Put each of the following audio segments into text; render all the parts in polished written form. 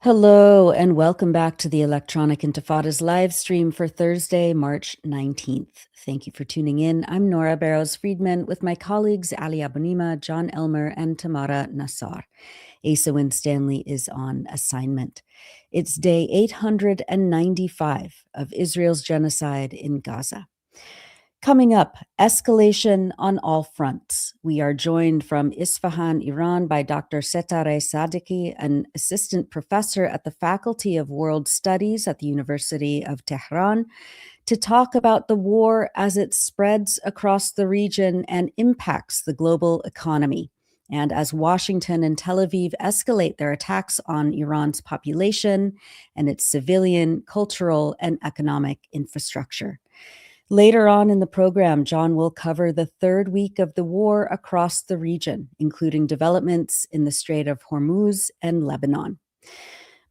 Hello, and welcome back to the Electronic Intifada's live stream for Thursday, March 19th. Thank you for tuning in. I'm Nora Barrows-Friedman with my colleagues Ali Abunimah, Jon Elmer, and Tamara Nassar. Asa Winstanley is on assignment. It's day 895 of Israel's genocide in Gaza. Coming up, escalation on all fronts. We are joined from Isfahan, Iran by Dr. Setareh Sadiqi, an assistant professor at the Faculty of World Studies at the University of Tehran, to talk about the war as it spreads across the region and impacts the global economy, and as Washington and Tel Aviv escalate their attacks on Iran's population and its civilian, cultural, and economic infrastructure. Later on in the program, Jon will cover the third week of the war across the region, including developments in the Strait of Hormuz and Lebanon.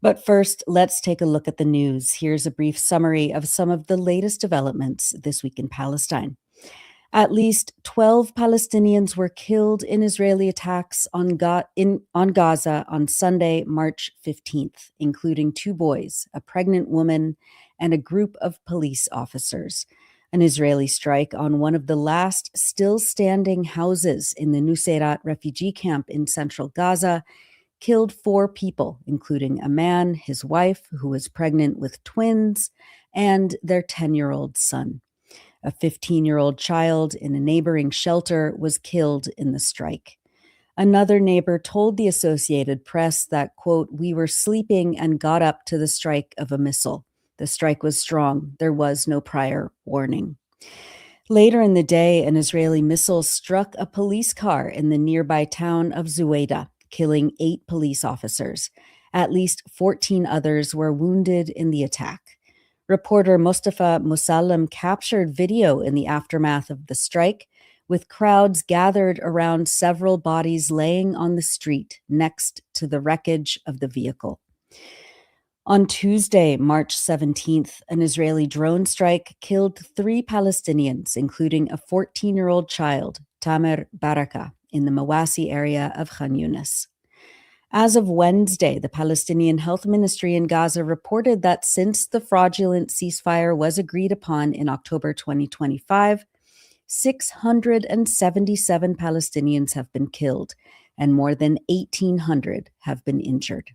But first, let's take a look at the news. Here's a brief summary of some of the latest developments this week in Palestine. At least 12 Palestinians were killed in Israeli attacks on Gaza on Sunday, March 15th, including 2 boys, a pregnant woman, and a group of police officers. An Israeli strike on one of the last still-standing houses in the Nuseirat refugee camp in central Gaza killed 4 people, including a man, his wife, who was pregnant with twins, and their 10-year-old son. A 15-year-old child in a neighboring shelter was killed in the strike. Another neighbor told the Associated Press that, quote, "We were sleeping and got up to the strike of a missile. The strike was strong. There was no prior warning." Later in the day, an Israeli missile struck a police car in the nearby town of Zuweda, killing 8 police officers. At least 14 others were wounded in the attack. Reporter Mustafa Musallam captured video in the aftermath of the strike, with crowds gathered around several bodies laying on the street next to the wreckage of the vehicle. On Tuesday, March 17th, an Israeli drone strike killed 3 Palestinians, including a 14-year-old child, Tamer Baraka, in the Mawasi area of Khan Yunis. As of Wednesday, the Palestinian Health Ministry in Gaza reported that since the fraudulent ceasefire was agreed upon in October 2025, 677 Palestinians have been killed and more than 1,800 have been injured.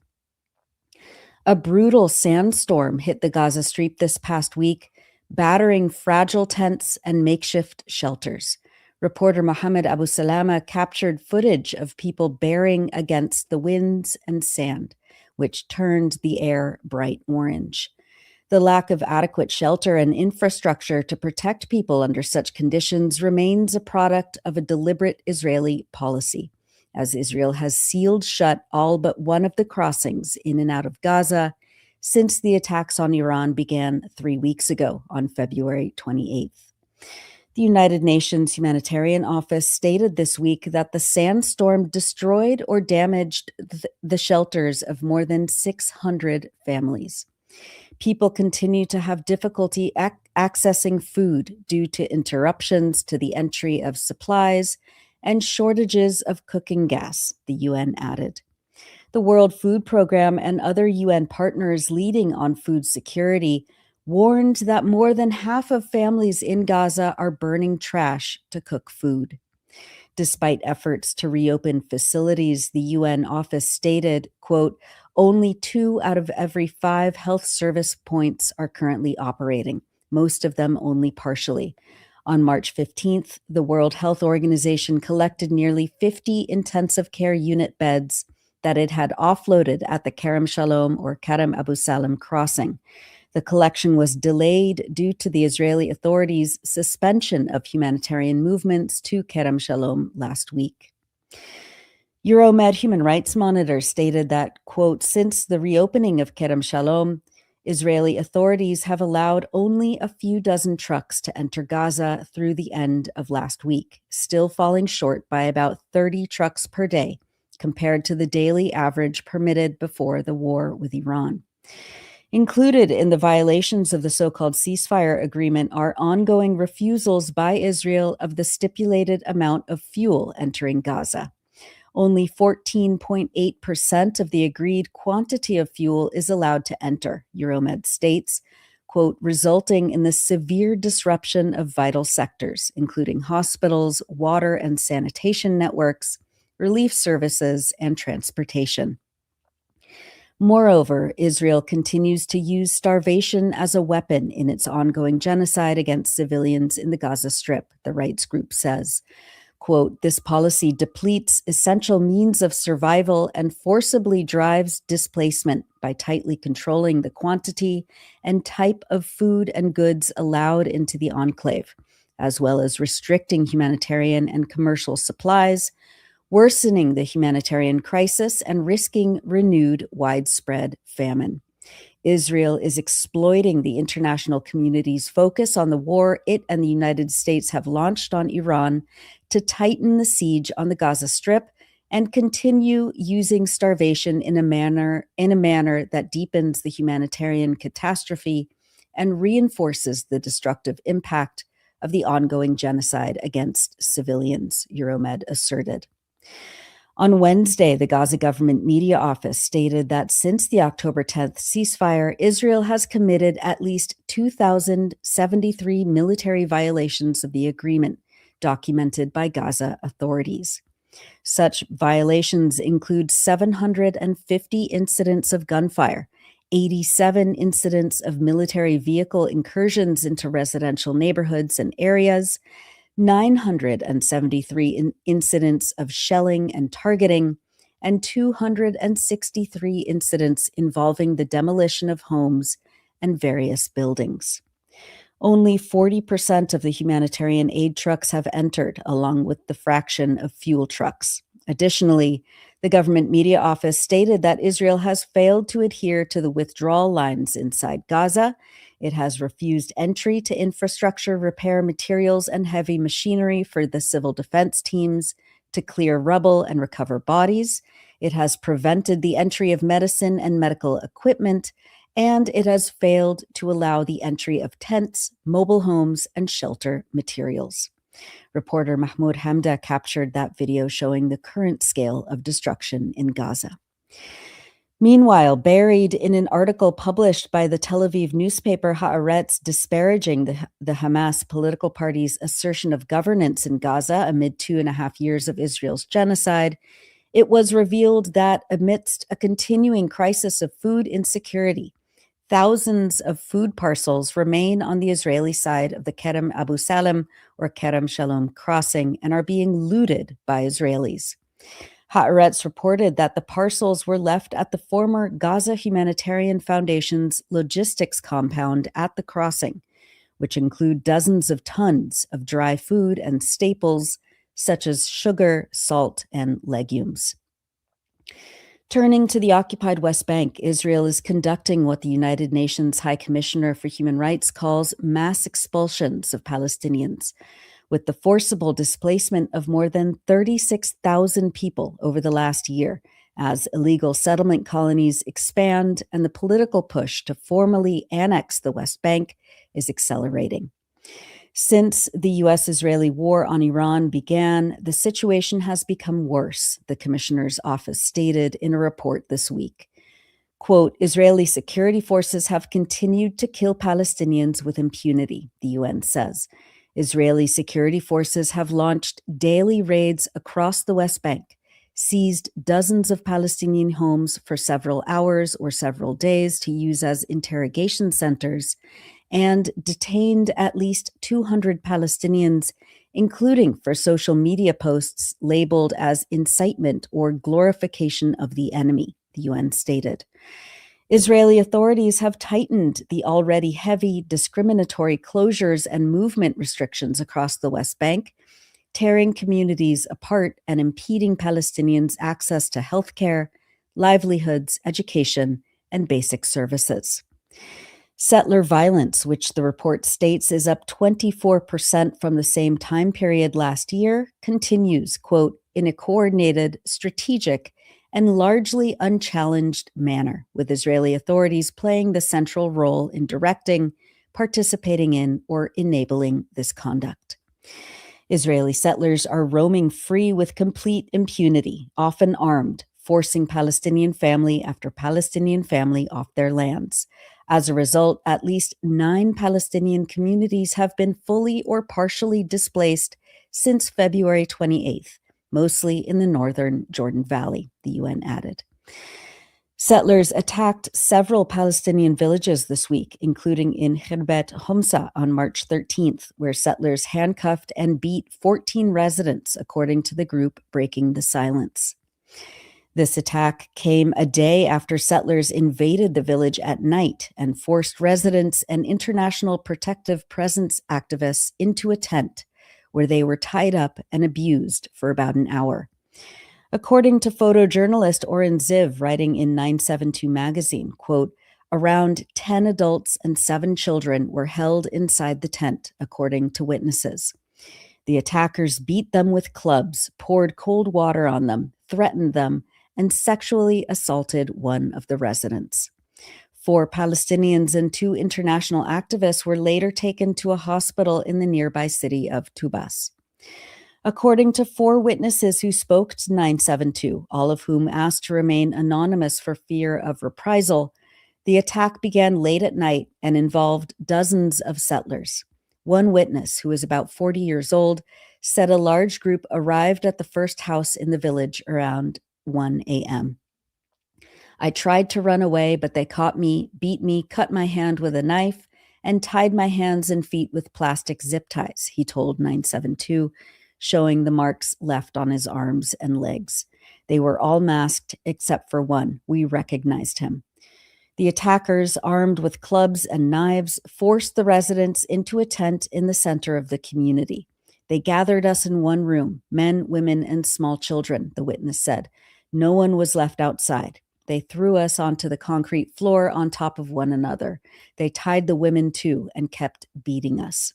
A brutal sandstorm hit the Gaza Strip this past week, battering fragile tents and makeshift shelters. Reporter Mohammed Abu Salama captured footage of people bearing against the winds and sand, which turned the air bright orange. The lack of adequate shelter and infrastructure to protect people under such conditions remains a product of a deliberate Israeli policy, as Israel has sealed shut all but one of the crossings in and out of Gaza since the attacks on Iran began 3 weeks ago on February 28th. The United Nations Humanitarian Office stated this week that the sandstorm destroyed or damaged the shelters of more than 600 families. People continue to have difficulty accessing food due to interruptions to the entry of supplies and shortages of cooking gas, the UN added. The World Food Programme and other UN partners leading on food security warned that more than half of families in Gaza are burning trash to cook food. Despite efforts to reopen facilities, the UN office stated, quote, "Only 2 out of every 5 health service points are currently operating, most of them only partially." On March 15th, the World Health Organization collected nearly 50 intensive care unit beds that it had offloaded at the Kerem Shalom or Kerem Abu Salam crossing. The collection was delayed due to the Israeli authorities' suspension of humanitarian movements to Kerem Shalom last week. Euromed Human Rights Monitor stated that, quote, "Since the reopening of Kerem Shalom, Israeli authorities have allowed only a few dozen trucks to enter Gaza through the end of last week, still falling short by about 30 trucks per day compared to the daily average permitted before the war with Iran." Included in the violations of the so-called ceasefire agreement are ongoing refusals by Israel of the stipulated amount of fuel entering Gaza. Only 14.8% of the agreed quantity of fuel is allowed to enter, Euromed states, quote, resulting in the severe disruption of vital sectors, including hospitals, water and sanitation networks, relief services, and transportation. Moreover, Israel continues to use starvation as a weapon in its ongoing genocide against civilians in the Gaza Strip, the rights group says. Quote, this policy depletes essential means of survival and forcibly drives displacement by tightly controlling the quantity and type of food and goods allowed into the enclave, as well as restricting humanitarian and commercial supplies, worsening the humanitarian crisis and risking renewed widespread famine. Israel is exploiting the international community's focus on the war it and the United States have launched on Iran to tighten the siege on the Gaza Strip and continue using starvation in a manner that deepens the humanitarian catastrophe and reinforces the destructive impact of the ongoing genocide against civilians, Euromed asserted. On Wednesday, the Gaza government media office stated that since the October 10th ceasefire, Israel has committed at least 2,073 military violations of the agreement, documented by Gaza authorities. Such violations include 750 incidents of gunfire, 87 incidents of military vehicle incursions into residential neighborhoods and areas, 973 incidents of shelling and targeting, and 263 incidents involving the demolition of homes and various buildings. Only 40% of the humanitarian aid trucks have entered, along with the fraction of fuel trucks. Additionally, the government media office stated that Israel has failed to adhere to the withdrawal lines inside Gaza. It has refused entry to infrastructure, repair materials, and heavy machinery for the civil defense teams to clear rubble and recover bodies. It has prevented the entry of medicine and medical equipment, and it has failed to allow the entry of tents, mobile homes, and shelter materials. Reporter Mahmoud Hamda captured that video showing the current scale of destruction in Gaza. Meanwhile, buried in an article published by the Tel Aviv newspaper Haaretz disparaging the Hamas political party's assertion of governance in Gaza amid 2.5 years of Israel's genocide, it was revealed that amidst a continuing crisis of food insecurity, thousands of food parcels remain on the Israeli side of the Kerem Abu Salem or Kerem Shalom crossing and are being looted by Israelis. Haaretz reported that the parcels were left at the former Gaza Humanitarian Foundation's logistics compound at the crossing, which include dozens of tons of dry food and staples such as sugar, salt, and legumes. Turning to the occupied West Bank, Israel is conducting what the United Nations High Commissioner for Human Rights calls mass expulsions of Palestinians, with the forcible displacement of more than 36,000 people over the last year, as illegal settlement colonies expand and the political push to formally annex the West Bank is accelerating. Since the U.S.-Israeli war on Iran began, the situation has become worse, the commissioner's office stated in a report this week. Quote, Israeli security forces have continued to kill Palestinians with impunity, the UN says. Israeli security forces have launched daily raids across the West Bank, seized dozens of Palestinian homes for several hours or several days to use as interrogation centers, and detained at least 200 Palestinians, including for social media posts labeled as incitement or glorification of the enemy, the UN stated. Israeli authorities have tightened the already heavy discriminatory closures and movement restrictions across the West Bank, tearing communities apart and impeding Palestinians' access to healthcare, livelihoods, education, and basic services. Settler violence, which the report states is up 24% from the same time period last year, continues, quote, in a coordinated, strategic, and largely unchallenged manner, with Israeli authorities playing the central role in directing, participating in, or enabling this conduct. Israeli settlers are roaming free with complete impunity, often armed, forcing Palestinian family after Palestinian family off their lands. As a result, at least 9 Palestinian communities have been fully or partially displaced since February 28th, mostly in the northern Jordan Valley, the UN added. Settlers attacked several Palestinian villages this week, including in 𝐓𝐡𝐞 on March 13th, where settlers handcuffed and beat 14 residents, according to the group Breaking the Silence. This attack came a day after settlers invaded the village at night and forced residents and international protective presence activists into a tent, where they were tied up and abused for about an hour. According to photojournalist Oren Ziv, writing in 972 magazine, quote, around 10 adults and 7 children were held inside the tent, according to witnesses. The attackers beat them with clubs, poured cold water on them, threatened them, and sexually assaulted one of the residents. 4 Palestinians and 2 international activists were later taken to a hospital in the nearby city of Tubas. According to 4 witnesses who spoke to 972, all of whom asked to remain anonymous for fear of reprisal, the attack began late at night and involved dozens of settlers. One witness, who was about 40 years old, said a large group arrived at the first house in the village around 1 a.m. I tried to run away, but they caught me, beat me, cut my hand with a knife, and tied my hands and feet with plastic zip ties, he told 972, showing the marks left on his arms and legs. They were all masked except for one. We recognized him. The attackers, armed with clubs and knives, forced the residents into a tent in the center of the community. They gathered us in one room, men, women, and small children, the witness said. No one was left outside. They threw us onto the concrete floor on top of one another. They tied the women too and kept beating us.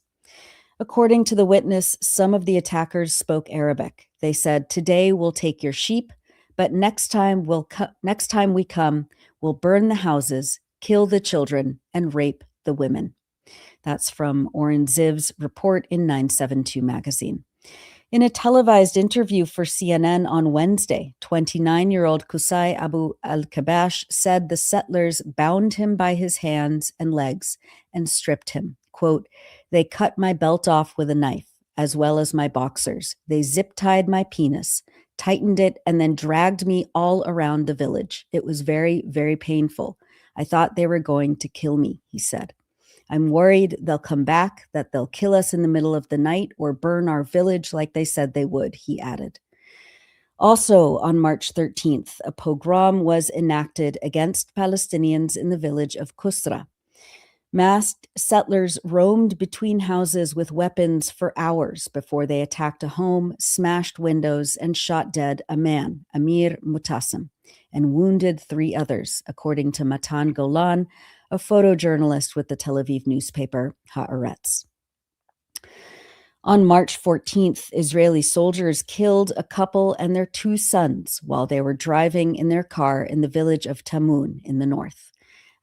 According to the witness, some of the attackers spoke Arabic. They said, today we'll take your sheep, but next time we come, we'll burn the houses, kill the children, and rape the women. That's from Oren Ziv's report in 972 magazine. In a televised interview for CNN on Wednesday, 29-year-old Qusay Abu al-Kabash said the settlers bound him by his hands and legs and stripped him. Quote, they cut my belt off with a knife, as well as my boxers. They zip-tied my penis, tightened it, and then dragged me all around the village. It was very, very painful. I thought they were going to kill me, he said. I'm worried they'll come back, that they'll kill us in the middle of the night or burn our village like they said they would, he added. Also on March 13th, a pogrom was enacted against Palestinians in the village of Qusra. Masked settlers roamed between houses with weapons for hours before they attacked a home, smashed windows, and shot dead a man, Amir Mutassim, and wounded 3 others, according to Matan Golan, a photojournalist with the Tel Aviv newspaper Haaretz. On March 14th, Israeli soldiers killed a couple and their 2 sons while they were driving in their car in the village of Tamun in the north.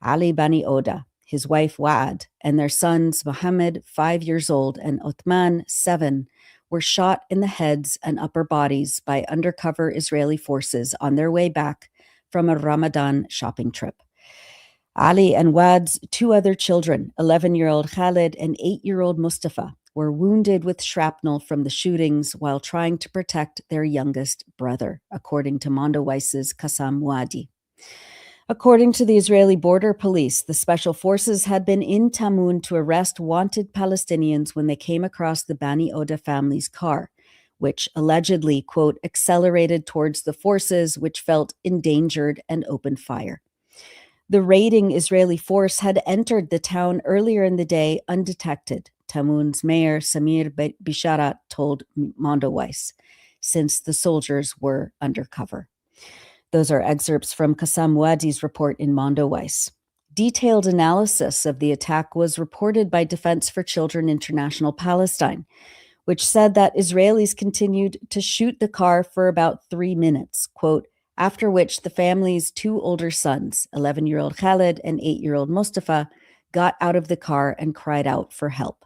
Ali Bani Oda, his wife Waad, and their sons Mohammed, 5 years old, and Othman, 7, were shot in the heads and upper bodies by undercover Israeli forces on their way back from a Ramadan shopping trip. Ali and Waad's 2 other children, 11-year-old Khalid and 8-year-old Mustafa, were wounded with shrapnel from the shootings while trying to protect their youngest brother, according to Mondowice's Qassam Muadi. According to the Israeli border police, the special forces had been in Tamun to arrest wanted Palestinians when they came across the Bani Oda family's car, which allegedly, quote, accelerated towards the forces, which felt endangered and opened fire. The raiding Israeli force had entered the town earlier in the day undetected, Tamun's mayor Samir Bisharat told Mondowice, since the soldiers were undercover. Those are excerpts from Qassam Muadi's report in Mondowice. Detailed analysis of the attack was reported by Defense for Children International Palestine, which said that Israelis continued to shoot the car for about 3 minutes, quote, after which the family's 2 older sons, 11-year-old Khalid and 8-year-old Mustafa, got out of the car and cried out for help.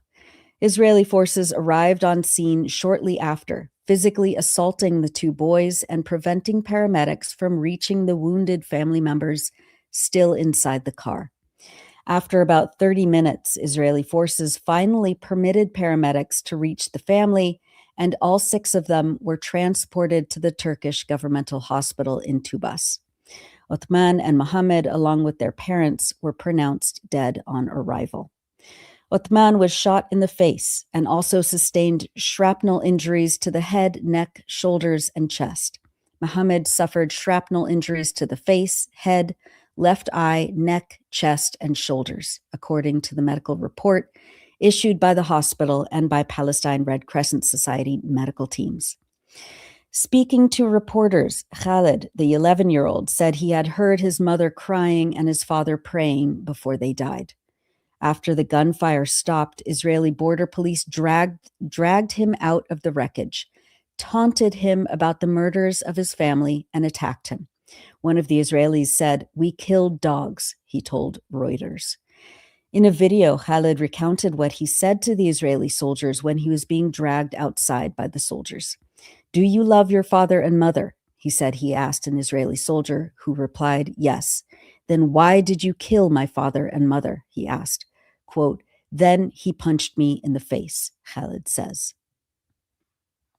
Israeli forces arrived on scene shortly after, physically assaulting the two boys and preventing paramedics from reaching the wounded family members still inside the car. After about 30 minutes, Israeli forces finally permitted paramedics to reach the family, and all 6 of them were transported to the Turkish governmental hospital in Tubas. Othman and Mohammed, along with their parents, were pronounced dead on arrival. Othman was shot in the face and also sustained shrapnel injuries to the head, neck, shoulders, and chest. Mohammed suffered shrapnel injuries to the face, head, left eye, neck, chest, and shoulders, according to the medical report issued by the hospital and by Palestine Red Crescent Society medical teams. Speaking to reporters, Khalid, the 11-year-old, said he had heard his mother crying and his father praying before they died. After the gunfire stopped, Israeli border police dragged him out of the wreckage, taunted him about the murders of his family, and attacked him. One of the Israelis said, "We killed dogs," he told Reuters. In a video, Khalid recounted what he said to the Israeli soldiers when he was being dragged outside by the soldiers. "Do you love your father and mother?" he said he asked an Israeli soldier, who replied, "Yes." "Then why did you kill my father and mother?" he asked. Quote, "Then he punched me in the face," Khalid says.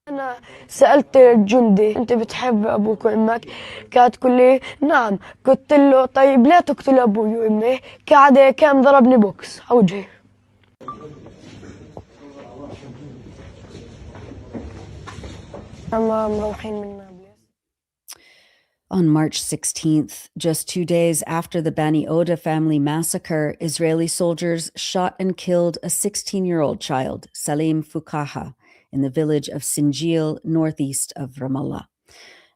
أنا سألت الجندي أنت بتحب أبوك وأمك؟ كانت تقول لي نعم. قلت له طيب لا تقتل أبوي وأمي؟ كان ضربني بوكس على وجهي. مروحين من On March 16th, just 2 days after the Bani Oda family massacre, Israeli soldiers shot and killed a 16-year-old child, Salim Fukaha, in the village of Sinjil, northeast of Ramallah.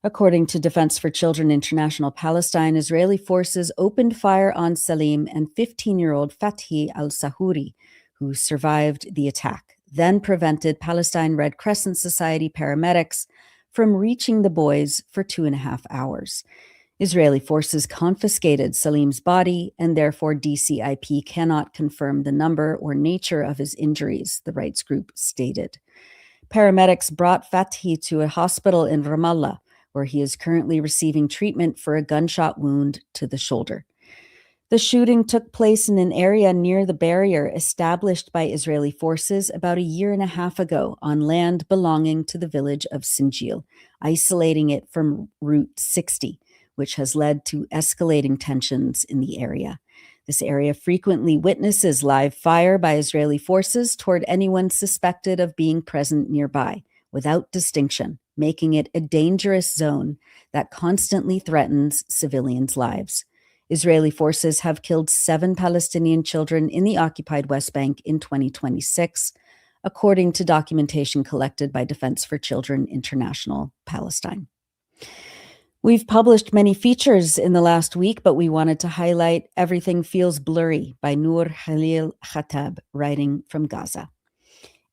According to Defense for Children International Palestine, Israeli forces opened fire on Salim and 15-year-old Fathi al-Sahuri, who survived the attack, then prevented Palestine Red Crescent Society paramedics from reaching the boys for 2.5 hours. Israeli forces confiscated Salim's body, and therefore DCIP cannot confirm the number or nature of his injuries, the rights group stated. Paramedics brought Fathi to a hospital in Ramallah, where he is currently receiving treatment for a gunshot wound to the shoulder. The shooting took place in an area near the barrier established by Israeli forces about 1.5 years ago on land belonging to the village of Sinjil, isolating it from Route 60, which has led to escalating tensions in the area. This area frequently witnesses live fire by Israeli forces toward anyone suspected of being present nearby, without distinction, making it a dangerous zone that constantly threatens civilians' lives. Israeli forces have killed 7 Palestinian children in the occupied West Bank in 2026, according to documentation collected by Defense for Children International Palestine. We've published many features in the last week, but we wanted to highlight Everything Feels Blurry by Noor Khalil Khattab, writing from Gaza.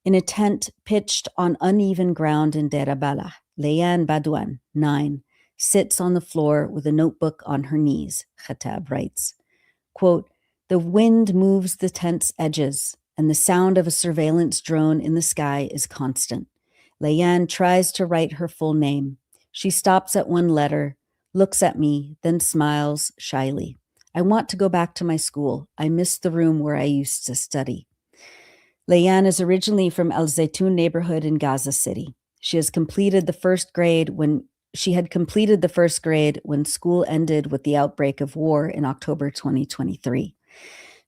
In a tent pitched on uneven ground in Deir Balah, Layan Badouan, 9, sits on the floor with a notebook on her knees, Khattab writes. Quote, "The wind moves the tent's edges, and the sound of a surveillance drone in the sky is constant. Layan tries to write her full name. She stops at one letter, looks at me, then smiles shyly. I want to go back to my school. I miss the room where I used to study." Layan is originally from Al Zaytun neighborhood in Gaza City. She had completed the first grade when school ended with the outbreak of war in October 2023.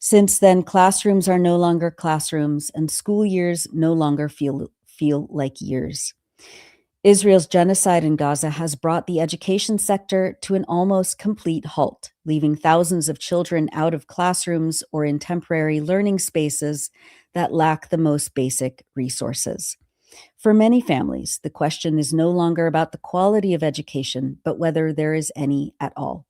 Since then, classrooms are no longer classrooms, and school years no longer feel like years. Israel's genocide in Gaza has brought the education sector to an almost complete halt, leaving thousands of children out of classrooms or in temporary learning spaces that lack the most basic resources. For many families, the question is no longer about the quality of education, but whether there is any at all.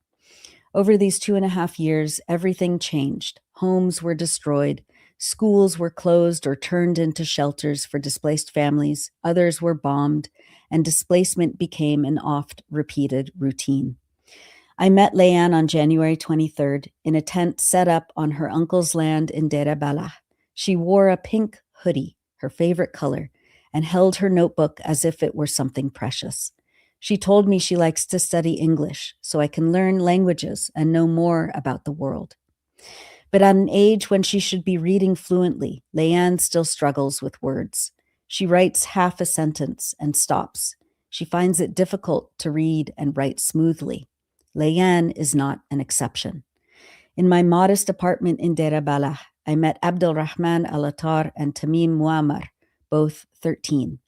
Over these 2.5 years, everything changed. Homes were destroyed, schools were closed or turned into shelters for displaced families, others were bombed, and displacement became an oft-repeated routine. I met Layan on January 23rd in a tent set up on her uncle's land in Deir Balah. She wore a pink hoodie, her favorite color, and held her notebook as if it were something precious. She told me she likes to study English so I can learn languages and know more about the world. But at an age when she should be reading fluently, Leanne still struggles with words. She writes half a sentence and stops. She finds it difficult to read and write smoothly. Leanne is not an exception. In my modest apartment in Deir Balah, I met Abdulrahman Al-Attar and Tamim Muammar, both 13.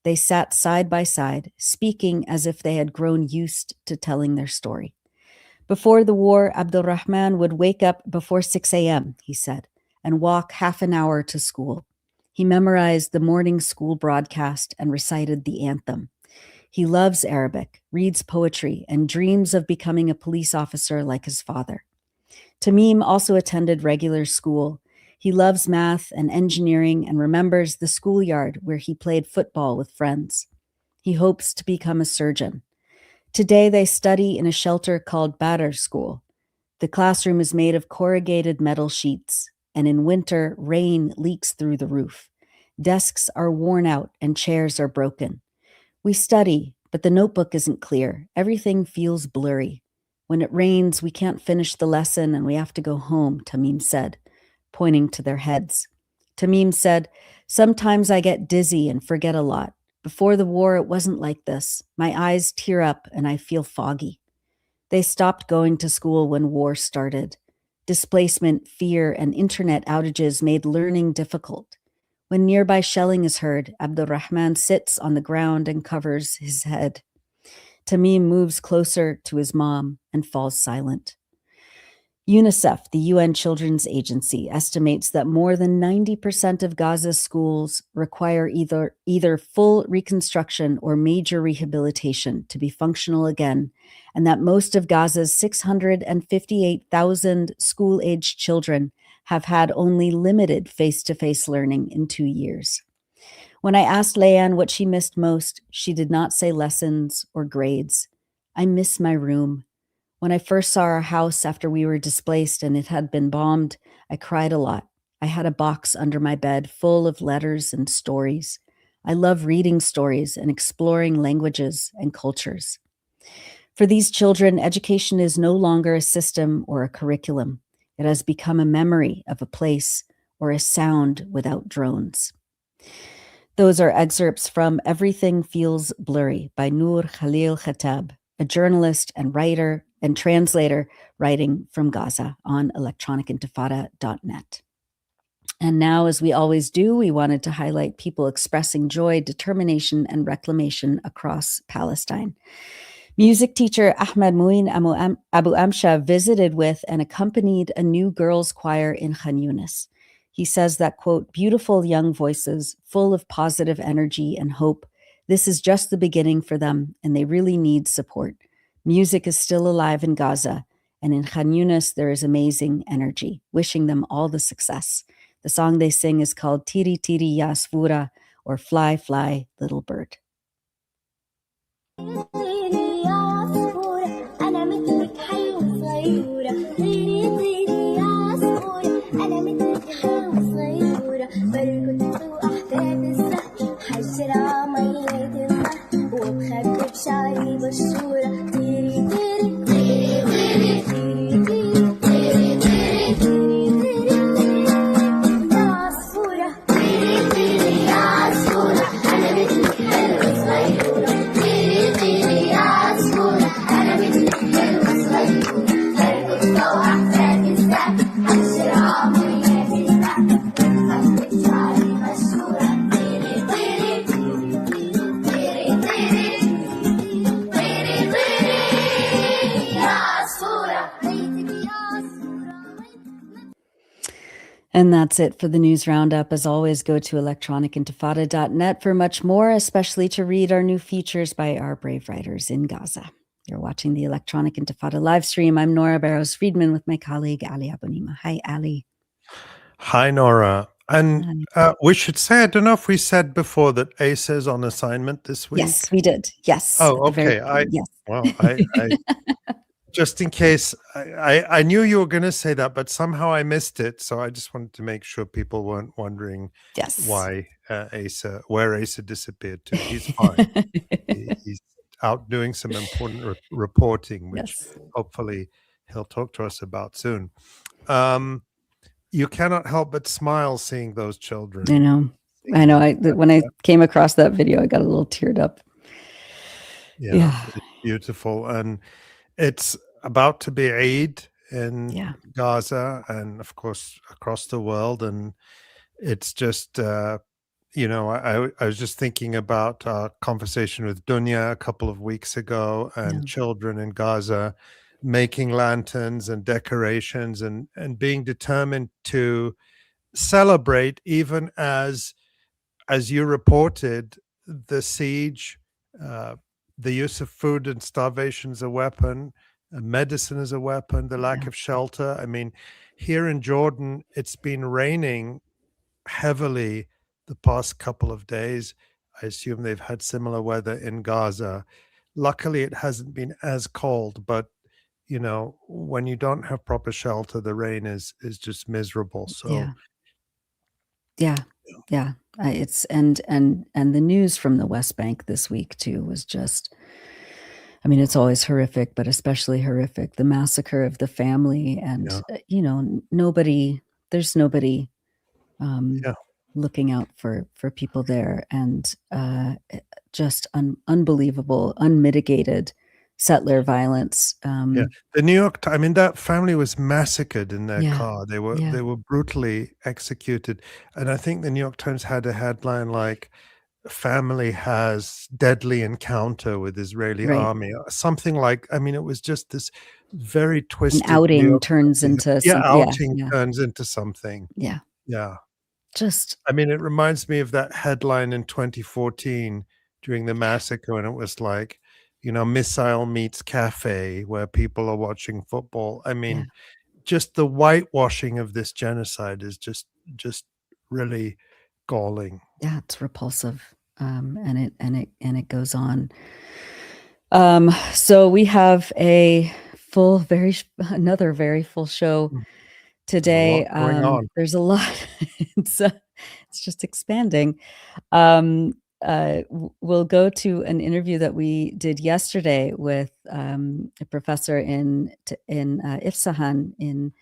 They sat side by side, speaking as if they had grown used to telling their story. Before the war, Abdulrahman would wake up before 6 a.m., he said, and walk half an hour to school. He memorized the morning school broadcast and recited the anthem. He loves Arabic, reads poetry, and dreams of becoming a police officer like his father. Tamim also attended regular school. He loves math and engineering and remembers the schoolyard where he played football with friends. He hopes to become a surgeon. Today they study in a shelter called Badr School. The classroom is made of corrugated metal sheets, and in winter, rain leaks through the roof. Desks are worn out and chairs are broken. We study, but the notebook isn't clear. Everything feels blurry. When it rains, we can't finish the lesson and we have to go home, Tamim said, pointing to their heads. Tamim said, "Sometimes I get dizzy and forget a lot. Before the war, it wasn't like this. My eyes tear up and I feel foggy." They stopped going to school when war started. Displacement, fear, and internet outages made learning difficult. When nearby shelling is heard, Abdulrahman sits on the ground and covers his head. Tamim moves closer to his mom and falls silent. UNICEF, the UN Children's Agency, estimates that more than 90% of Gaza's schools require either full reconstruction or major rehabilitation to be functional again, and that most of Gaza's 658,000 school-aged children have had only limited face-to-face learning in 2 years. When I asked Leanne what she missed most, she did not say lessons or grades. "I miss my room. When I first saw our house after we were displaced and it had been bombed, I cried a lot. I had a box under my bed full of letters and stories. I love reading stories and exploring languages and cultures." For these children, education is no longer a system or a curriculum. It has become a memory of a place or a sound without drones. Those are excerpts from Everything Feels Blurry by Noor Khalil Khattab, a journalist and writer and translator writing from Gaza on electronicintifada.net. And now, as we always do, we wanted to highlight people expressing joy, determination, and reclamation across Palestine. Music teacher Ahmed Mouin Abu Amsha visited with and accompanied a new girls' choir in Khan Yunis. He says that, quote, "Beautiful young voices, full of positive energy and hope. This is just the beginning for them, and they really need support. Music is still alive in Gaza, and in Khan Yunis there is amazing energy. Wishing them all the success." The song they sing is called Tiri Tiri Ya Svura, or Fly, Fly, Little Bird. And that's it for the news roundup. As always, go to electronicintifada.net for much more, especially to read our new features by our brave writers in Gaza. You're watching the Electronic Intifada live stream. I'm Nora Barrows-Friedman with my colleague Ali Abunimah. Hi, Ali. Hi, Nora. And we should say, I don't know if we said before that Asa is on assignment this week. Yes, we did. Yes. Oh, okay. Yes. Well, I just in case, I knew you were going to say that, but somehow I missed it. So I just wanted to make sure people weren't wondering why where Asa disappeared to. He's fine. He's out doing some important reporting, which hopefully he'll talk to us about soon. You cannot help but smile seeing those children. I know. When I came across that video, I got a little teared up. Yeah. It's beautiful. And it's about to be Eid in Gaza and, of course, across the world. And it's just, I was just thinking about our conversation with Dunya a couple of weeks ago, and children in Gaza making lanterns and decorations and being determined to celebrate, even as you reported, the siege, the use of food and starvation as a weapon, medicine as a weapon, the lack of shelter. I mean, here in Jordan, it's been raining heavily the past couple of days. I assume they've had similar weather in Gaza. Luckily, it hasn't been as cold, but when you don't have proper shelter, the rain is just miserable. So it's and the news from the West Bank this week too was just, I mean, it's always horrific, but especially horrific. The massacre of the family, and there's nobody looking out for people there, and just unbelievable, unmitigated settler violence. The New York Times, I mean, that family was massacred in their car. They were brutally executed. And I think the New York Times had a headline like, "Family has deadly encounter with Israeli army," or something like. I mean, it was just this very twisted. An outing turns into turns into something. Just, I mean, it reminds me of that headline in 2014 during the massacre, and it was like, missile meets cafe, where people are watching football. I mean, just the whitewashing of this genocide is just really galling. Yeah, it's repulsive. And it goes on. So we have a another very full show today. There's a lot. It's just expanding. We'll go to an interview that we did yesterday with a professor in 𝐓𝐡𝐞 in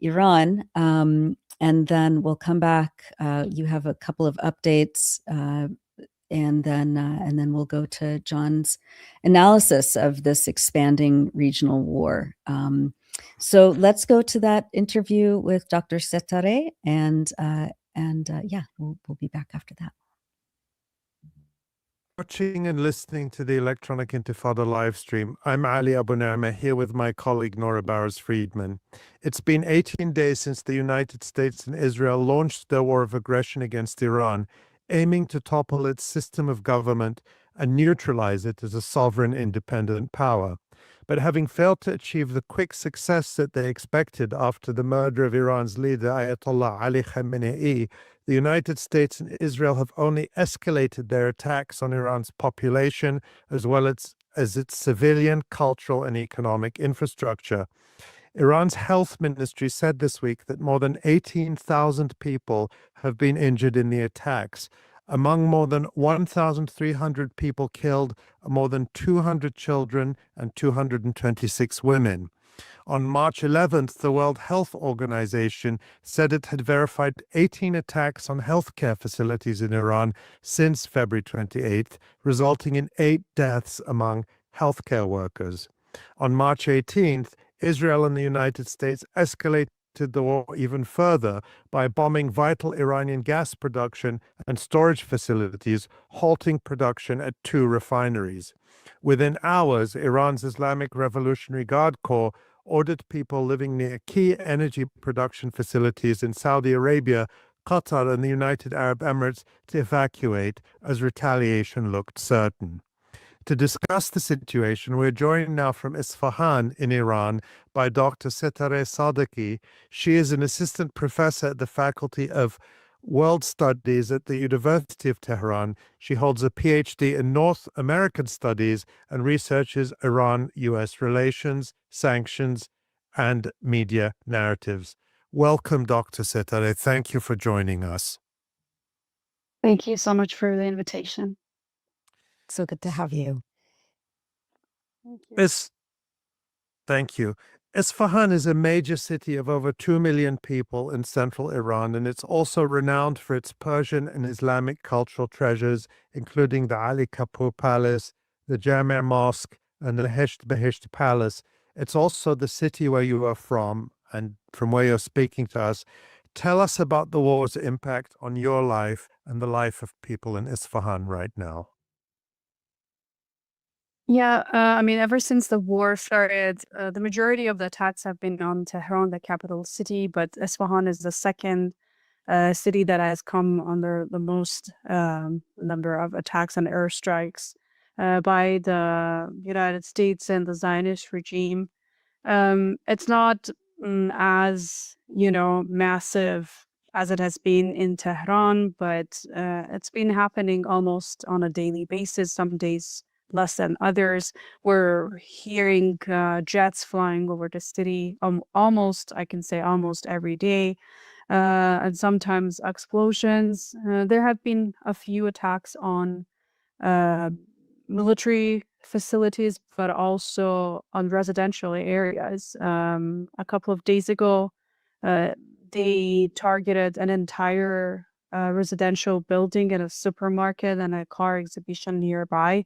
Iran, and then we'll come back. You have a couple of updates, and then we'll go to Jon's analysis of this expanding regional war. So let's go to that interview with Dr. Setareh, and we'll be back after that. Watching and listening to the Electronic Intifada live stream, I'm Ali Abunimah here with my colleague Nora Barrows-Friedman. It's been 18 days since the United States and Israel launched their war of aggression against Iran, aiming to topple its system of government and neutralize it as a sovereign, independent power. But having failed to achieve the quick success that they expected after the murder of Iran's leader Ayatollah Ali Khamenei, the United States and Israel have only escalated their attacks on Iran's population, as well as its civilian, cultural, and economic infrastructure. Iran's health ministry said this week that more than 18,000 people have been injured in the attacks. Among more than 1,300 people killed, more than 200 children and 226 women. On March 11th, the World Health Organization said it had verified 18 attacks on healthcare facilities in Iran since February 28th, resulting in 8 deaths among healthcare workers. On March 18th, Israel and the United States escalated the war even further by bombing vital Iranian gas production and storage facilities, halting production at 2 refineries. Within hours, Iran's Islamic Revolutionary Guard Corps ordered people living near key energy production facilities in Saudi Arabia, Qatar, and the United Arab Emirates to evacuate as retaliation looked certain. To discuss the situation, we're joined now from Isfahan in Iran by Dr. Setareh Sadiqi. She is an assistant professor at the Faculty of World Studies at the University of Tehran. She holds a PhD in North American Studies and researches Iran-US relations, sanctions, and media narratives. Welcome, Dr. Setareh. Thank you for joining us. Thank you so much for the invitation. So good to have you. Thank you. Isfahan is a major city of over 2 million people in central Iran, and it's also renowned for its Persian and Islamic cultural treasures, including the Ali Kapur Palace, the Jami' Mosque, and the Hesht Behesht Palace. It's also the city where you are from and from where you're speaking to us. Tell us about the war's impact on your life and the life of people in Isfahan right now. Yeah, I mean, ever since the war started, the majority of the attacks have been on Tehran, the capital city, but Isfahan is the second city that has come under the most number of attacks and airstrikes by the United States and the Zionist regime. It's not as, massive as it has been in Tehran, but it's been happening almost on a daily basis, some days less than others. We're hearing jets flying over the city almost, I can say almost every day, and sometimes explosions. There have been a few attacks on uh, military facilities, but also on residential areas. A couple of days ago, they targeted an entire residential building and a supermarket and a car exhibition nearby.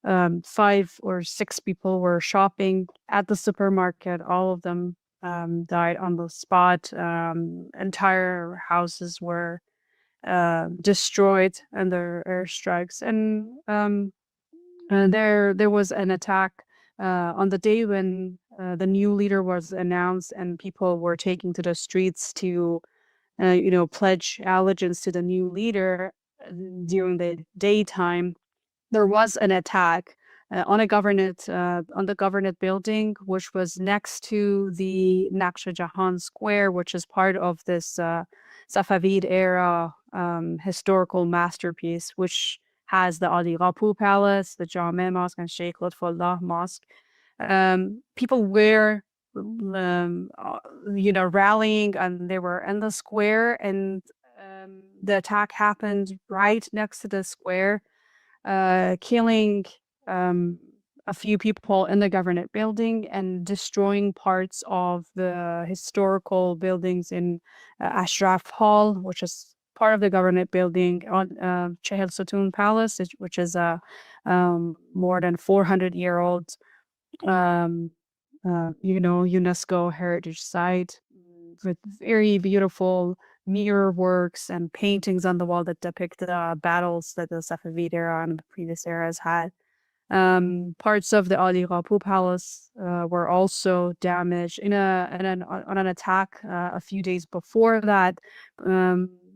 5 or 6 people were shopping at the supermarket. All of them died on the spot. Entire houses were destroyed under airstrikes. And there was an attack on the day when the new leader was announced, and people were taking to the streets to, pledge allegiance to the new leader during the daytime. There was an attack on the government building, which was next to the Naqsh Jahan Square, which is part of this Safavid era historical masterpiece, which has the Ali Kapur Palace, the Jami' Mosque, and Sheikh Lutfullah Mosque. People were, rallying, and they were in the square, and the attack happened right next to the square, killing a few people in the government building and destroying parts of the historical buildings in Ashraf Hall, which is part of the government building, on 𝐤𝐤 𝐄𝐥𝐞 Palace, which is a more than 400-year-old UNESCO heritage site with very beautiful mirror works and paintings on the wall that depict the battles that the Safavid era and the previous eras had. Parts of the Ali Kapur Palace were also damaged on an attack a few days before that.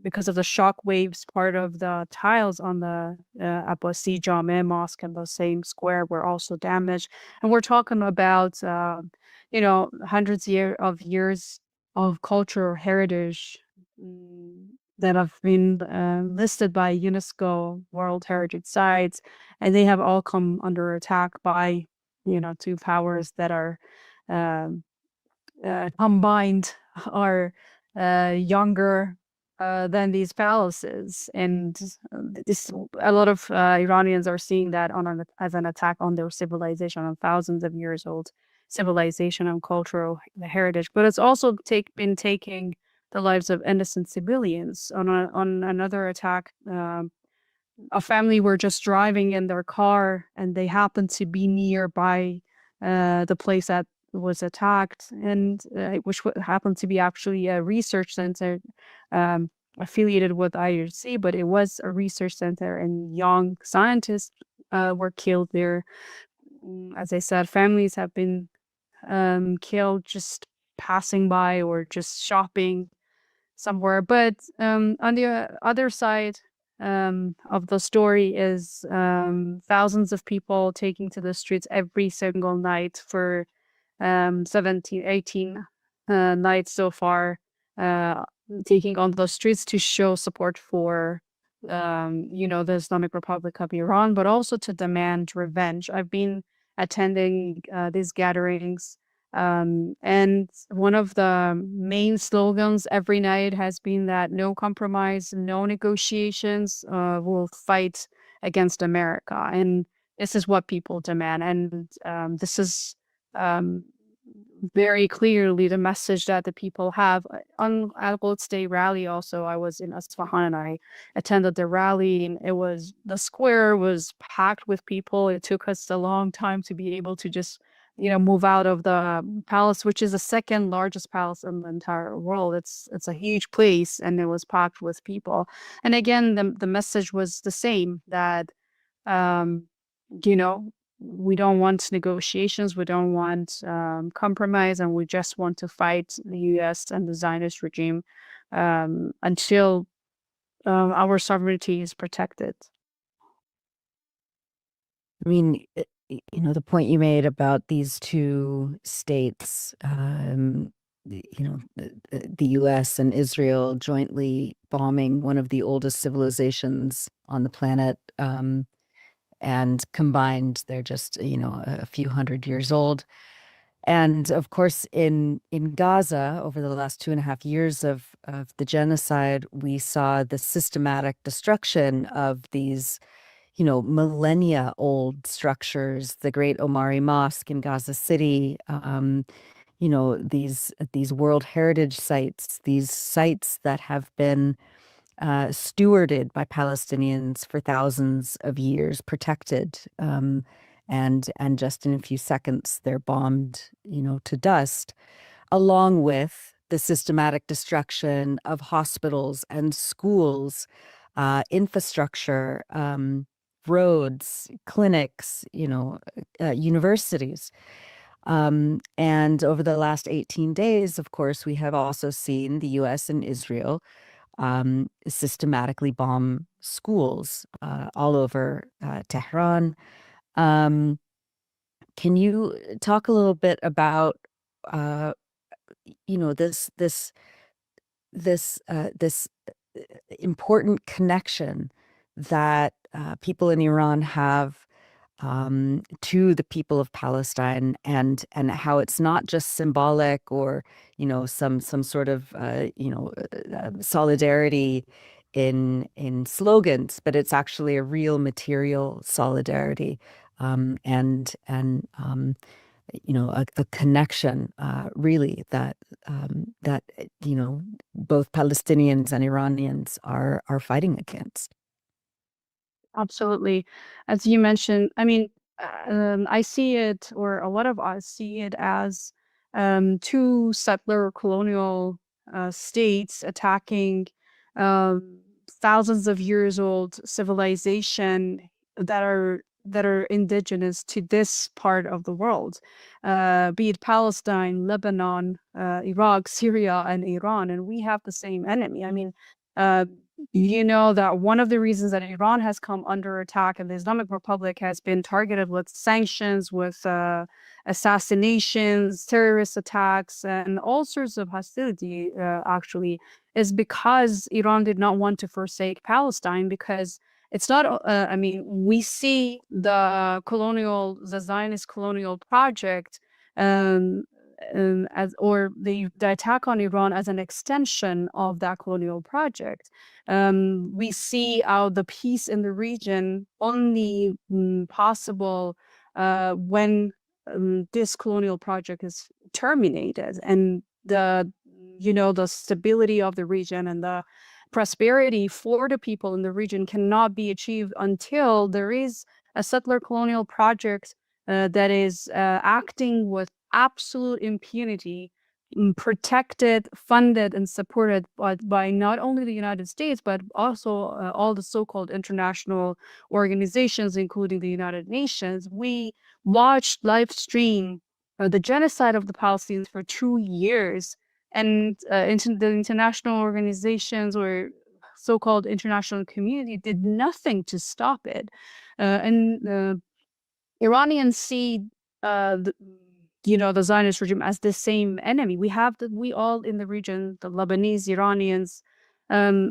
Because of the shock waves, part of the tiles on the Abbasi Jami' Mosque and the same square were also damaged. And we're talking about, hundreds of years of cultural heritage that have been listed by UNESCO World Heritage Sites, and they have all come under attack by, two powers that are combined are younger than these palaces. And a lot of Iranians are seeing that as an attack on their civilization, on thousands of years old civilization and cultural heritage. But it's also been taking the lives of innocent civilians. On another attack, a family were just driving in their car, and they happened to be nearby the place that was attacked, and which happened to be actually a research center affiliated with IRC, but it was a research center, and young scientists were killed there. As I said, families have been killed just passing by or just shopping somewhere. But on the other side of the story is thousands of people taking to the streets every single night for 17, 18 nights so far, taking on the streets to show support for the Islamic Republic of Iran, but also to demand revenge. I've been attending these gatherings, and one of the main slogans every night has been that no compromise, no negotiations, will fight against America. And this is what people demand. And this is um, very clearly the message that the people have. On Al-Quds Day rally also, I was in Isfahan and I attended the rally, and the square was packed with people. It took us a long time to be able to just move out of the palace, which is the second largest palace in the entire world. It's a huge place, and it was packed with people. And again, the message was the same, that um you know, we don't want negotiations, we don't want compromise, and we just want to fight the US and the Zionist regime until our sovereignty is protected. I mean, the point you made about these two states, the US and Israel jointly bombing one of the oldest civilizations on the planet, and combined, they're just, a few hundred years old. And of course, in Gaza, over the last 2.5 years of the genocide, we saw the systematic destruction of these, millennia old structures, the Great Omari Mosque in Gaza City, these World Heritage sites, these sites that have been stewarded by Palestinians for thousands of years, protected, and just in a few seconds they're bombed, to dust, along with the systematic destruction of hospitals and schools, infrastructure, roads, clinics, universities. And over the last 18 days, of course, we have also seen the US and Israel systematically bomb schools all over Tehran. Can you talk a little bit about this important connection that people in Iran have to the people of Palestine, and how it's not just symbolic or some sort of solidarity in slogans, but it's actually a real material solidarity, and a connection, really, that both Palestinians and Iranians are fighting against. Absolutely. As you mentioned, I mean, I see it, or a lot of us see it, as two settler colonial states attacking um, thousands of years old civilization that are indigenous to this part of the world, be it Palestine, Lebanon, Iraq, Syria, and Iran, and we have the same enemy. I mean, that one of the reasons that Iran has come under attack and the Islamic Republic has been targeted with sanctions, with assassinations, terrorist attacks, and all sorts of hostility, actually, is because Iran did not want to forsake Palestine, because it's not, I mean, we see the Zionist colonial project or the attack on Iran as an extension of that colonial project. We see how the peace in the region only possible when this colonial project is terminated, and the stability of the region and the prosperity for the people in the region cannot be achieved until there is a settler colonial project that is acting with absolute impunity, protected, funded, and supported by not only the United States, but also all the so-called international organizations, including the United Nations. We watched live stream the genocide of the Palestinians for 2 years, and the international organizations or so-called international community did nothing to stop it. And Iranians see the Zionist regime as the same enemy. We all in the region, the Lebanese, Iranians,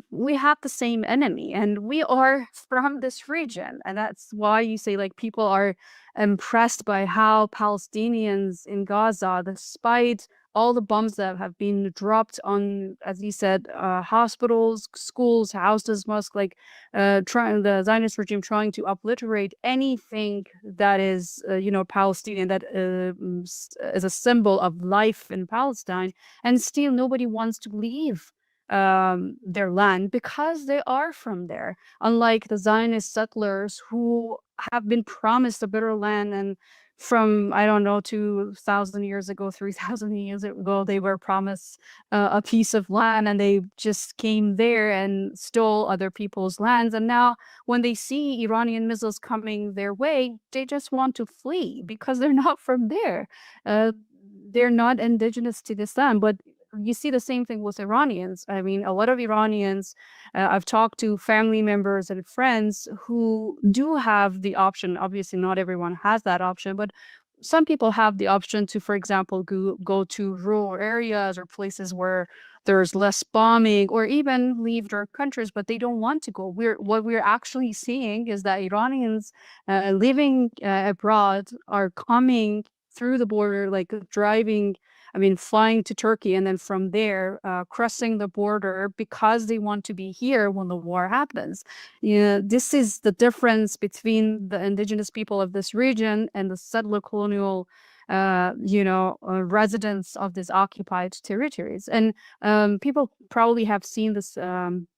we have the same enemy, and we are from this region. And that's why you say, like, people are impressed by how Palestinians in Gaza, despite all the bombs that have been dropped on, as you said, hospitals, schools, houses, mosques, like trying the Zionist regime trying to obliterate anything that is, Palestinian, that is a symbol of life in Palestine, and still nobody wants to leave their land because they are from there. Unlike the Zionist settlers who have been promised a better land, and from, I don't know, 2,000 years ago, 3,000 years ago, they were promised a piece of land, and they just came there and stole other people's lands. And now when they see Iranian missiles coming their way, they just want to flee because they're not from there. They're not indigenous to this land. But you see the same thing with Iranians. I mean, a lot of Iranians, I've talked to family members and friends who do have the option. Obviously, not everyone has that option, but some people have the option to, for example, go to rural areas or places where there's less bombing, or even leave their countries, but they don't want to go. What we're actually seeing is that Iranians living abroad are coming through the border, like driving, I mean, flying to Turkey, and then from there, crossing the border because they want to be here when the war happens. This is the difference between the indigenous people of this region and the settler colonial, residents of these occupied territories. And people probably have seen this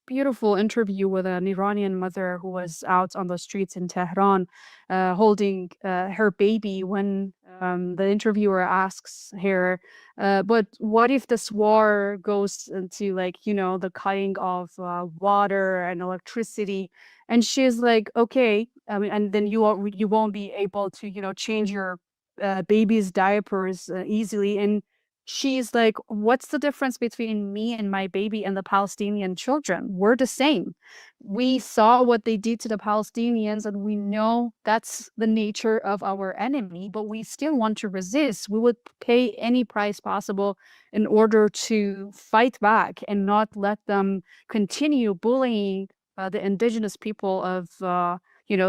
beautiful interview with an Iranian mother who was out on the streets in Tehran, holding her baby, when the interviewer asks her, but what if this war goes into, like, the cutting of water and electricity? And she's like, okay, I mean, and then you won't be able to, change your baby's diapers easily. And she's like, what's the difference between me and my baby and the Palestinian children? We're the same. We saw what they did to the Palestinians, and we know that's the nature of our enemy, but we still want to resist. We would pay any price possible in order to fight back and not let them continue bullying the indigenous people of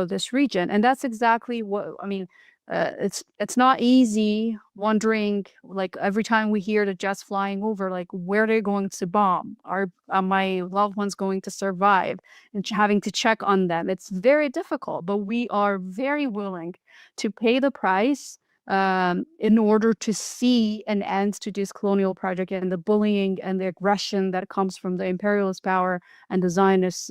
this region. And that's exactly what I mean. It's not easy, wondering, like, every time we hear the jets flying over, like, where they're going to bomb, are my loved ones going to survive, and having to check on them. It's very difficult, but we are very willing to pay the price in order to see an end to this colonial project and the bullying and the aggression that comes from the imperialist power and the Zionist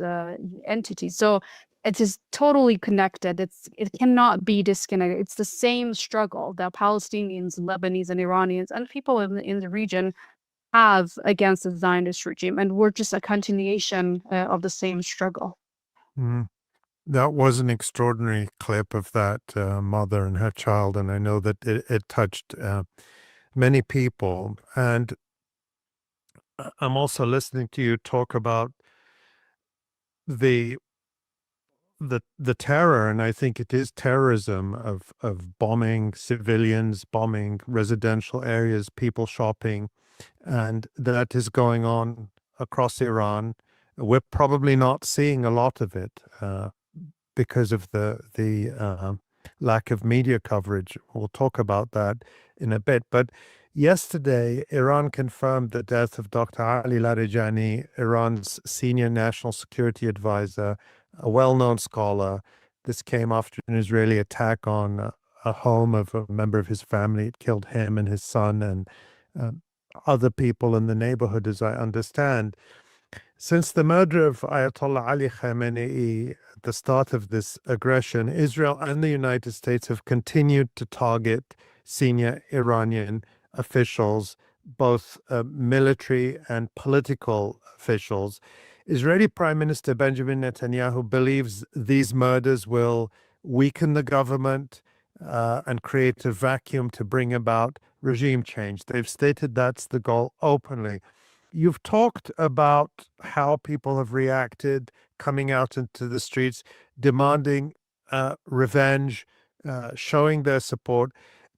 entity. So it is totally connected. It cannot be disconnected. It's the same struggle that Palestinians, Lebanese, and Iranians, and people in the region have against the Zionist regime, and we're just a continuation of the same struggle. Mm. That was an extraordinary clip of that mother and her child, and I know that it touched many people. And I'm also listening to you talk about the terror, and I think it is terrorism of bombing civilians, bombing residential areas, people shopping, and that is going on across Iran. We're probably not seeing a lot of it because of the lack of media coverage. We'll talk about that in a bit. But yesterday, Iran confirmed the death of Dr. Ali Larijani, Iran's senior national security advisor, a well-known scholar. This came after an Israeli attack on a home of a member of his family. It killed him and his son and other people in the neighborhood, as I understand. Since the murder of Ayatollah Ali Khamenei at the start of this aggression, Israel and the United States have continued to target senior Iranian officials, both military and political officials. Israeli Prime Minister Benjamin Netanyahu believes these murders will weaken the government and create a vacuum to bring about regime change. They've stated that's the goal openly. You've talked about how people have reacted, coming out into the streets, demanding revenge, showing their support.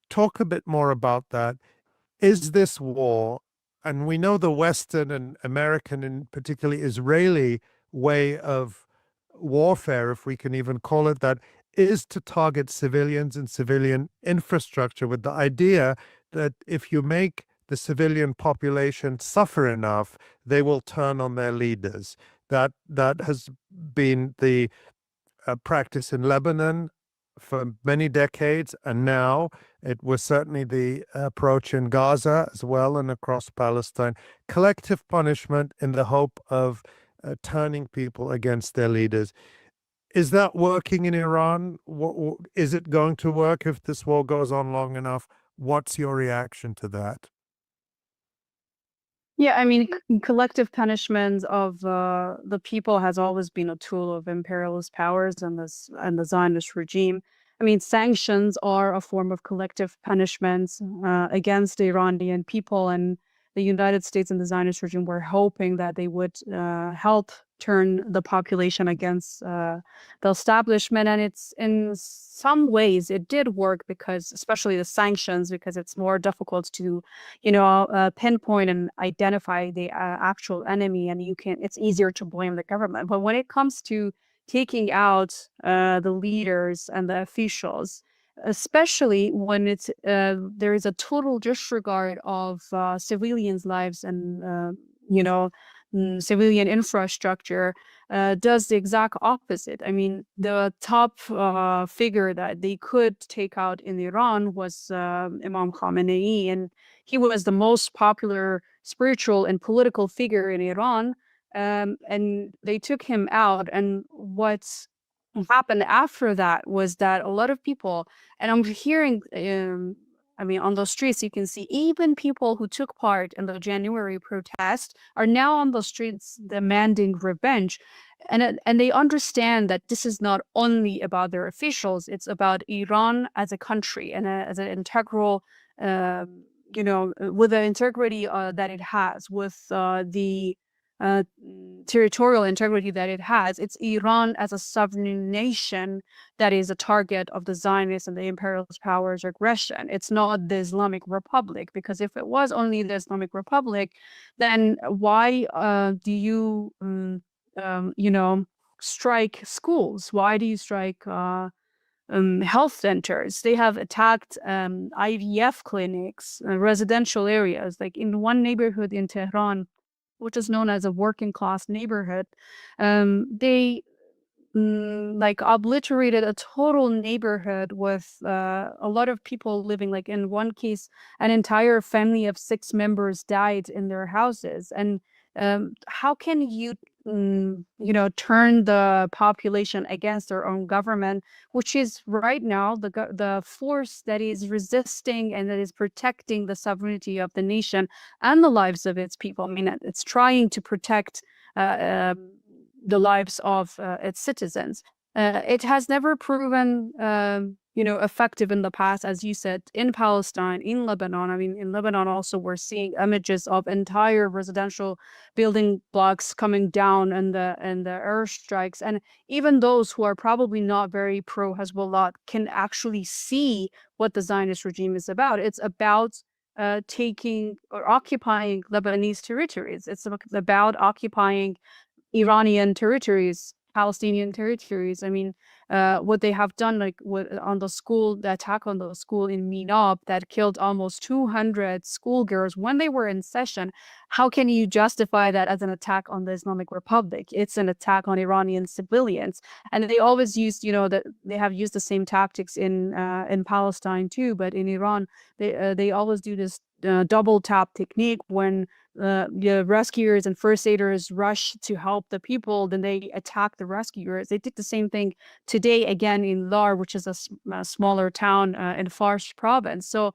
talk a bit more about that. Is this war, and we know the Western and American and particularly Israeli way of warfare, if we can even call it that, is to target civilians and civilian infrastructure with the idea that if you make the civilian population suffer enough, they will turn on their leaders. That has been the practice in Lebanon for many decades, and now it was certainly the approach in Gaza as well and across Palestine. Collective punishment in the hope of turning people against their leaders. Is that working in Iran? Is it going to work if this war goes on long enough? What's your reaction to that? Yeah, I mean, collective punishment of the people has always been a tool of imperialist powers and the Zionist regime. I mean, sanctions are a form of collective punishment against the Iranian people, and the United States and the Zionist regime were hoping that they would help turn the population against the establishment. And it's in some ways it did work, because especially the sanctions, because it's more difficult to pinpoint and identify the actual enemy, and it's easier to blame the government. But when it comes to taking out the leaders and the officials, especially when there is a total disregard of civilians' lives and civilian infrastructure, does the exact opposite. I mean, the top figure that they could take out in Iran was Imam Khamenei, and he was the most popular spiritual and political figure in Iran. And they took him out. And what happened after that was that a lot of people, and I'm hearing, I mean, on the streets, you can see even people who took part in the January protest are now on the streets demanding revenge. And they understand that this is not only about their officials, it's about Iran as a country and as an integral, with the integrity that it has, with the uh, territorial integrity that it has. It's Iran as a sovereign nation that is a target of the Zionists and the imperialist powers' aggression. It's not the Islamic Republic, because if it was only the Islamic Republic, then why do you, strike schools? Why do you strike health centers? They have attacked IVF clinics, residential areas. Like in one neighborhood in Tehran, which is known as a working class neighborhood, they like obliterated a total neighborhood with a lot of people living. Like in one case, an entire family of 6 members died in their houses. And how can you turn the population against their own government, which is right now the force that is resisting and that is protecting the sovereignty of the nation and the lives of its people? I mean, it's trying to protect the lives of its citizens. It has never proven, effective in the past, as you said, in Palestine, in Lebanon. I mean, in Lebanon also, we're seeing images of entire residential building blocks coming down and the airstrikes. And even those who are probably not very pro Hezbollah can actually see what the Zionist regime is about. It's about taking or occupying Lebanese territories. It's about occupying Iranian territories, Palestinian territories. I mean, what they have done, like on the attack on the school in Minab that killed almost 200 schoolgirls when they were in session. How can you justify that as an attack on the Islamic Republic? It's an attack on Iranian civilians. And they always used, that they have used the same tactics in Palestine too, but in Iran, they always do this double tap technique. When the rescuers and first aiders rush to help the people, then they attack the rescuers. They did the same thing today again in Lar, which is a smaller town in Fars province. So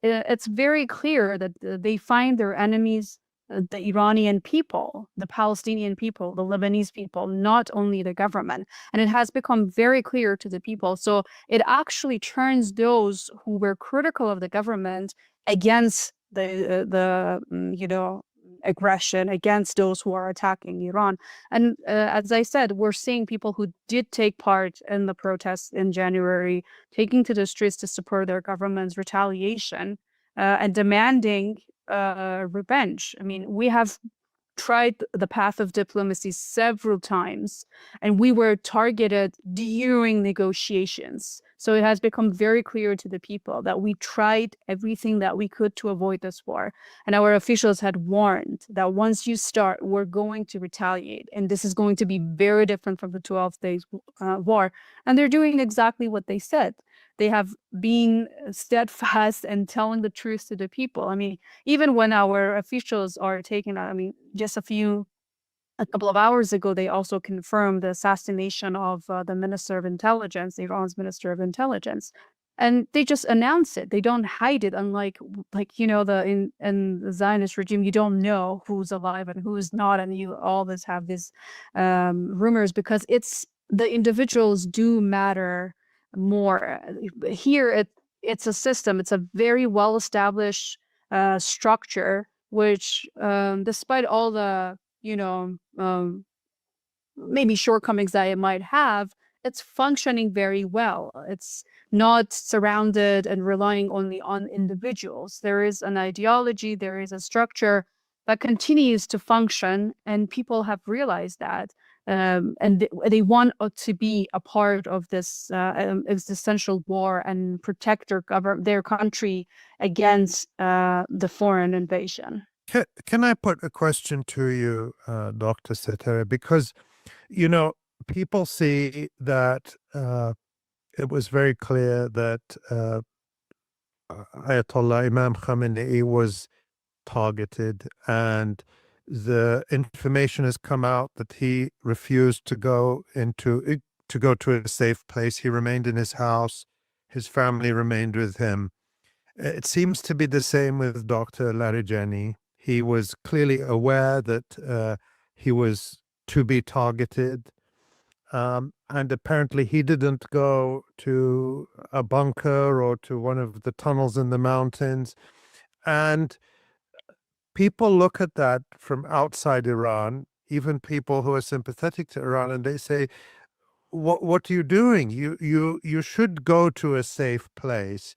it's very clear that they find their enemies, the Iranian people, the Palestinian people, the Lebanese people, not only the government. And it has become very clear to the people. So it actually turns those who were critical of the government against the aggression against those who are attacking Iran. And as I said, we're seeing people who did take part in the protests in January taking to the streets to support their government's retaliation and demanding revenge. I mean, we have tried the path of diplomacy several times, and we were targeted during negotiations. So it has become very clear to the people that we tried everything that we could to avoid this war. And our officials had warned that once you start, we're going to retaliate. And this is going to be very different from the 12 days war. And they're doing exactly what they said. They have been steadfast and telling the truth to the people. I mean, even when our officials are taking, I mean, just a couple of hours ago, they also confirmed the assassination of the Minister of Intelligence, Iran's Minister of Intelligence. And they just announce it. They don't hide it, unlike you know, in the Zionist regime, you don't know who's alive and who's not, and you always have these rumors, because the individuals do matter more. Here, it's a system. It's a very well-established structure, which, despite all the, you know, maybe shortcomings that it might have, it's functioning very well. It's not surrounded and relying only on individuals. There is an ideology, there is a structure that continues to function, and people have realized that. And they want to be a part of this existential war and protect their country against the foreign invasion. Can I put a question to you, Dr. Setareh? Because, you know, people see that it was very clear that Ayatollah Imam Khamenei was targeted, and the information has come out that he refused to go to a safe place. He remained in his house. His family remained with him. It seems to be the same with Dr. Larijani. He was clearly aware that he was to be targeted. And apparently he didn't go to a bunker or to one of the tunnels in the mountains. And people look at that from outside Iran, even people who are sympathetic to Iran, and they say, what are you doing? You should go to a safe place.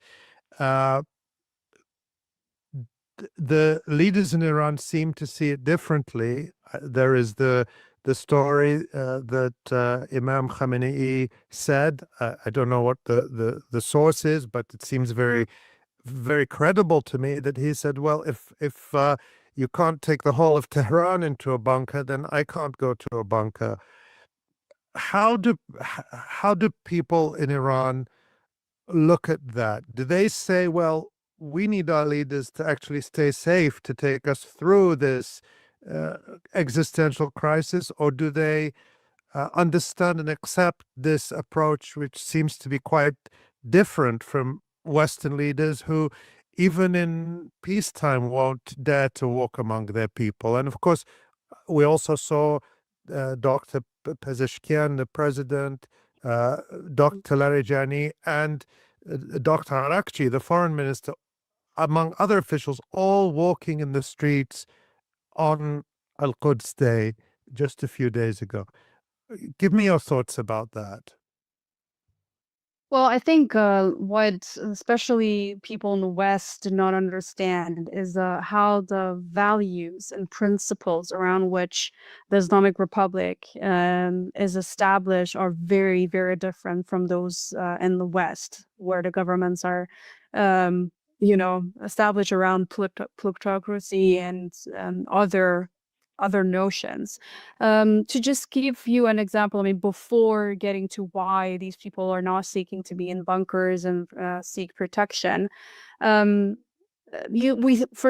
The leaders in Iran seem to see it differently. There is the story that Imam Khamenei said. I don't know what the source is, but it seems very, very credible to me that he said, well, if you can't take the whole of Tehran into a bunker, then I can't go to a bunker. How do people in Iran look at that? Do they say, well, we need our leaders to actually stay safe to take us through this existential crisis, or do they understand and accept this approach, which seems to be quite different from Western leaders who, even in peacetime, won't dare to walk among their people? And of course, we also saw Dr. Pezeshkian, the president, Dr. Larijani, and Dr. Arakchi, the foreign minister, among other officials, all walking in the streets on Al-Quds Day just a few days ago. Give me your thoughts about that. Well, I think what especially people in the West do not understand is how the values and principles around which the Islamic Republic is established are very, very different from those in the West, where the governments are, you know, established around plutocracy and other notions. To just give you an example, I mean, before getting to why these people are not seeking to be in bunkers and seek protection, for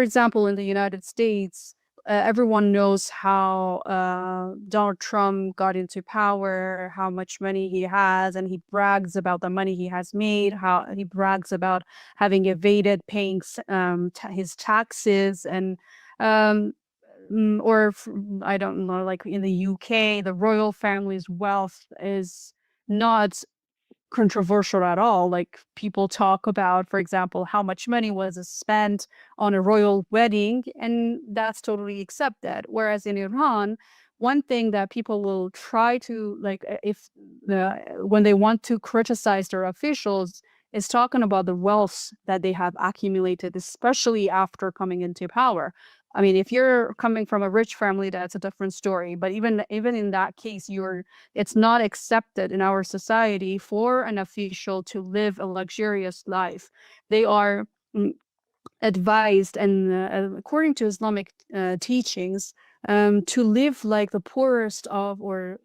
example, in the United States, everyone knows how Donald Trump got into power, how much money he has, and he brags about the money he has made, how he brags about having evaded paying his taxes, and I don't know, like in the UK, the royal family's wealth is not controversial at all. Like people talk about, for example, how much money was spent on a royal wedding, and that's totally accepted. Whereas in Iran, one thing that people will try to like, if when they want to criticize their officials, is talking about the wealth that they have accumulated, especially after coming into power. I mean, if you're coming from a rich family, that's a different story. But even in that case, it's not accepted in our society for an official to live a luxurious life. They are advised, and according to Islamic teachings, to live like the poorest of, or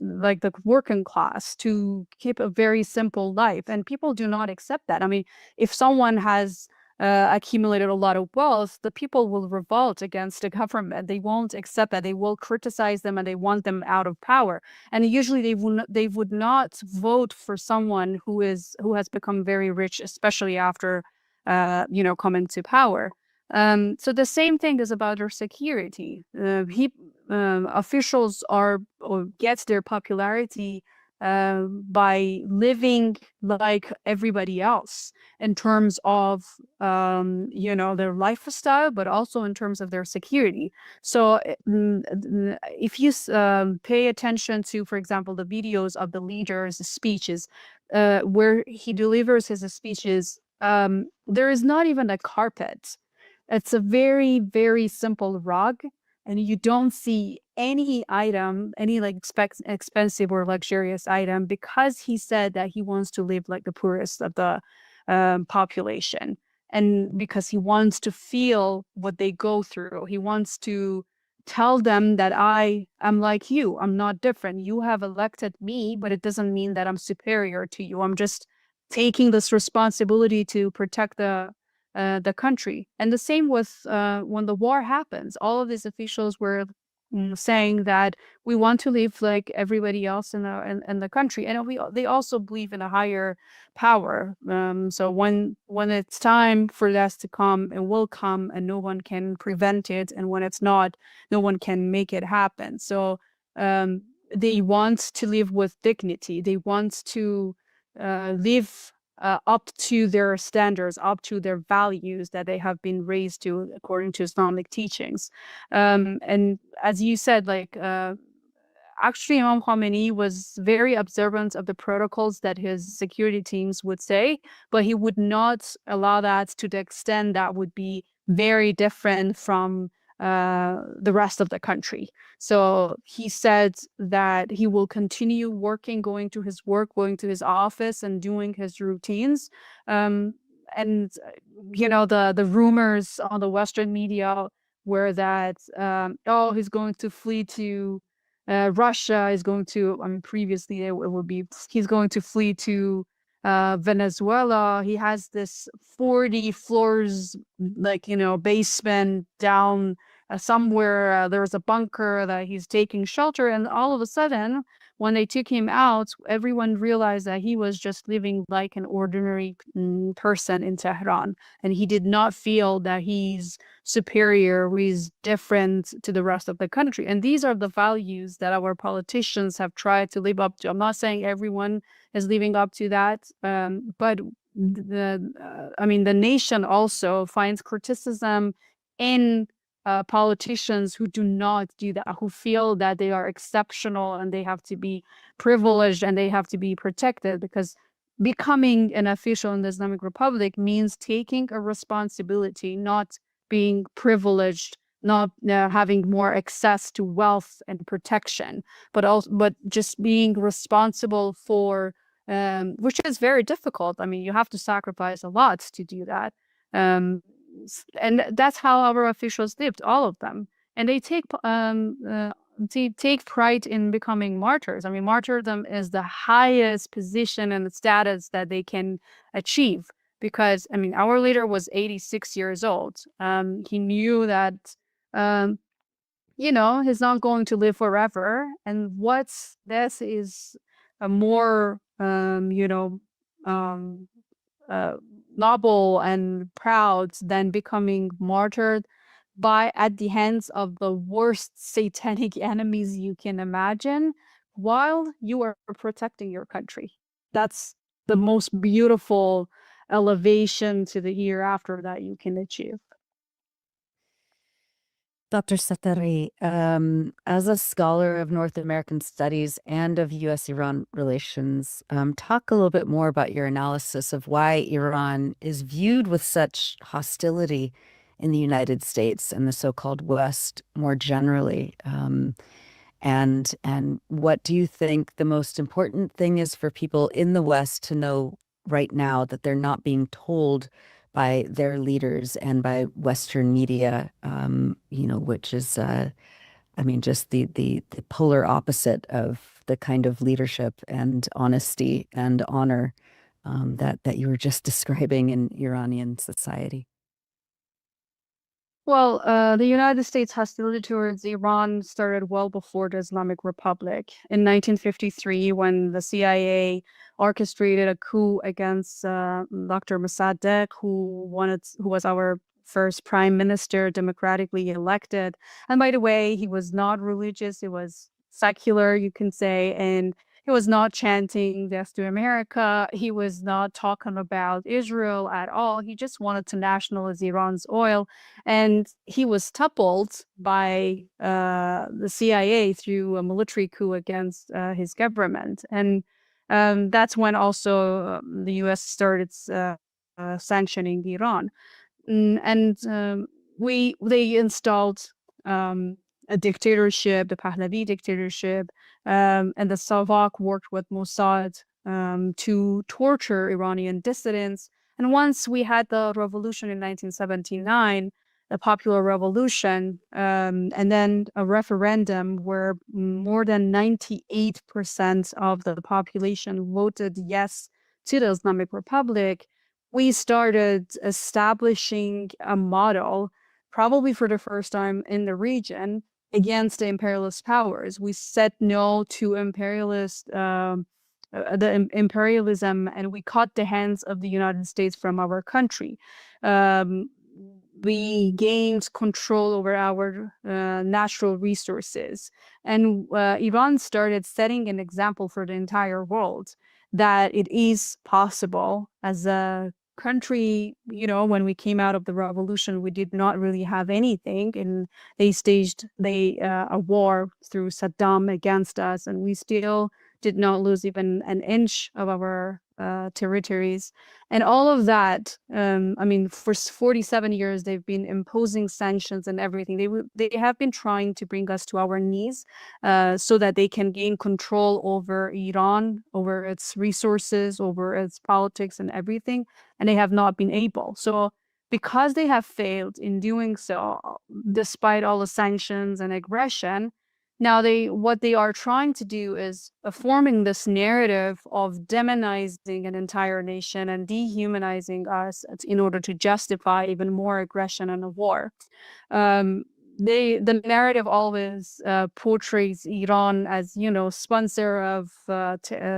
like the working class, to keep a very simple life. And people do not accept that. I mean, if someone has accumulated a lot of wealth, the people will revolt against the government. They won't accept that. They will criticize them, and they want them out of power. And usually they would not vote for someone who has become very rich, especially after come into power. So the same thing is about their security. Officials get their popularity by living like everybody else in terms of their lifestyle, but also in terms of their security. So if you pay attention to, for example, the videos of the leader's speeches, where he delivers his speeches, there is not even a carpet. It's a very, very simple rug, and you don't see any item, any like expensive or luxurious item, because he said that he wants to live like the poorest of the population, and because he wants to feel what they go through. He wants to tell them that I am like you. I'm not different. You have elected me, but it doesn't mean that I'm superior to you. I'm just taking this responsibility to protect the country. And the same with when the war happens. All of these officials were saying that we want to live like everybody else in the country, and they also believe in a higher power. So when it's time for that to come, it will come, and no one can prevent it. And when it's not, no one can make it happen. So they want to live with dignity. They want to live up to their standards, up to their values that they have been raised to according to Islamic teachings. And as you said, like actually Imam Khomeini was very observant of the protocols that his security teams would say, but he would not allow that to the extent that would be very different from the rest of the country. So he said that he will continue working, going to his work, going to his office, and doing his routines. And the rumors on the Western media were that he's going to flee to Russia, is going to, I mean, previously it would be he's going to flee to Venezuela. He has this 40 floors, like, basement down somewhere. There's a bunker that he's taking shelter. And all of a sudden, when they took him out, everyone realized that he was just living like an ordinary person in Tehran. And he did not feel that he's superior, he's different to the rest of the country. And these are the values that our politicians have tried to live up to. I'm not saying everyone is living up to that, but the nation also finds criticism in politicians who do not do that, who feel that they are exceptional and they have to be privileged and they have to be protected, because becoming an official in the Islamic Republic means taking a responsibility, not being privileged, not having more access to wealth and protection, but just being responsible for, which is very difficult. I mean, you have to sacrifice a lot to do that. And that's how our officials lived, all of them. And they take pride in becoming martyrs. I mean, martyrdom is the highest position and status that they can achieve, because, I mean, our leader was 86 years old. He knew that, he's not going to live forever. And what's this is a more, noble and proud than becoming martyred at the hands of the worst satanic enemies you can imagine, while you are protecting your country. that's the most beautiful elevation to the hereafter that you can achieve. Dr. Setareh, as a scholar of North American studies and of U.S.-Iran relations, talk a little bit more about your analysis of why Iran is viewed with such hostility in the United States and the so-called West more generally. And what do you think the most important thing is for people in the West to know right now that they're not being told by their leaders and by Western media, which is, just the polar opposite of the kind of leadership and honesty and honor that you were just describing in Iranian society? Well, the United States hostility towards Iran started well before the Islamic Republic. In 1953, when the CIA orchestrated a coup against Dr. Mossadegh, who was our first prime minister, democratically elected. And by the way, he was not religious; he was secular, you can say, and he was not chanting "Death to America." He was not talking about Israel at all. He just wanted to nationalize Iran's oil. And he was toppled by the CIA through a military coup against his government. And that's when also the US started sanctioning Iran. They installed a dictatorship, the Pahlavi dictatorship, and the Savak worked with Mossad to torture Iranian dissidents. And once we had the revolution in 1979, the popular revolution, and then a referendum where more than 98% of the population voted yes to the Islamic Republic, we started establishing a model, probably for the first time in the region, against the imperialist powers. We said no to imperialism, and we cut the hands of the United States from our country. We gained control over our natural resources. And Iran started setting an example for the entire world that it is possible. As a country, when we came out of the revolution, we did not really have anything, and they staged a war through Saddam against us, and we still did not lose even an inch of our territories. And all of that, for 47 years, they've been imposing sanctions and everything. They have been trying to bring us to our knees so that they can gain control over Iran, over its resources, over its politics and everything. And they have not been able. So because they have failed in doing so, despite all the sanctions and aggression, now what they are trying to do is forming this narrative of demonizing an entire nation and dehumanizing us in order to justify even more aggression and a war. The narrative always portrays Iran as, sponsor of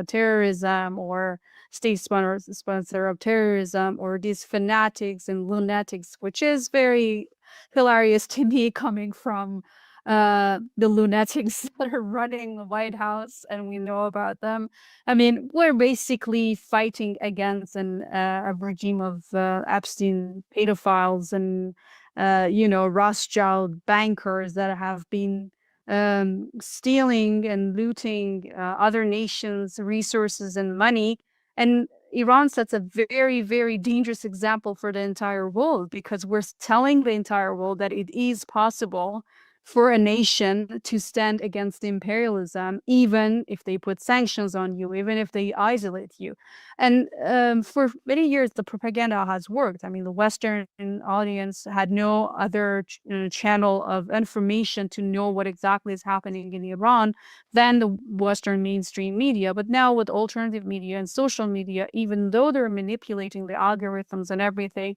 terrorism, or state sponsor of terrorism, or these fanatics and lunatics, which is very hilarious to me, coming from the lunatics that are running the White House, and we know about them. We're basically fighting against a regime of Epstein pedophiles and Rothschild bankers that have been stealing and looting other nations' resources and money. And Iran sets a very, very dangerous example for the entire world, because we're telling the entire world that it is possible for a nation to stand against imperialism, even if they put sanctions on you, even if they isolate you. And for many years, the propaganda has worked. The Western audience had no other channel of information to know what exactly is happening in Iran than the Western mainstream media. But now with alternative media and social media, even though they're manipulating the algorithms and everything,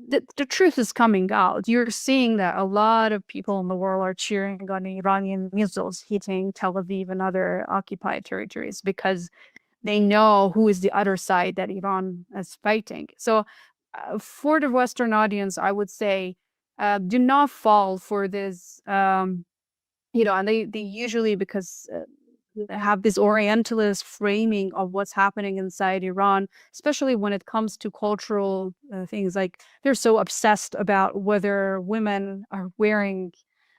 the truth is coming out. You're seeing that a lot of people in the world are cheering on Iranian missiles hitting Tel Aviv and other occupied territories, because they know who is the other side that Iran is fighting. So for the Western audience, I would say, do not fall for this, and they usually, because have this Orientalist framing of what's happening inside Iran, especially when it comes to cultural things. Like they're so obsessed about whether women are wearing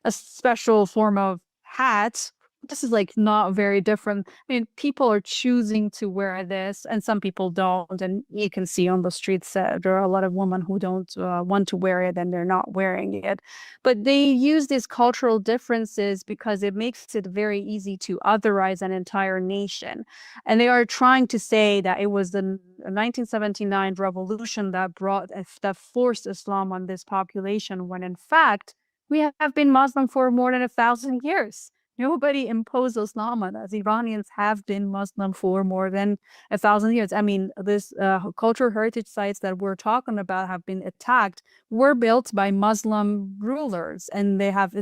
a special form of hat. This is like not very different. I mean, people are choosing to wear this, and some people don't. And you can see on the streets that there are a lot of women who don't want to wear it, and they're not wearing it. But they use these cultural differences because it makes it very easy to otherize an entire nation. And they are trying to say that it was the 1979 revolution that forced Islam on this population, when in fact, we have been Muslim for more than 1,000 years. Nobody imposed Islam on us. Iranians have been Muslim for more than 1,000 years. I mean, this cultural heritage sites that we're talking about have been attacked, were built by Muslim rulers, and they have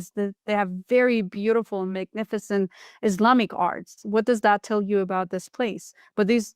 very beautiful and magnificent Islamic arts. What does that tell you about this place? But these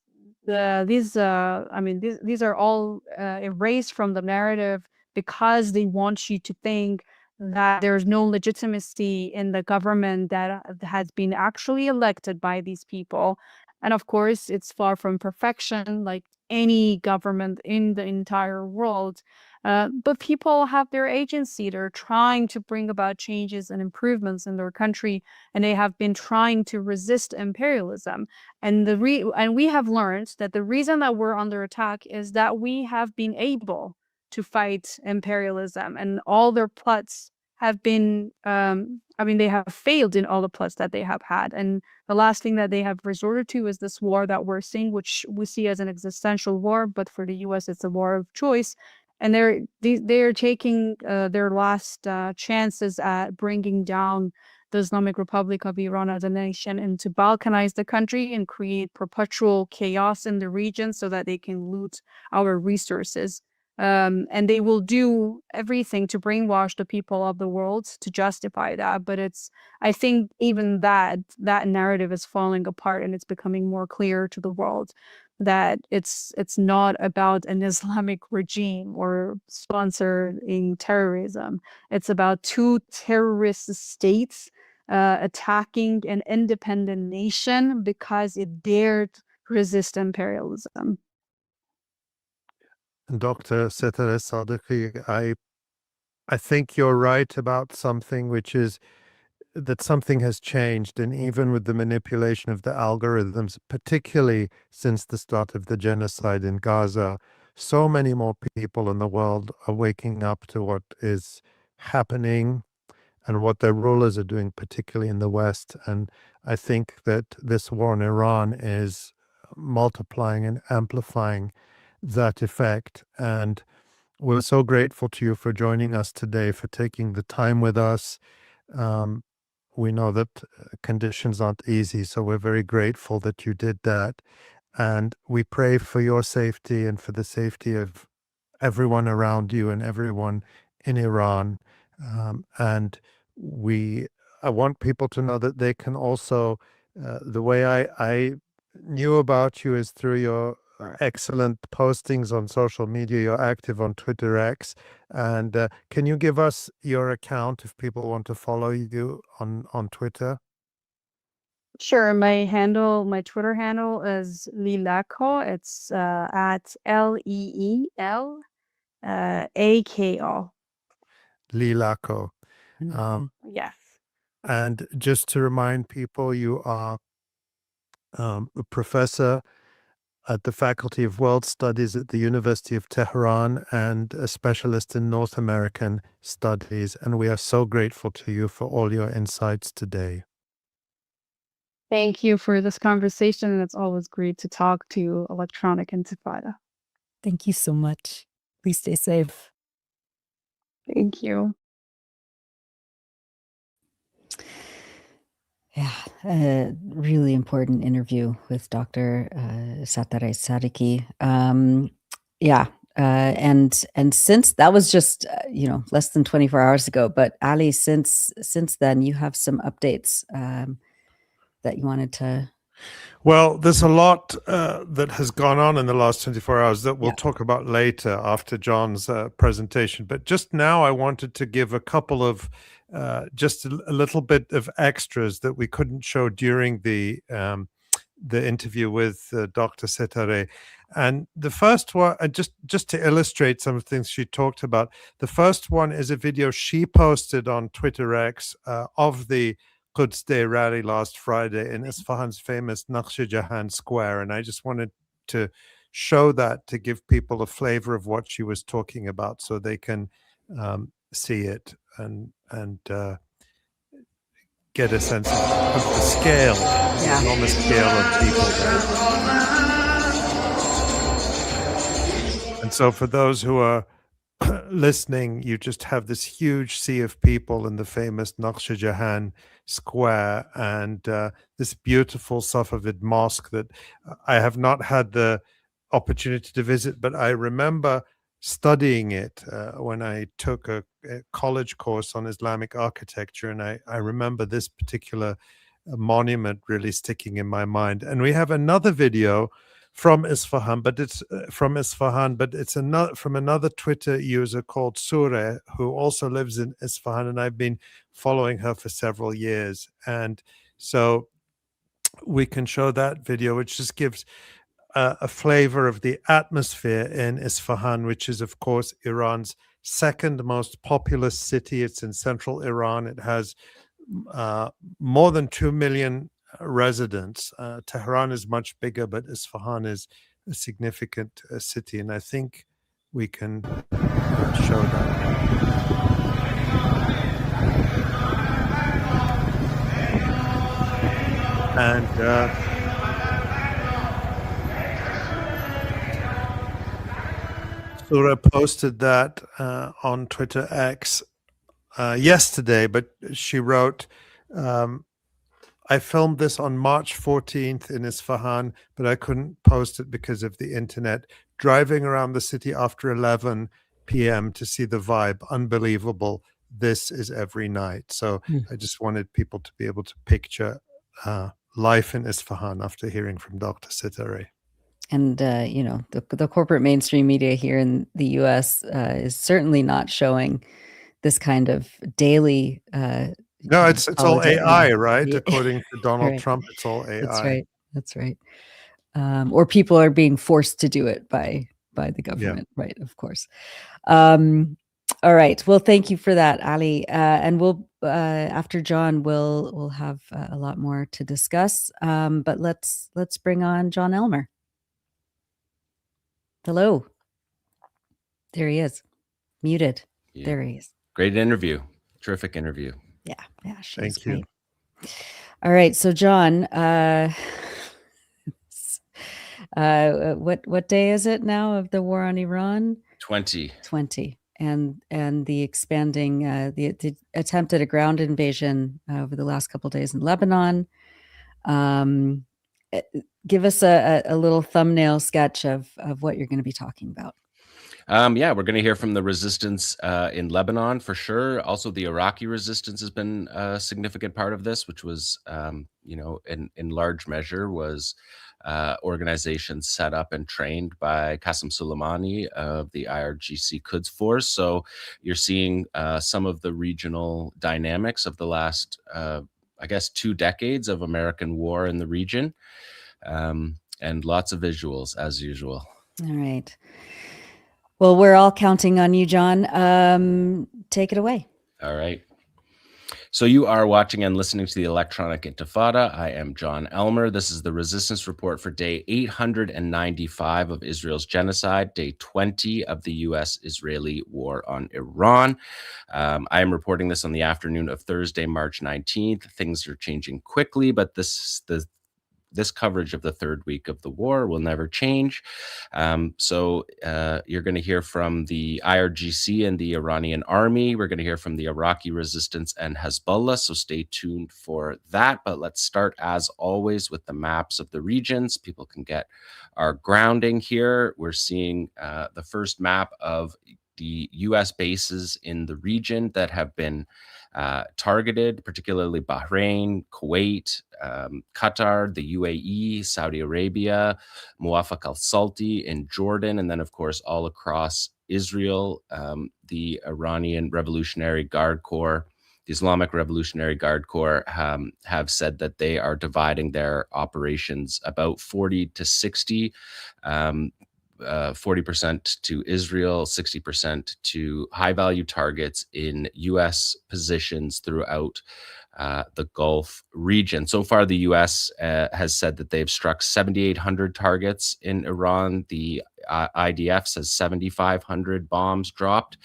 are all erased from the narrative because they want you to think that there's no legitimacy in the government that has been actually elected by these people. And of course, it's far from perfection, like any government in the entire world. But people have their agency. They're trying to bring about changes and improvements in their country, and they have been trying to resist imperialism. And we have learned that the reason that we're under attack is that we have been able to fight imperialism, and all their plots have been they have failed in all the plots that they have had. And the last thing that they have resorted to is this war that we're seeing, which we see as an existential war, but for the US it's a war of choice. And they're taking their last chances at bringing down the Islamic Republic of Iran as a nation, and to balkanize the country and create perpetual chaos in the region so that they can loot our resources. And they will do everything to brainwash the people of the world to justify that. But I think even that narrative is falling apart, and it's becoming more clear to the world that it's not about an Islamic regime or sponsoring terrorism. It's about two terrorist states attacking an independent nation because it dared resist imperialism. Dr. Setareh Sadiqi, I think you're right about something, which is that something has changed, and even with the manipulation of the algorithms, particularly since the start of the genocide in Gaza, so many more people in the world are waking up to what is happening and what their rulers are doing, particularly in the West. And I think that this war in Iran is multiplying and amplifying that effect. And we're so grateful to you for joining us today, for taking the time with us. We know that conditions aren't easy, so we're very grateful that you did that. And we pray for your safety and for the safety of everyone around you and everyone in Iran. And I want people to know that they can also, the way I knew about you is through your excellent postings on social media. You're active on Twitter X. And can you give us your account if people want to follow you on Twitter? Sure. My Twitter handle is 𝐓𝐡𝐞. It's at 𝐓𝐡𝐿𝐴𝐾𝐿. 𝐓𝐡𝐞. Yes. And just to remind people, you are a professor at the Faculty of World Studies at the University of Tehran and a specialist in North American studies. And we are so grateful to you for all your insights today. Thank you for this conversation, and it's always great to talk to Electronic Intifada. Thank you so much. Please stay safe. Thank you. Yeah, a really important interview with Dr. Setareh Sadiqi. And since that was just less than 24 hours ago, but Ali, since then you have some updates that you wanted to. Well, there's a lot that has gone on in the last 24 hours that we'll talk about later after Jon's presentation. But just now, I wanted to give a couple of just a little bit of extras that we couldn't show during the interview with Dr. Setareh. And the first one, just to illustrate some of the things she talked about, the first one is a video she posted on Twitter X of the Quds Day rally last Friday in Isfahan's famous 𝐄𝐥𝐿 Square. And I just wanted to show that to give people a flavor of what she was talking about so they can see it and get a sense of the scale, the enormous scale of people there. And so for those who are listening, you just have this huge sea of people in the famous 𝐄𝐥𝐿 Square and this beautiful Safavid mosque that I have not had the opportunity to visit, but I remember studying it when I took a college course on Islamic architecture, and I remember this particular monument really sticking in my mind. And we have another video from Isfahan, but it's from another Twitter user called Setareh, who also lives in Isfahan, and I've been following her for several years. And so we can show that video, which just gives a flavor of the atmosphere in Isfahan, which is, of course, Iran's second most populous city. It's in central Iran. It has more than 2 million residents. Tehran is much bigger, but Isfahan is a significant city, and I think we can show that. And Sura posted that on Twitter X yesterday, but she wrote, I filmed this on March 14th in Isfahan, but I couldn't post it because of the internet. Driving around the city after 11 p.m. to see the vibe. Unbelievable. This is every night. So I just wanted people to be able to picture life in Isfahan after hearing from Dr. Setareh. And, you know, the corporate mainstream media here in the U.S. Is certainly not showing this kind of daily no, it's all AI, right? Yeah. According to Donald Trump, it's all AI. That's right. Or people are being forced to do it by the government, right? Of course. All right. Well, thank you for that, Ali. And we'll after Jon, we'll have a lot more to discuss. But let's bring on Jon Elmer. Hello. There he is. Muted. Yeah. There he is. Great interview. Terrific interview. Yeah. Thank you. All right. So, Jon, what day is it now of the war on Iran? 20. And the expanding, the attempt at a ground invasion over the last couple of days in Lebanon. Give us a little thumbnail sketch of what you're going to be talking about. Yeah, we're going to hear from the resistance in Lebanon for sure. Also, the Iraqi resistance has been a significant part of this, which was, in large measure was organizations set up and trained by Qasem Soleimani of the IRGC Quds force. So you're seeing some of the regional dynamics of the last, 2 decades of American war in the region, and lots of visuals as usual. All right. Well, we're all counting on you, Jon. Take it away. All right. So you are watching and listening to the Electronic Intifada. I am Jon Elmer. This is the Resistance Report for day 895 of Israel's genocide, day 20 of the U.S.-Israeli war on Iran. I am reporting this on the afternoon of Thursday, March 19th. Things are changing quickly, but this coverage of the third week of the war will never change. So you're going to hear from the IRGC and the Iranian army. We're going to hear from the Iraqi resistance and Hezbollah. So stay tuned for that. But let's start, as always, with the maps of the regions. People can get our grounding here. We're seeing the first map of the U.S. bases in the region that have been targeted, particularly Bahrain, Kuwait, Qatar, the UAE, Saudi Arabia, Muwafaq al-Salti in Jordan, and then, of course, all across Israel, the Iranian Revolutionary Guard Corps, Islamic Revolutionary Guard Corps have said that they are dividing their operations about 40 to 60, 40% to Israel, 60% to high-value targets in U.S. positions throughout the Gulf region. So far, the U.S. Has said that they've struck 7,800 targets in Iran. The IDF says 7,500 bombs dropped.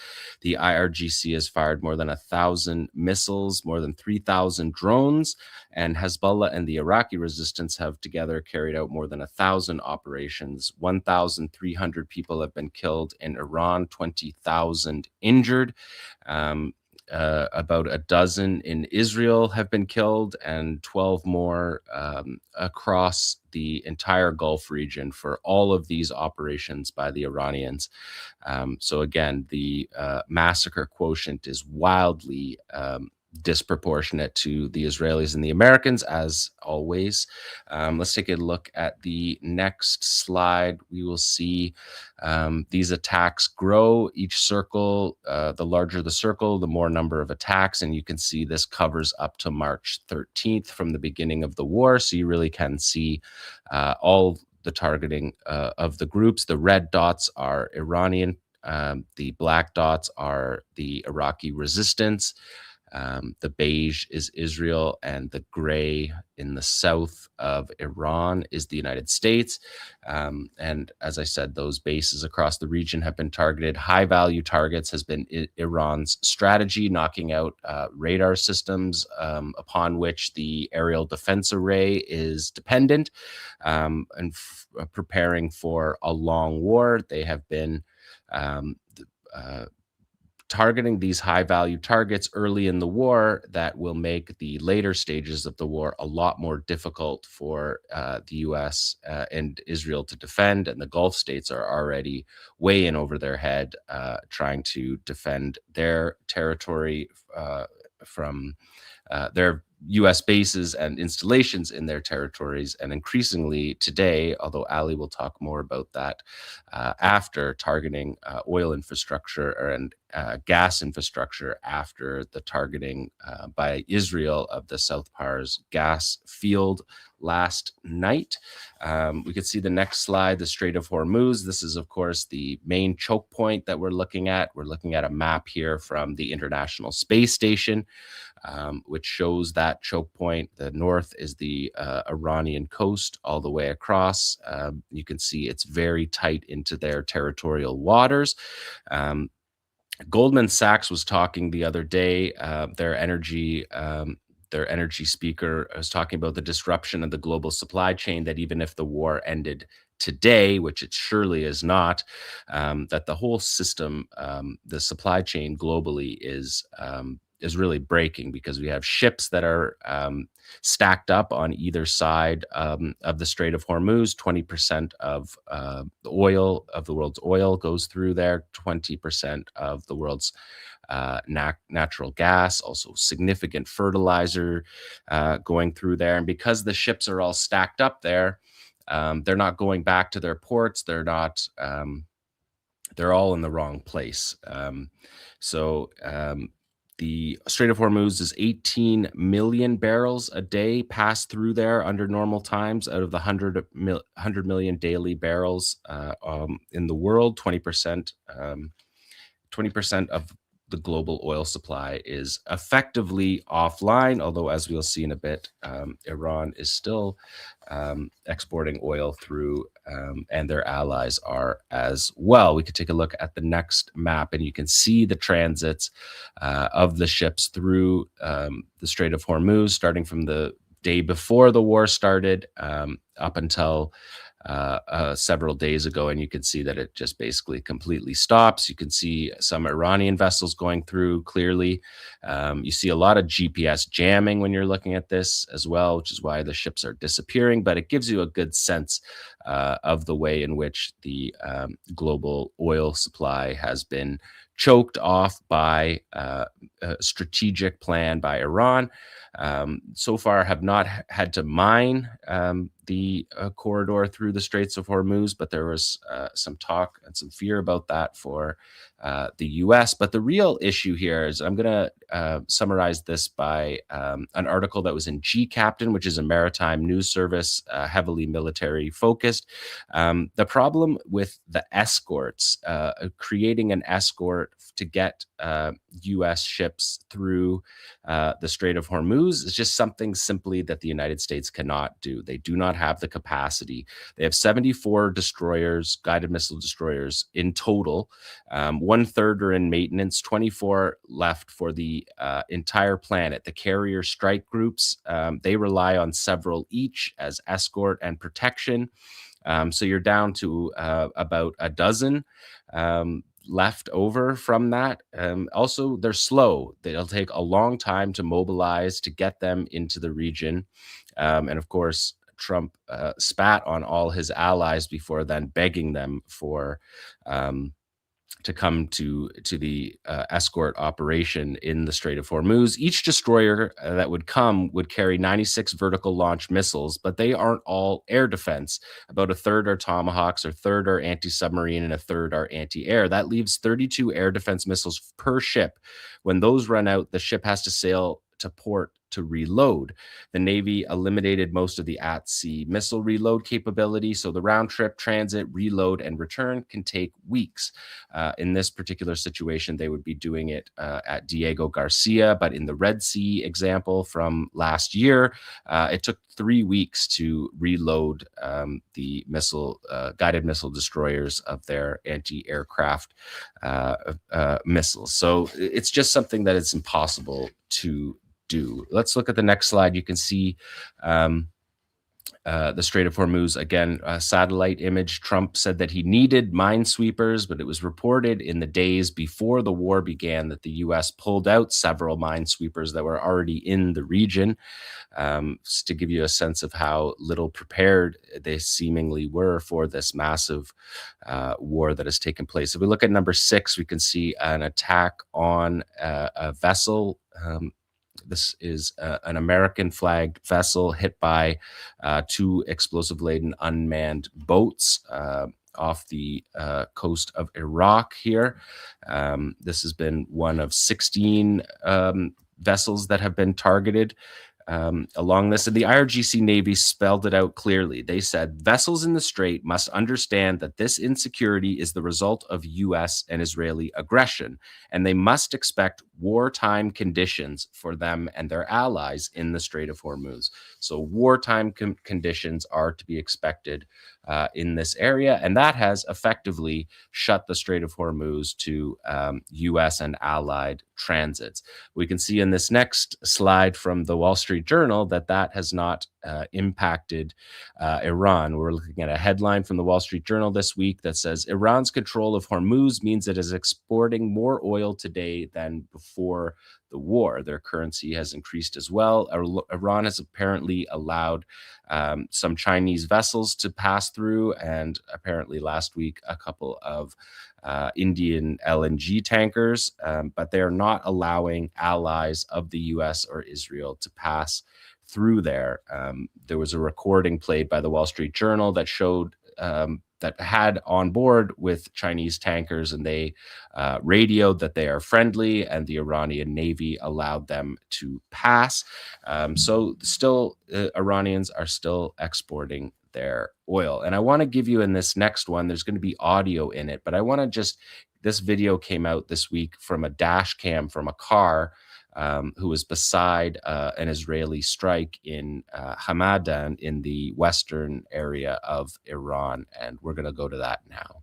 The IRGC has fired more than 1,000 missiles, more than 3,000 drones, and Hezbollah and the Iraqi resistance have together carried out more than 1,000 operations. 1,300 people have been killed in Iran, 20,000 injured. About a dozen in Israel have been killed, and 12 more across the entire Gulf region for all of these operations by the Iranians. So again, the massacre quotient is wildly disproportionate to the Israelis and the Americans, as always. Let's take a look at the next slide. We will see these attacks grow. Each circle, the larger the circle, the more number of attacks. And you can see this covers up to March 13th from the beginning of the war. So you really can see all the targeting of the groups. The red dots are Iranian. The black dots are the Iraqi resistance. The beige is Israel, and the gray in the south of Iran is the United States. And as I said, those bases across the region have been targeted. High-value targets has been Iran's strategy, knocking out radar systems upon which the aerial defense array is dependent, and preparing for a long war. They have been targeting these high-value targets early in the war that will make the later stages of the war a lot more difficult for the U.S. And Israel to defend, and the Gulf states are already way in over their head trying to defend their territory from their U.S. bases and installations in their territories, and increasingly today, although Ali will talk more about that after, targeting oil infrastructure and gas infrastructure after the targeting by Israel of the South Pars gas field last night. We could see the next slide, the Strait of Hormuz. This is, of course, the main choke point that we're looking at. We're looking at a map here from the International Space Station, which shows that choke point. The north is the Iranian coast all the way across. You can see it's very tight into their territorial waters. Goldman Sachs was talking the other day, their energy speaker was talking about the disruption of the global supply chain, that even if the war ended today, which it surely is not, that the whole system, the supply chain globally is really breaking, because we have ships that are stacked up on either side of the Strait of Hormuz. 20% of the oil, of the world's oil, goes through there. 20% of the world's natural gas, also significant fertilizer going through there. And because the ships are all stacked up there, they're not going back to their ports. They're not. They're all in the wrong place. The Strait of Hormuz is 18 million barrels a day pass through there under normal times out of the 100 million daily barrels in the world. 20% of the global oil supply is effectively offline, although, as we'll see in a bit, Iran is still exporting oil through, and their allies are as well. We could take a look at the next map, and you can see the transits of the ships through the Strait of Hormuz, starting from the day before the war started up until several days ago, and you can see that it just basically completely stops. You can see some Iranian vessels going through clearly. You see a lot of GPS jamming when you're looking at this as well, which is why the ships are disappearing, but it gives you a good sense of the way in which the global oil supply has been choked off by a strategic plan by Iran. So far have not had to mine the corridor through the Straits of Hormuz, but there was some talk and some fear about that for the U.S. But the real issue here is, I'm going to summarize this by an article that was in 𝐄𝐥𝐞𝐿, which is a maritime news service, heavily military focused. The problem with the escorts, creating an escort to get U.S. ships through the Strait of Hormuz is just something simply that the United States cannot do. They do not have the capacity. They have 74 destroyers, guided missile destroyers in total. 1/3 are in maintenance, 24 left for the entire planet. The carrier strike groups, they rely on several each as escort and protection. So you're down to about a dozen left over from that. Also, they're slow. It'll take a long time to mobilize to get them into the region. And of course, Trump spat on all his allies before then, begging them for to come to the escort operation in the Strait of Hormuz. Each destroyer that would come would carry 96 vertical launch missiles, but they aren't all air defense. About 1/3 are Tomahawks, 1/3 are anti-submarine, and 1/3 are anti-air. That leaves 32 air defense missiles per ship. When those run out, the ship has to sail to port to reload. The Navy eliminated most of the at-sea missile reload capability, so the round trip, transit, reload, and return can take weeks. In this particular situation, they would be doing it at Diego Garcia, but in the Red Sea example from last year, it took 3 weeks to reload the guided missile destroyers of their anti-aircraft missiles. So it's just something that it's impossible to do. Let's look at the next slide. You can see the Strait of Hormuz. Again, a satellite image. Trump said that he needed minesweepers, but it was reported in the days before the war began that the U.S. pulled out several minesweepers that were already in the region. Just to give you a sense of how little prepared they seemingly were for this massive war that has taken place. If we look at number 6, we can see an attack on a vessel. This is an American-flagged vessel hit by 2 explosive-laden unmanned boats off the coast of Iraq here. This has been one of 16 vessels that have been targeted along this. And the IRGC Navy spelled it out clearly. They said, vessels in the Strait must understand that this insecurity is the result of U.S. and Israeli aggression, and they must expect wartime conditions for them and their allies in the Strait of Hormuz. So wartime conditions are to be expected in this area, and that has effectively shut the Strait of Hormuz to U.S. and allied transits. We can see in this next slide from the Wall Street Journal that that has not impacted Iran. We're looking at a headline from the Wall Street Journal this week that says, Iran's control of Hormuz means it is exporting more oil today than before the war. Their currency has increased as well. Iran has apparently allowed some Chinese vessels to pass through, and apparently last week a couple of Indian LNG tankers, but they are not allowing allies of the U.S. or Israel to pass through there. There was a recording played by the Wall Street Journal that showed that had on board with Chinese tankers, and they radioed that they are friendly, and the Iranian Navy allowed them to pass. So still, Iranians are still exporting their oil. And I want to give you in this next one, there's going to be audio in it, but I want to just, this video came out this week from a dash cam from a car who was beside an Israeli strike in Hamadan in the western area of Iran. And we're going to go to that now.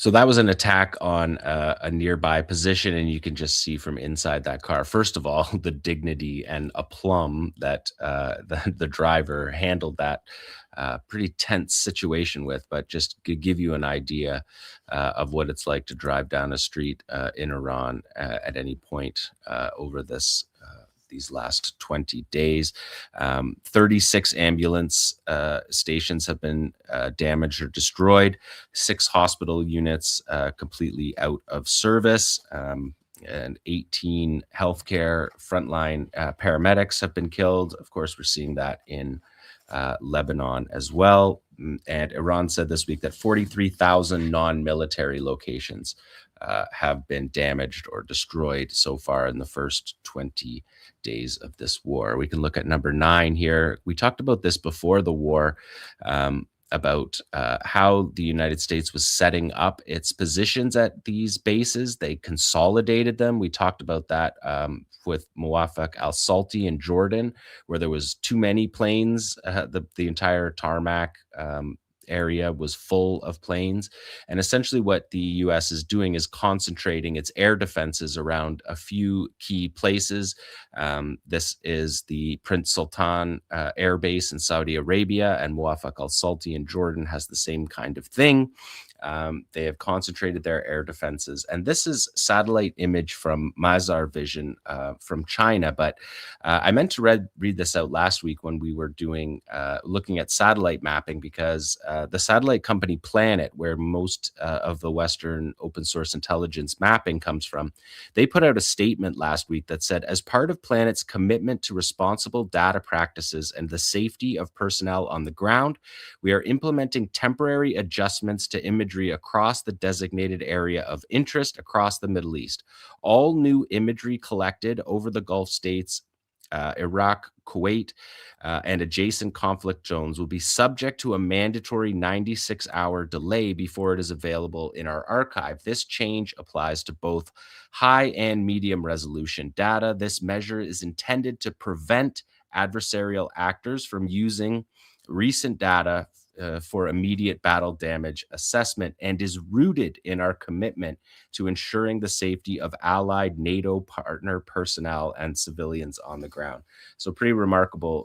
So that was an attack on a nearby position, and you can just see from inside that car, first of all, the dignity and aplomb that the driver handled that pretty tense situation with, but just to give you an idea of what it's like to drive down a street in Iran at any point over these last 20 days. 36 ambulance stations have been damaged or destroyed, 6 hospital units completely out of service, and 18 healthcare frontline paramedics have been killed. Of course, we're seeing that in Lebanon as well. And Iran said this week that 43,000 non-military locations have been damaged or destroyed so far in the first 20 days of this war. We can look at number 9 here. We talked about this before the war, about how the United States was setting up its positions at these bases. They consolidated them. We talked about that with Muwafaq al-Salti in Jordan, where there was too many planes. The entire tarmac area was full of planes. And essentially what the US is doing is concentrating its air defenses around a few key places. This is the Prince Sultan Air Base in Saudi Arabia, and Muwafaq al-Salti in Jordan has the same kind of thing. They have concentrated their air defenses. And this is satellite image from Mazar Vision from China. But I meant to read this out last week when we were looking at satellite mapping, because the satellite company Planet, where most of the Western open source intelligence mapping comes from, they put out a statement last week that said, as part of Planet's commitment to responsible data practices and the safety of personnel on the ground, we are implementing temporary adjustments to imagery across the designated area of interest across the Middle East. All new imagery collected over the Gulf states, Iraq, Kuwait, and adjacent conflict zones will be subject to a mandatory 96-hour delay before it is available in our archive. This change applies to both high and medium resolution data. This measure is intended to prevent adversarial actors from using recent data for immediate battle damage assessment, and is rooted in our commitment to ensuring the safety of allied NATO partner personnel and civilians on the ground. So pretty remarkable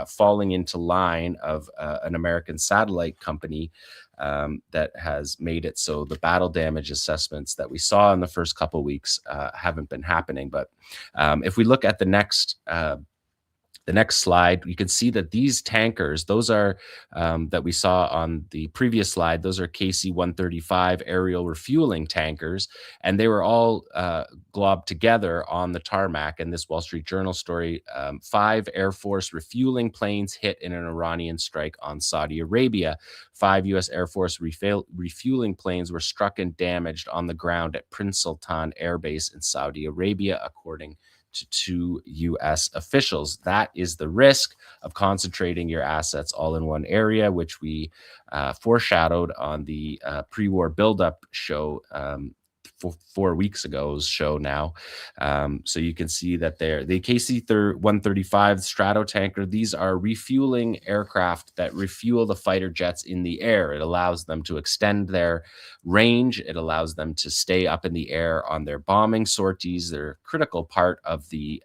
falling into line of an American satellite company that has made it so the battle damage assessments that we saw in the first couple of weeks haven't been happening. But if we look at the next slide, you can see that these tankers, those are that we saw on the previous slide, those are KC-135 aerial refueling tankers, and they were all globbed together on the tarmac. In this Wall Street Journal story, 5 Air Force refueling planes hit in an Iranian strike on Saudi Arabia. 5 U.S. Air Force refueling planes were struck and damaged on the ground at Prince Sultan Air Base in Saudi Arabia, according to 2 U.S. officials. That is the risk of concentrating your assets all in one area, which we foreshadowed on the pre-war buildup show 4 weeks ago's show now. So you can see that the KC-135 Stratotanker, these are refueling aircraft that refuel the fighter jets in the air. It allows them to extend their range. It allows them to stay up in the air on their bombing sorties. They're a critical part of the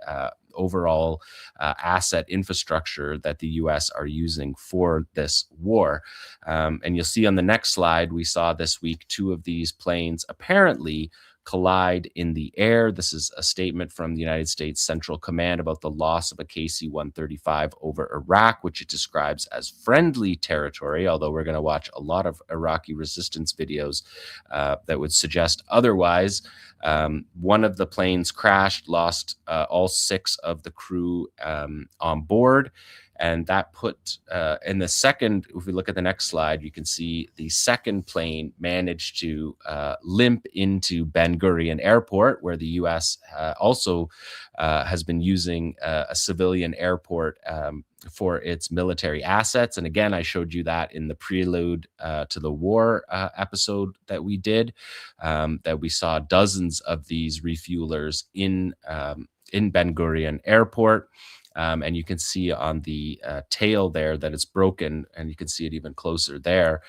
overall asset infrastructure that the U.S. are using for this war. And you'll see on the next slide, we saw this week 2 of these planes apparently collide in the air. This is a statement from the United States Central Command about the loss of a KC-135 over Iraq, which it describes as friendly territory, although we're going to watch a lot of Iraqi resistance videos that would suggest otherwise. One of the planes crashed, lost all 6 of the crew on board. And that put in the second, if we look at the next slide, you can see the second plane managed to limp into Ben Gurion Airport, where the U.S. also has been using a civilian airport for its military assets. And again, I showed you that in the prelude to the war episode that we did, that we saw dozens of these refuelers in Ben Gurion Airport. And you can see on the tail there that it's broken, and you can see it even closer there.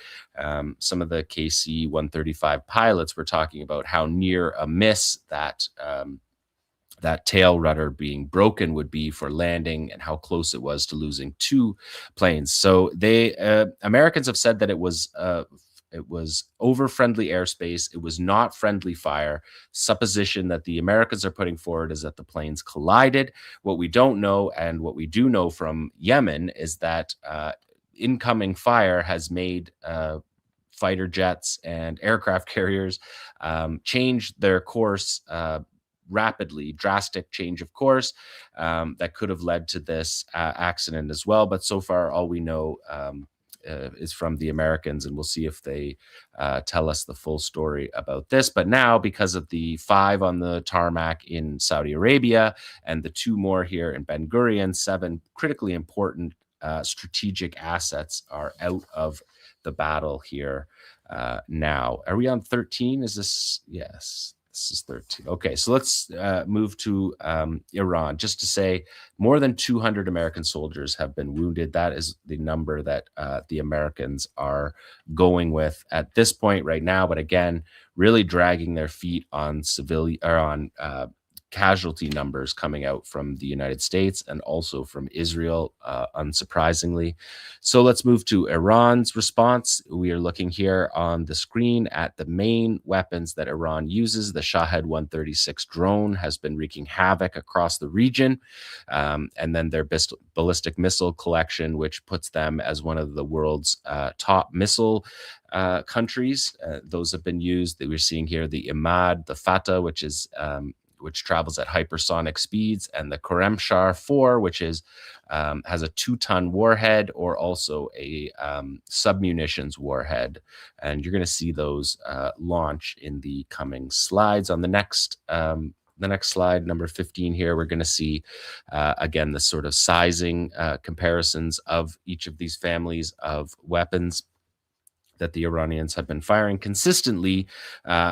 Some of the KC-135 pilots were talking about how near a miss that tail rudder being broken would be for landing, and how close it was to losing 2 planes. So Americans have said that it was over friendly airspace. It was not friendly fire. Supposition that the Americans are putting forward is that the planes collided. What we don't know, and what we do know from Yemen, is that incoming fire has made fighter jets and aircraft carriers change their course rapidly, drastic change of course that could have led to this accident as well. But so far, all we know is from the Americans, and we'll see if they tell us the full story about this. But now, because of the 5 on the tarmac in Saudi Arabia and the 2 more here in Ben Gurion, 7 critically important strategic assets are out of the battle here now. Are we on 13? Is this? Yes. This is 13. Okay, so let's move to Iran. Just to say, more than 200 American soldiers have been wounded. That is the number that the Americans are going with at this point right now. But again, really dragging their feet on casualty numbers coming out from the United States and also from Israel, unsurprisingly. So let's move to Iran's response. We are looking here on the screen at the main weapons that Iran uses. The Shahed 136 drone has been wreaking havoc across the region. And then their ballistic missile collection, which puts them as one of the world's top missile countries. Those have been used. We're seeing here the Imad, the Fatah, which travels at hypersonic speeds, and the Khorramshahr 4, which has a 2-ton warhead, or also a submunitions warhead. And you're going to see those launch in the coming slides. On the next slide, number 15 here, we're going to see, again, the sort of sizing comparisons of each of these families of weapons that the Iranians have been firing consistently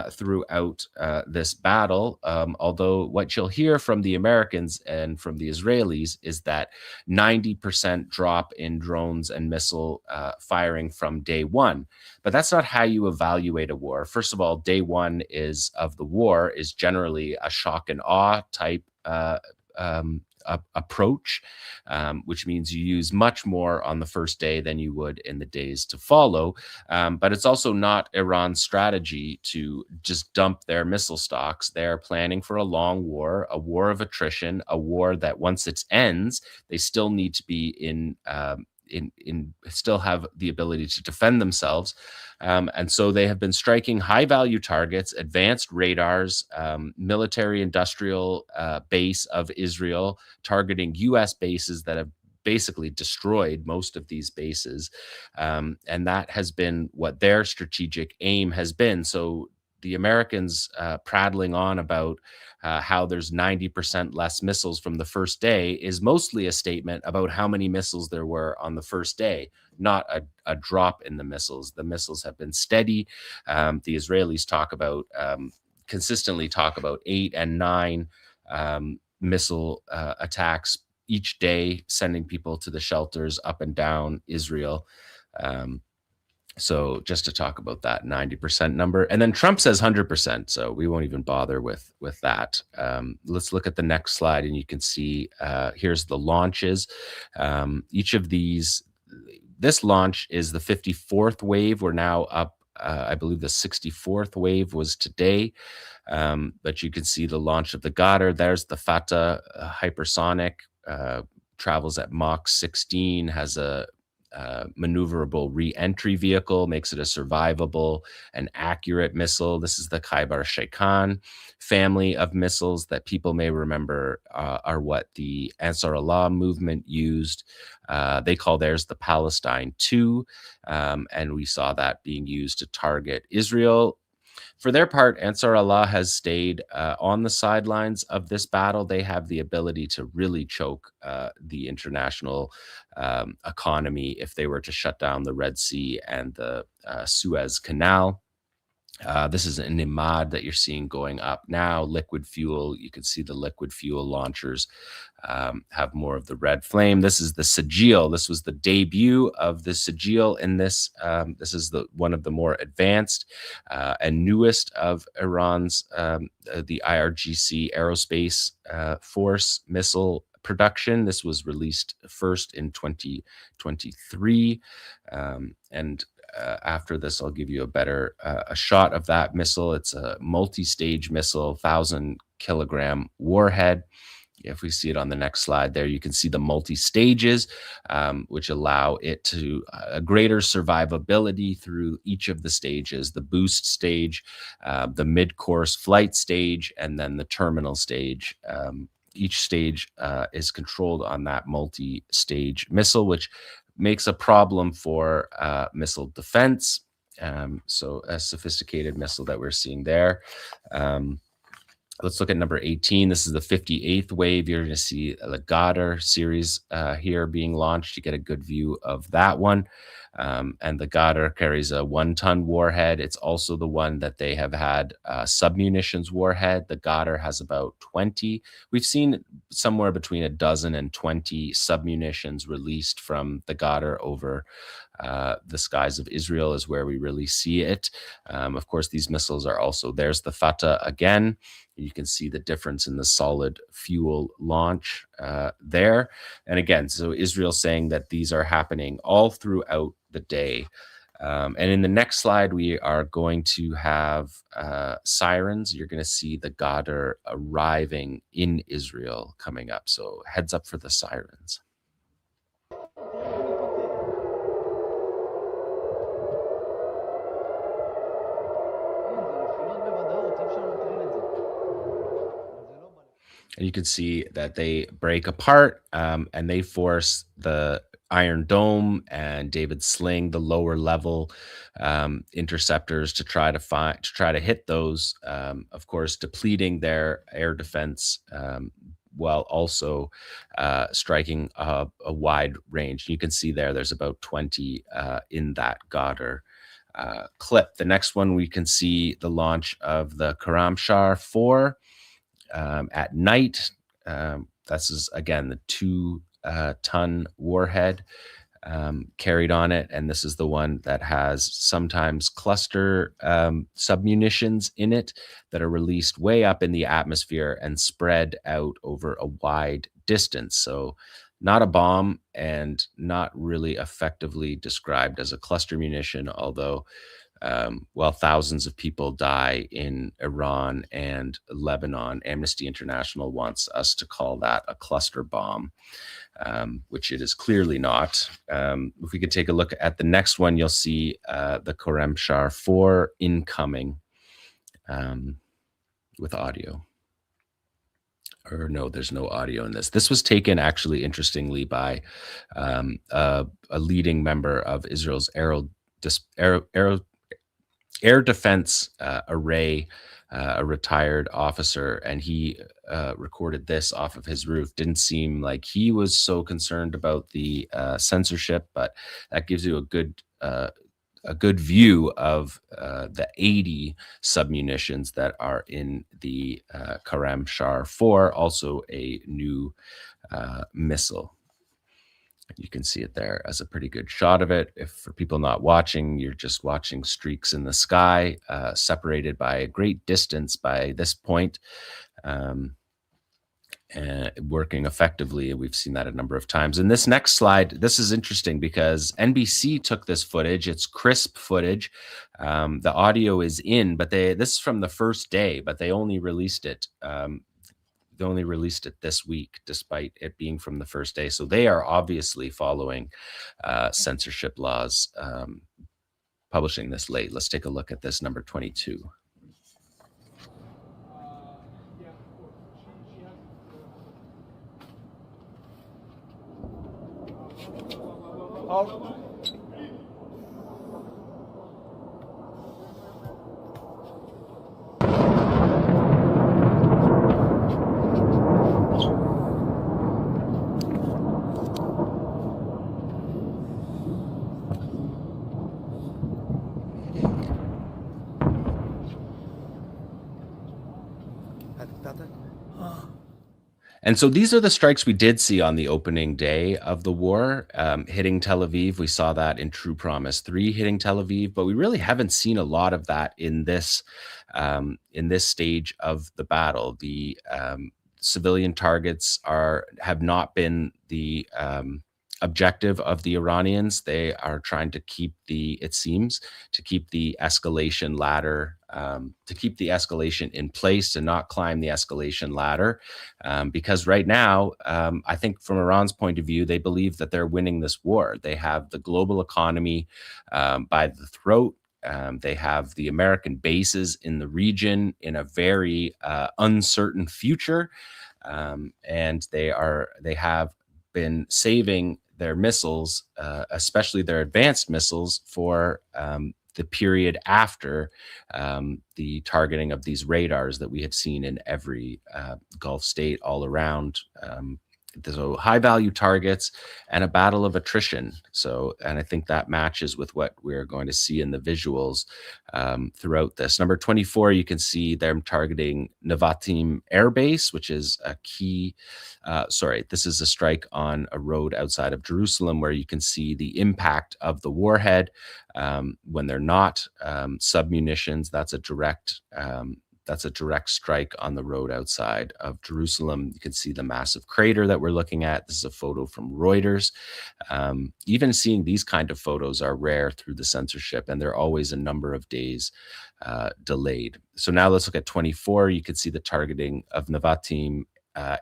throughout this battle. Although what you'll hear from the Americans and from the Israelis is that 90% drop in drones and missile firing from day one. But that's not how you evaluate a war. First of all, day one of the war is generally a shock and awe type approach, which means you use much more on the first day than you would in the days to follow. But it's also not Iran's strategy to just dump their missile stocks. They're planning for a long war, a war of attrition, a war that once it ends, they still need to be still have the ability to defend themselves. And so they have been striking high value targets, advanced radars, military industrial base of Israel, targeting US bases that have basically destroyed most of these bases. And that has been what their strategic aim has been. So the Americans prattling on about how there's 90% less missiles from the first day is mostly a statement about how many missiles there were on the first day, not a drop in the missiles. The missiles have been steady. The Israelis consistently talk about 8 and 9 missile attacks each day, sending people to the shelters up and down Israel. So just to talk about that 90% number. And then Trump says 100%, so we won't even bother with that. Let's look at the next slide, and you can see here's the launches. Each of these, this launch is the 54th wave. We're now up, I believe the 64th wave was today. But you can see the launch of the Goddard. There's the Fatah hypersonic, travels at Mach 16, has a maneuverable re-entry vehicle, makes it a survivable and accurate missile. This is the Khaybar Sheikhan family of missiles that people may remember are what the Ansar Allah movement used. They call theirs the Palestine 2, and we saw that being used to target Israel. For their part, Ansar Allah has stayed on the sidelines of this battle. They have the ability to really choke the international economy if they were to shut down the Red Sea and the Suez Canal. This is an Imad that you're seeing going up now, liquid fuel. You can see the liquid fuel launchers have more of the red flame. This is the 𝐄𝐥𝐿. This was the debut of the 𝐄𝐥𝐿 in this. This is one of the more advanced and newest of Iran's, the IRGC Aerospace Force missile production. This was released first in 2023. And after this, I'll give you a better a shot of that missile. It's a multi-stage missile, 1,000-kilogram warhead. If we see it on the next slide there, you can see the multi-stages, which allow it to a greater survivability through each of the stages, the boost stage, the mid-course flight stage, and then the terminal stage. Each stage is controlled on that multi-stage missile, which makes a problem for missile defense. So a sophisticated missile that we're seeing there. Let's look at number 18. This is the 58th wave. You're going to see the 𝐓𝐡𝐞 series here being launched. You get a good view of that one. And the 𝐓𝐡𝐞 carries a 1-ton warhead. It's also the one that they have had submunitions warhead. The 𝐓𝐡𝐞 has about 20. We've seen somewhere between a dozen and 20 submunitions released from the 𝐓𝐡𝐞 over the skies of Israel is where we really see it. Of course, these missiles are also, there's the Fatah again. You can see the difference in the solid fuel launch there. And again, so Israel saying that these are happening all throughout the day. And in the next slide, we are going to have sirens. You're going to see the 𝐓𝐡𝐞 arriving in Israel coming up. So heads up for the sirens. And you can see that they break apart and they force the Iron Dome and David Sling, the lower level interceptors, to try to hit those. Of course, depleting their air defense while also striking a wide range. You can see there's about 20 in that 𝐓𝐡𝐞 clip. The next one, we can see the launch of the Khorramshahr 4 at night. This is, again, the 2-ton warhead carried on it. And this is the one that has sometimes cluster submunitions in it that are released way up in the atmosphere and spread out over a wide distance. So not a bomb and not really effectively described as a cluster munition, although while thousands of people die in Iran and Lebanon, Amnesty International wants us to call that a cluster bomb, which it is clearly not. If we could take a look at the next one, you'll see the Khorramshahr 4 incoming with audio. Or no, there's no audio in this. This was taken, actually, interestingly, by a leading member of Israel's air defense array, a retired officer, and he recorded this off of his roof. Didn't seem like he was so concerned about the censorship, but that gives you a good view of the 80 submunitions that are in the Khorramshahr 4, also a new missile. You can see it there as a pretty good shot of it. If for people not watching, you're just watching streaks in the sky, separated by a great distance by this point, and working effectively. We've seen that a number of times. And this next slide, this is interesting because NBC took this footage. It's crisp footage. The audio is in, but this is from the first day, but they only released it. They only released it this week, despite it being from the first day. So they are obviously following censorship laws, publishing this late. Let's take a look at this, number 22. And so these are the strikes we did see on the opening day of the war, hitting Tel Aviv. We saw that in True Promise 3 hitting Tel Aviv, but we really haven't seen a lot of that in this stage of the battle. The civilian targets have not been the objective of the Iranians. They are trying to keep it seems, to keep the escalation ladder, to keep the escalation in place and not climb the escalation ladder. Because right now, I think from Iran's point of view, they believe that they're winning this war. They have the global economy by the throat. They have the American bases in the region in a very uncertain future. And they have been saving their missiles, especially their advanced missiles, for the period after the targeting of these radars that we have seen in every Gulf state all around. So high value targets and a battle of attrition. And I think that matches with what we're going to see in the visuals throughout this. Number 24, you can see them targeting Nevatim Air Base, which is a key, this is a strike on a road outside of Jerusalem where you can see the impact of the warhead when they're not submunitions. That's a direct strike on the road outside of Jerusalem. You can see the massive crater that we're looking at. This is a photo from Reuters. Even seeing these kind of photos are rare through the censorship, and they're always a number of days delayed. So now let's look at 24. You can see the targeting of Nevatim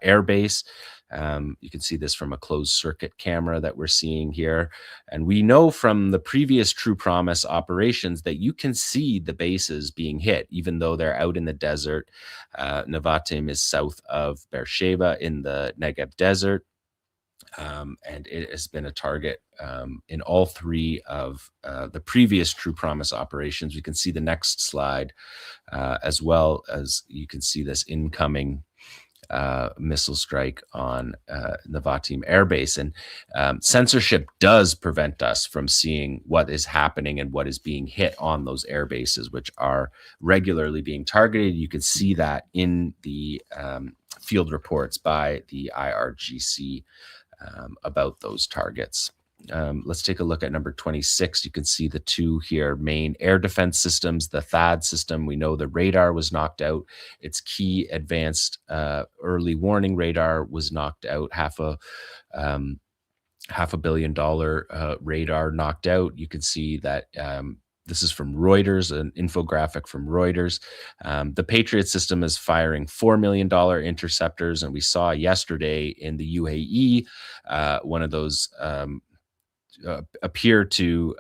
Air Base. You can see this from a closed circuit camera that we're seeing here. And we know from the previous True Promise operations that you can see the bases being hit, even though they're out in the desert. Nevatim is south of Beersheba in the Negev desert. And it has been a target in all three of the previous True Promise operations. We can see the next slide, as well as you can see this incoming missile strike on Nevatim Air Base. And censorship does prevent us from seeing what is happening and what is being hit on those air bases, which are regularly being targeted. You can see that in the field reports by the IRGC about those targets. Let's take a look at number 26. You can see the two here main air defense systems. The THAAD system, we know the radar was knocked out. Its key advanced early warning radar was knocked out. $500 million radar knocked out. You can see that this is from Reuters, an infographic from Reuters. The Patriot system is firing $4 million interceptors, and we saw yesterday in the UAE one of those appear to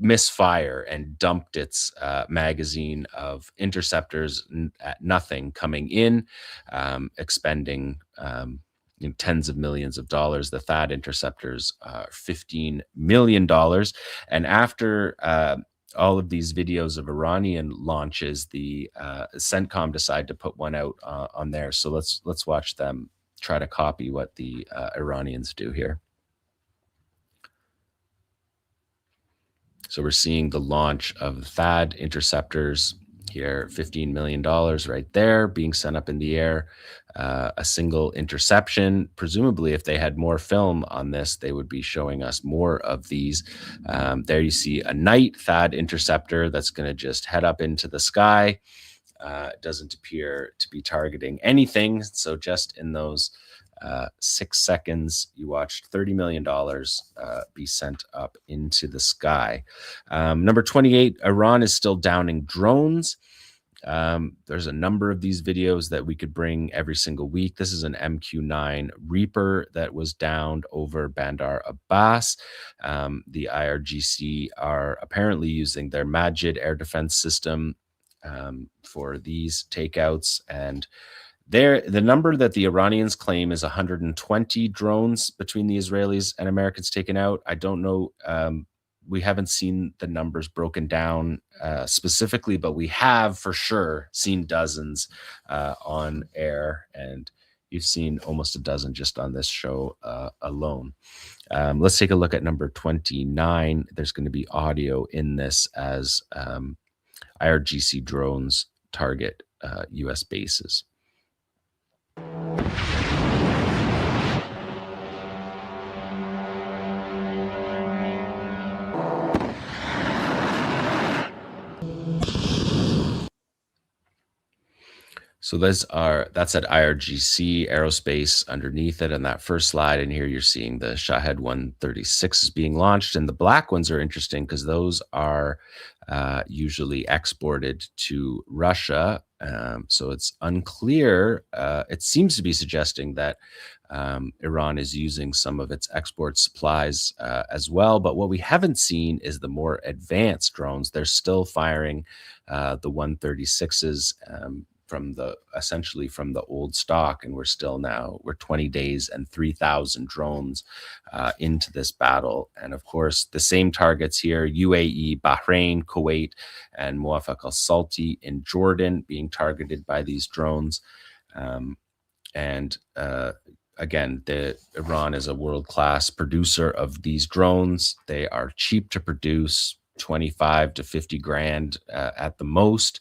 misfire and dumped its magazine of interceptors at nothing coming in, expending tens of millions of dollars. The THAAD interceptors are $15 million. And after all of these videos of Iranian launches, the CENTCOM decided to put one out on there. So let's watch them try to copy what the Iranians do here. So we're seeing the launch of THAAD interceptors here, $15 million right there being sent up in the air. A single interception. Presumably, if they had more film on this, they would be showing us more of these. There you see a night THAAD interceptor that's going to just head up into the sky. It doesn't appear to be targeting anything. So just in those 6 seconds, you watched $30 million be sent up into the sky. Number 28, Iran is still downing drones. There's a number of these videos that we could bring every single week. This is an MQ-9 Reaper that was downed over Bandar Abbas. The IRGC are apparently using their Majid air defense system for these takeouts. And the number that the Iranians claim is 120 drones between the Israelis and Americans taken out. I don't know. We haven't seen the numbers broken down specifically, but we have for sure seen dozens on air, and you've seen almost a dozen just on this show alone. Let's take a look at number 29. There's going to be audio in this as IRGC drones target U.S. bases. So that's at IRGC Aerospace underneath it. And that first slide in here, you're seeing the Shahed 136 is being launched. And the black ones are interesting because those are usually exported to Russia. So it's unclear. It seems to be suggesting that Iran is using some of its export supplies as well. But what we haven't seen is the more advanced drones. They're still firing the 136s essentially from the old stock, and we're 20 days and 3,000 drones into this battle. And of course, the same targets here: UAE, Bahrain, Kuwait, and Muwafaq al-Salti in Jordan being targeted by these drones. Again, Iran is a world-class producer of these drones. They are cheap to produce, 25 to 50 grand at the most.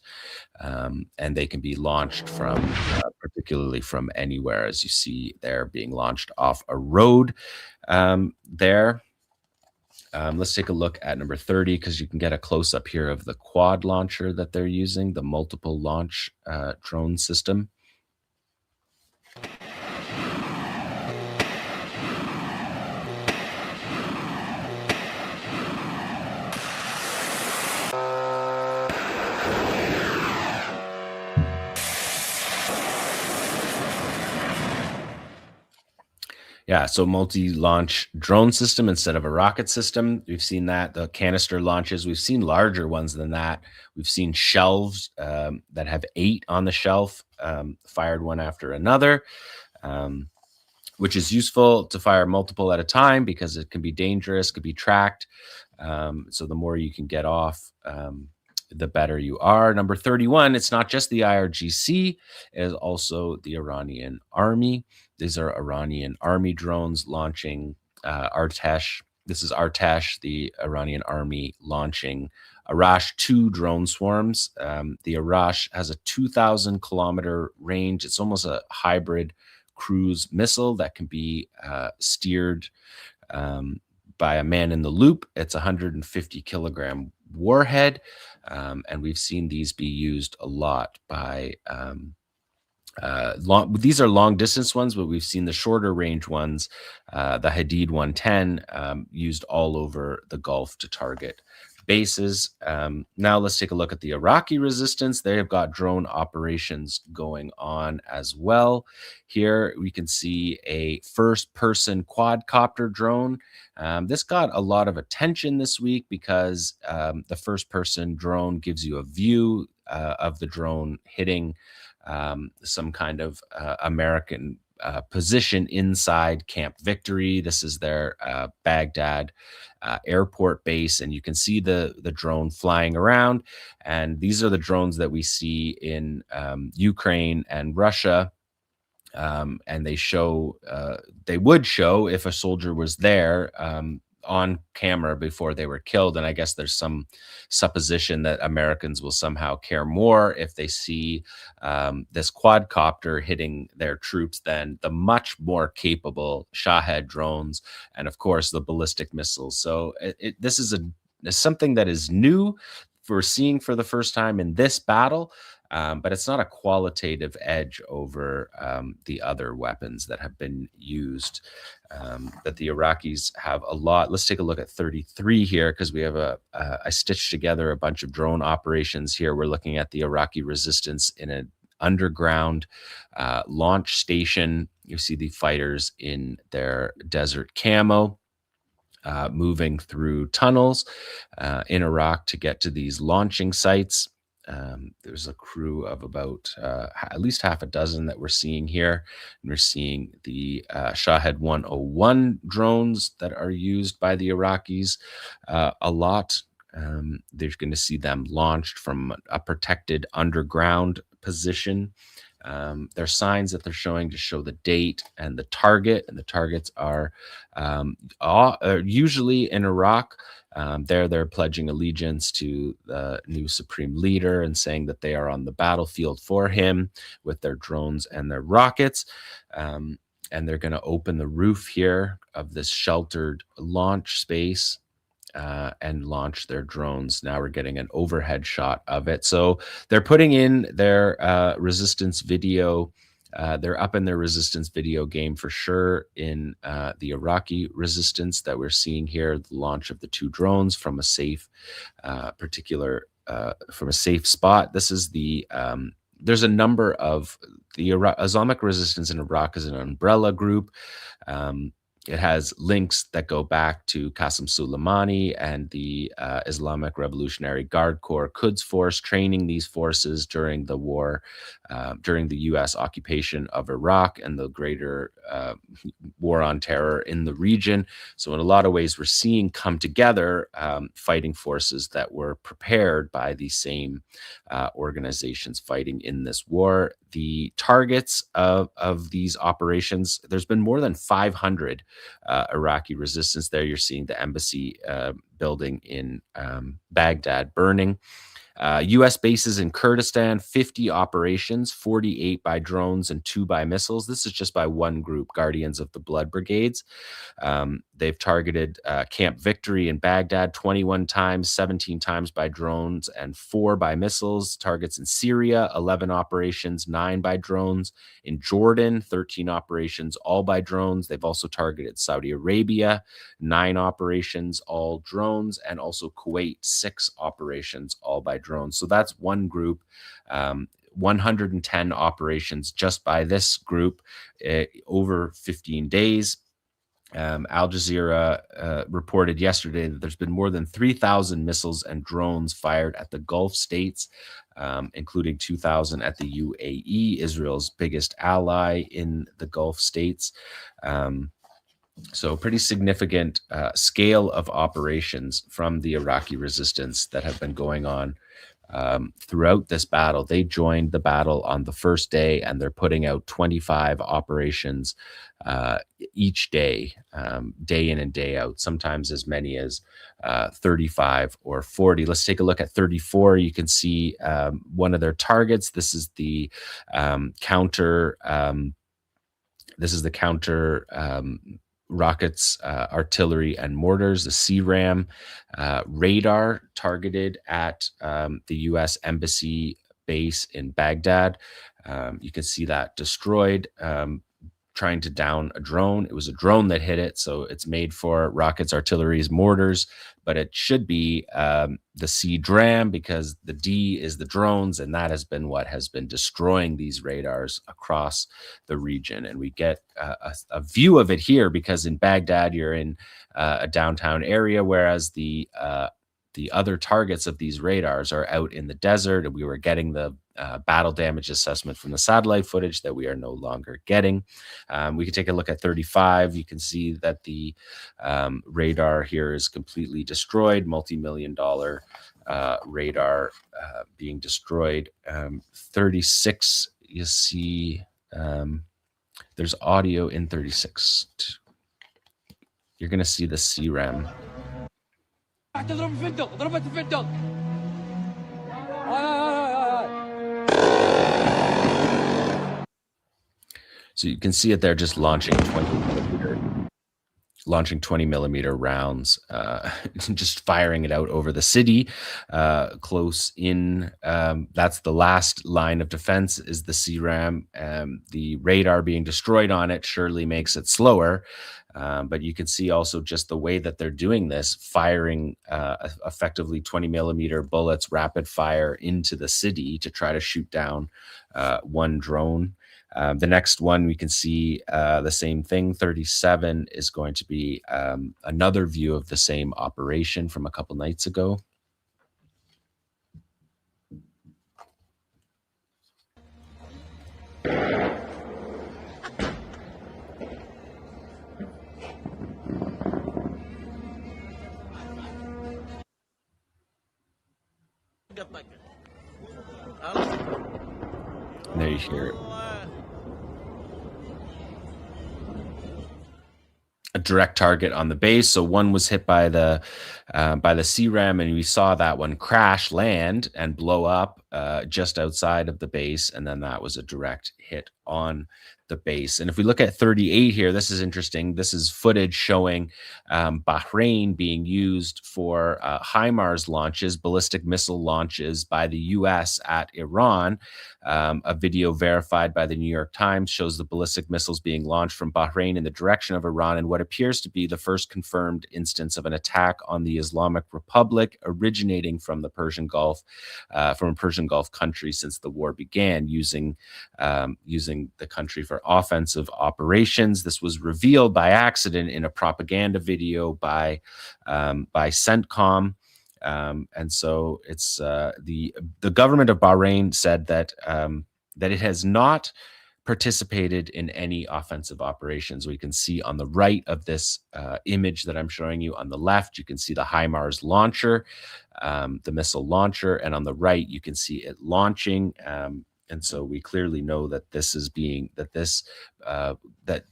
And they can be launched from, particularly from anywhere, as you see they're being launched off a road there. Let's take a look at number 30, because you can get a close-up here of the quad launcher that they're using, the multiple launch drone system. Yeah, so multi-launch drone system instead of a rocket system. We've seen that. The canister launches, we've seen larger ones than that. We've seen shelves that have 8 on the shelf, fired one after another, which is useful to fire multiple at a time because it can be dangerous, could be tracked. So the more you can get off, the better you are. Number 31, it's not just the IRGC, it is also the Iranian army. These are Iranian army drones launching Artesh. This is Artesh, the Iranian army, launching Arash-2 drone swarms. The Arash has a 2,000 kilometer range. It's almost a hybrid cruise missile that can be steered by a man in the loop. It's a 150 kilogram warhead. And we've seen these be used a lot by these are long distance ones, but we've seen the shorter range ones, the Hadid 110, used all over the Gulf to target bases. Now let's take a look at the Iraqi resistance. They have got drone operations going on as well. Here we can see a first-person quadcopter drone. This got a lot of attention this week because the first-person drone gives you a view of the drone hitting some kind of American position inside Camp Victory. This is their Baghdad airport base, and you can see the drone flying around. And these are the drones that we see in Ukraine and Russia. And they would show if a soldier was there on camera before they were killed. And I guess there's some supposition that Americans will somehow care more if they see this quadcopter hitting their troops than the much more capable Shahed drones, and of course the ballistic missiles. So this is something that is new. We're seeing for the first time in this battle. But it's not a qualitative edge over the other weapons that have been used, that the Iraqis have a lot. Let's take a look at 33 here, because we have I stitched together a bunch of drone operations here. We're looking at the Iraqi resistance in an underground launch station. You see the fighters in their desert camo, moving through tunnels in Iraq to get to these launching sites. There's a crew of about at least half a dozen that we're seeing here. And we're seeing the Shahed 101 drones that are used by the Iraqis a lot. They're going to see them launched from a protected underground position. There's signs that they're showing to show the date and the target, and the targets are usually in Iraq. They're pledging allegiance to the new supreme leader and saying that they are on the battlefield for him with their drones and their rockets. And they're going to open the roof here of this sheltered launch space. and launch their drones. Now we're getting an overhead shot of it. So they're putting in their resistance video. They're up in their resistance video game for sure in the Iraqi resistance that we're seeing here, the launch of the 2 drones from a safe from a safe spot. This is the there's a number of the Islamic resistance in Iraq is an umbrella group. It has links that go back to Qasem Soleimani and the Islamic Revolutionary Guard Corps Quds Force training these forces during the war, during the U.S. occupation of Iraq and the greater war on terror in the region. So in a lot of ways, we're seeing come together fighting forces that were prepared by the same organizations fighting in this war. The targets of these operations, there's been more than 500 Iraqi resistance there. You're seeing the embassy building in Baghdad burning. U.S. bases in Kurdistan, 50 operations, 48 by drones and 2 by missiles. This is just by one group, Guardians of the Blood Brigades. They've targeted Camp Victory in Baghdad 21 times, 17 times by drones and 4 by missiles. Targets in Syria, 11 operations, 9 by drones. In Jordan, 13 operations, all by drones. They've also targeted Saudi Arabia, 9 operations, all drones, and also Kuwait, 6 operations, all by drones. So that's one group. 110 operations just by this group over 15 days. Al Jazeera reported yesterday that there's been more than 3,000 missiles and drones fired at the Gulf states, including 2,000 at the UAE, Israel's biggest ally in the Gulf states. So pretty significant scale of operations from the Iraqi resistance that have been going on throughout this battle. They joined the battle on the first day, and they're putting out 25 operations each day, day in and day out, sometimes as many as 35 or 40. Let's take a look at 34. You can see one of their targets. This is the counter. This is the counter rockets, artillery, and mortars, the CRAM radar targeted at the U.S. Embassy base in Baghdad. You can see that destroyed, trying to down a drone. It was a drone that hit it, so it's made for rockets, artilleries, mortars, but it should be the CDRAM because the D is the drones, and that has been what has been destroying these radars across the region. And we get a view of it here because in Baghdad, you're in a downtown area, whereas the other targets of these radars are out in the desert, and we were getting the battle damage assessment from the satellite footage that we are no longer getting. We can take a look at 35. You can see that the radar here is completely destroyed, multi-million-dollar radar being destroyed. 36, you see there's audio in 36. You're going to see the CRAM. So you can see it there, just launching 20 millimeter rounds, just firing it out over the city, close in. That's the last line of defense is the CRAM. The radar being destroyed on it surely makes it slower. But you can see also just the way that they're doing this, firing effectively 20 millimeter bullets, rapid fire into the city to try to shoot down one drone. The next one, we can see the same thing. 37 is going to be another view of the same operation from a couple nights ago. And there you hear a direct target on the base. So one was hit by the CRAM, and we saw that one crash, land, and blow up just outside of the base, and then that was a direct hit on the base. And if we look at 38 here, this is interesting. This is footage showing Bahrain being used for HIMARS launches, ballistic missile launches by the U.S. at Iran. A video verified by the New York Times shows the ballistic missiles being launched from Bahrain in the direction of Iran in what appears to be the first confirmed instance of an attack on the Islamic Republic originating from the Persian Gulf, from a Persian Gulf country since the war began, using the country for offensive operations. This was revealed by accident in a propaganda video by CENTCOM. And so it's the government of Bahrain said that it has not participated in any offensive operations. We can see on the right of this image that I'm showing you, on the left, you can see the HIMARS launcher, the missile launcher, and on the right, you can see it launching. And so we clearly know that that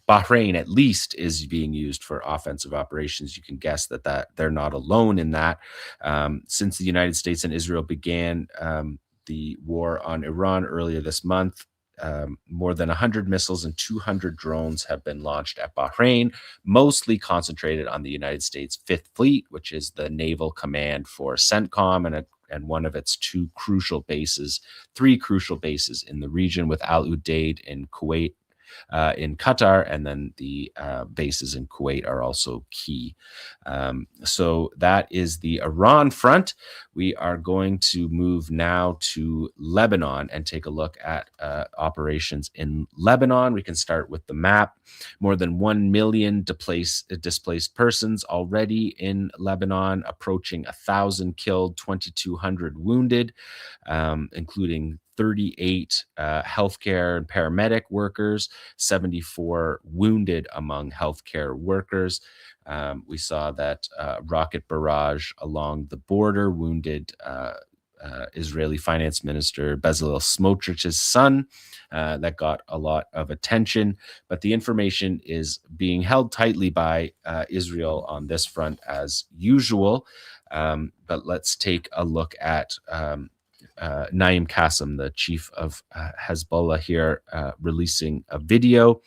Bahrain at least is being used for offensive operations. You can guess that they're not alone in that. Since the United States and Israel began the war on Iran earlier this month, more than 100 missiles and 200 drones have been launched at Bahrain, mostly concentrated on the United States Fifth Fleet, which is the naval command for CENTCOM and one of its three crucial bases in the region, with Al Udeid in Kuwait, in Qatar, and then the bases in Kuwait are also key. So that is the Iran front. We are going to move now to Lebanon and take a look at operations in Lebanon. We can start with the map. More than 1 million displaced persons already in Lebanon, approaching 1,000 killed, 2,200 wounded, including 38 healthcare and paramedic workers, 74 wounded among healthcare workers. We saw that rocket barrage along the border wounded Israeli Finance Minister Bezalel Smotrich's son. That got a lot of attention, but the information is being held tightly by Israel on this front as usual. But let's take a look at Naim Qassem, the chief of Hezbollah here, releasing a video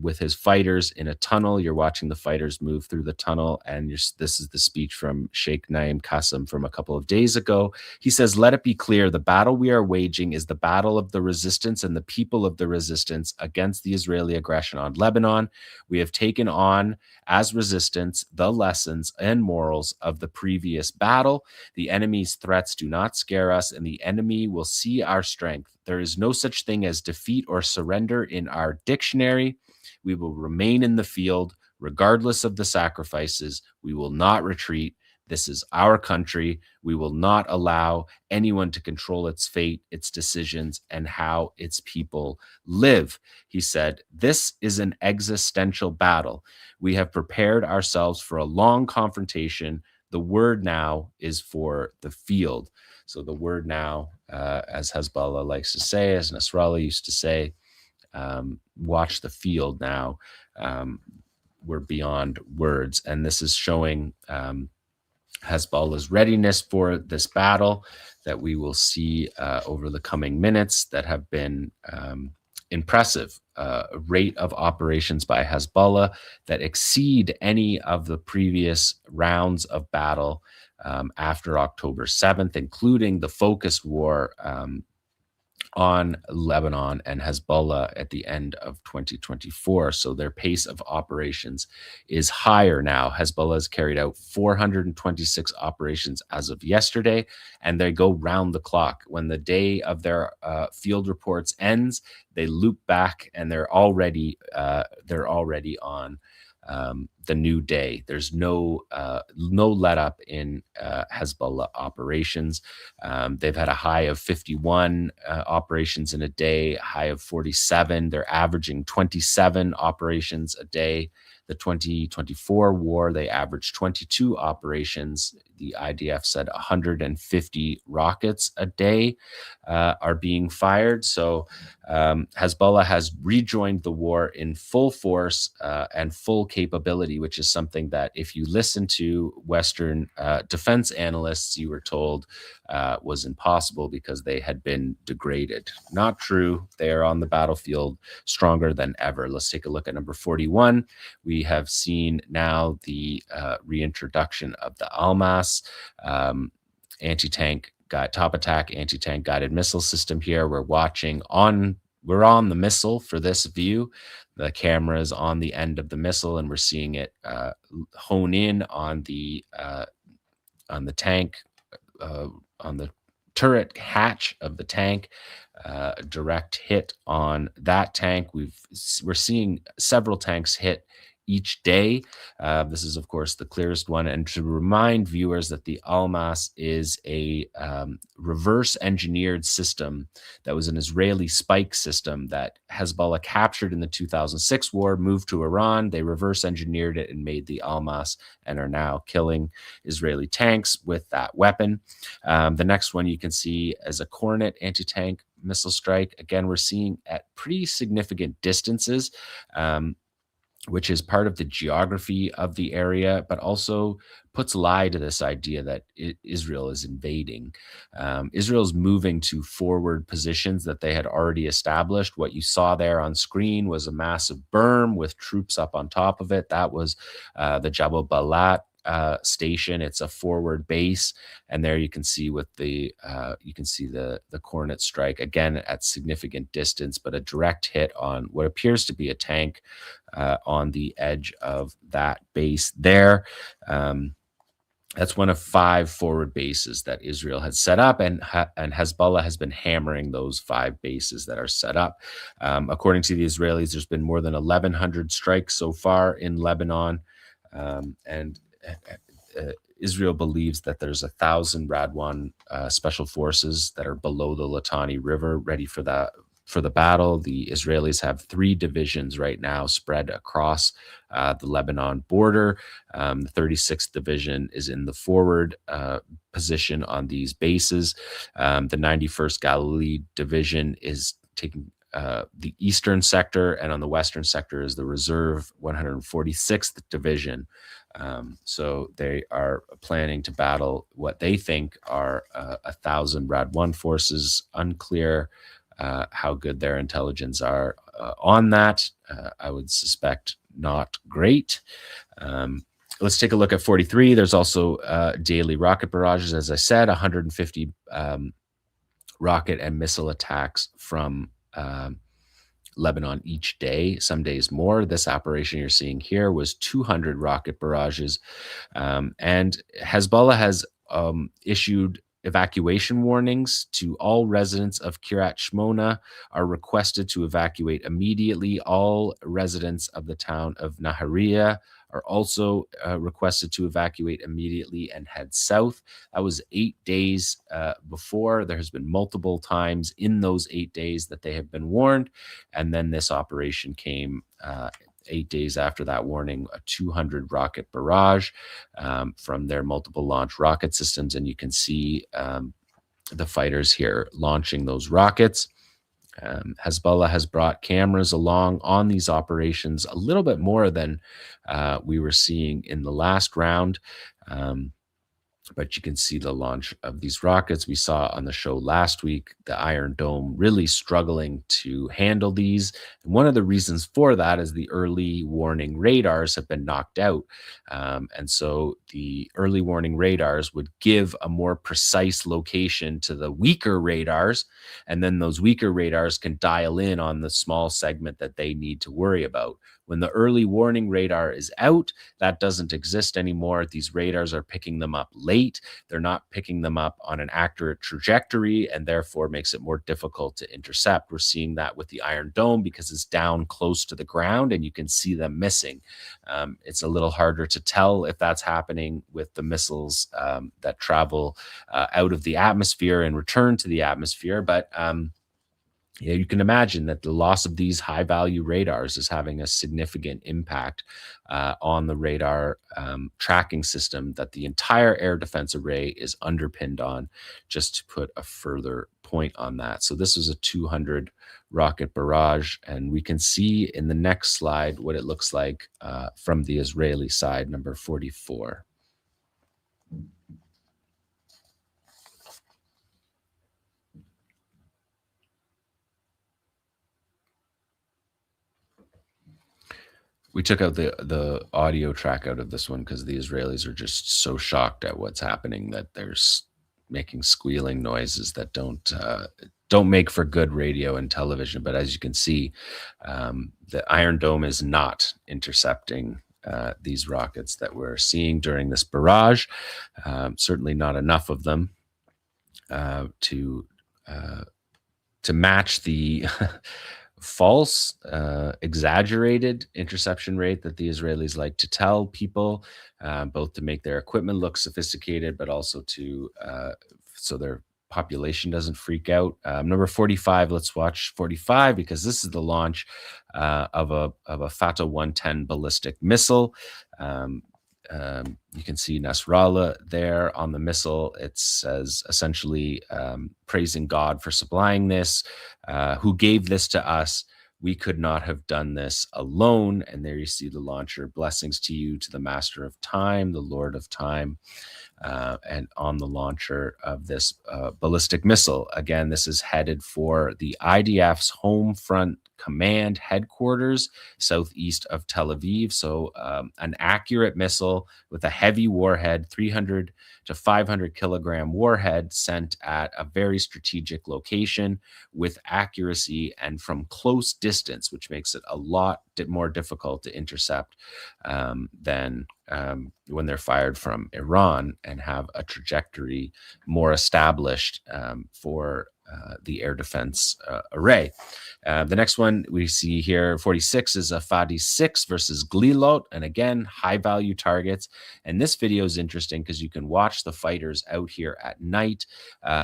with his fighters in a tunnel. You're watching the fighters move through the tunnel, and this is the speech from Sheikh Naim Qassem from a couple of days ago. He says, "Let it be clear, the battle we are waging is the battle of the resistance and the people of the resistance against the Israeli aggression on Lebanon. We have taken on, as resistance, the lessons and morals of the previous battle. The enemy's threats do not scare us, and the enemy will see our strength. There is no such thing as defeat or surrender in our dictionary. We will remain in the field, regardless of the sacrifices. We will not retreat. This is our country. We will not allow anyone to control its fate, its decisions, and how its people live." He said, "This is an existential battle. We have prepared ourselves for a long confrontation. The word now is for the field." So the word now, as Hezbollah likes to say, as Nasrallah used to say, watch the field now. We're beyond words. And this is showing Hezbollah's readiness for this battle that we will see over the coming minutes that have been impressive. Rate of operations by Hezbollah that exceed any of the previous rounds of battle after October 7th, including the focused war on Lebanon and Hezbollah at the end of 2024. So their pace of operations is higher now. Hezbollah has carried out 426 operations as of yesterday, and they go round the clock. When the day of their field reports ends, they loop back, and they're already on the new day. There's no let up in Hezbollah operations. They've had a high of 51 operations in a day, a high of 47. They're averaging 27 operations a day. The 2024 war, they averaged 22 operations the IDF said 150 rockets a day are being fired. So Hezbollah has rejoined the war in full force and full capability, which is something that if you listen to Western defense analysts, you were told was impossible because they had been degraded. Not true. They are on the battlefield stronger than ever. Let's take a look at number 41. We have seen now the reintroduction of the Almas anti-tank top attack anti-tank guided missile system here. We're on the missile for this view. The camera is on the end of the missile, and we're seeing it hone in on the tank, on the turret hatch of the tank. Direct hit on that tank. We're seeing several tanks hit each day. This is, of course, the clearest one. And to remind viewers that the Almas is a reverse engineered system that was an Israeli spike system that Hezbollah captured in the 2006 war, moved to Iran. They reverse engineered it and made the Almas and are now killing Israeli tanks with that weapon. The next one you can see as a Kornet anti-tank missile strike. Again, we're seeing at pretty significant distances, which is part of the geography of the area, but also puts lie to this idea that Israel is invading. Israel is moving to forward positions that they had already established. What you saw there on screen was a massive berm with troops up on top of it. That was the Jabal Balat station. It's a forward base, and there you can see with the Kornet strike again at significant distance, but a direct hit on what appears to be a tank on the edge of that base there. That's one of 5 forward bases that Israel had set up, and Hezbollah has been hammering those 5 bases that are set up. According to the Israelis, there's been more than 1,100 strikes so far in Lebanon, and Israel believes that there's 1,000 Radwan special forces that are below the Litani River, ready for the battle. The Israelis have 3 divisions right now spread across the Lebanon border. The 36th Division is in the forward position on these bases. The 91st Galilee Division is taking the eastern sector, and on the western sector is the reserve 146th Division. So they are planning to battle what they think are 1,000 Radwan forces. Unclear how good their intelligence are on that. I would suspect not great. Let's take a look at 43. There's also daily rocket barrages. As I said, 150 rocket and missile attacks from Lebanon each day, some days more. This operation you're seeing here was 200 rocket barrages. And Hezbollah has issued evacuation warnings to all residents of Kiryat Shmona are requested to evacuate immediately. All residents of the town of Nahariya are also requested to evacuate immediately and head south. That was 8 days before. There has been multiple times in those 8 days that they have been warned. And then this operation came 8 days after that warning, a 200 rocket barrage from their multiple launch rocket systems. And you can see the fighters here launching those rockets. Hezbollah has brought cameras along on these operations a little bit more than we were seeing in the last round. But you can see the launch of these rockets. We saw on the show last week, the Iron Dome really struggling to handle these. And one of the reasons for that is the early warning radars have been knocked out. And so the early warning radars would give a more precise location to the weaker radars. And then those weaker radars can dial in on the small segment that they need to worry about. When the early warning radar is out, that doesn't exist anymore. These radars are picking them up late. They're not picking them up on an accurate trajectory, and therefore makes it more difficult to intercept. We're seeing that with the Iron Dome because it's down close to the ground and you can see them missing. It's a little harder to tell if that's happening with the missiles that travel out of the atmosphere and return to the atmosphere, but you can imagine that the loss of these high-value radars is having a significant impact on the radar tracking system that the entire air defense array is underpinned on, just to put a further point on that. So this was a 200 rocket barrage, and we can see in the next slide what it looks like from the Israeli side, number 44. We took out the audio track out of this one because the Israelis are just so shocked at what's happening that they're making squealing noises that don't make for good radio and television. But as you can see, the Iron Dome is not intercepting these rockets that we're seeing during this barrage. Certainly not enough of them to match the false, exaggerated interception rate that the Israelis like to tell people, both to make their equipment look sophisticated, but also to so their population doesn't freak out. Number 45, let's watch 45 because this is the launch of a Fatah 110 ballistic missile. You can see Nasrallah there on the missile. It says essentially praising God for supplying this, who gave this to us. We could not have done this alone. And there you see the launcher. Blessings to you, to the master of time, the Lord of time. And on the launcher of this ballistic missile. Again, this is headed for the IDF's home front command headquarters southeast of Tel Aviv. So an accurate missile with a heavy warhead, 300 to 500 kilogram warhead sent at a very strategic location with accuracy and from close distance, which makes it a lot more difficult to intercept than when they're fired from Iran and have a trajectory more established for the air defense array. The next one we see here, 46, is a Fadi 6 versus 𝐓𝐿𝐿, and again, high value targets. And this video is interesting because you can watch the fighters out here at night.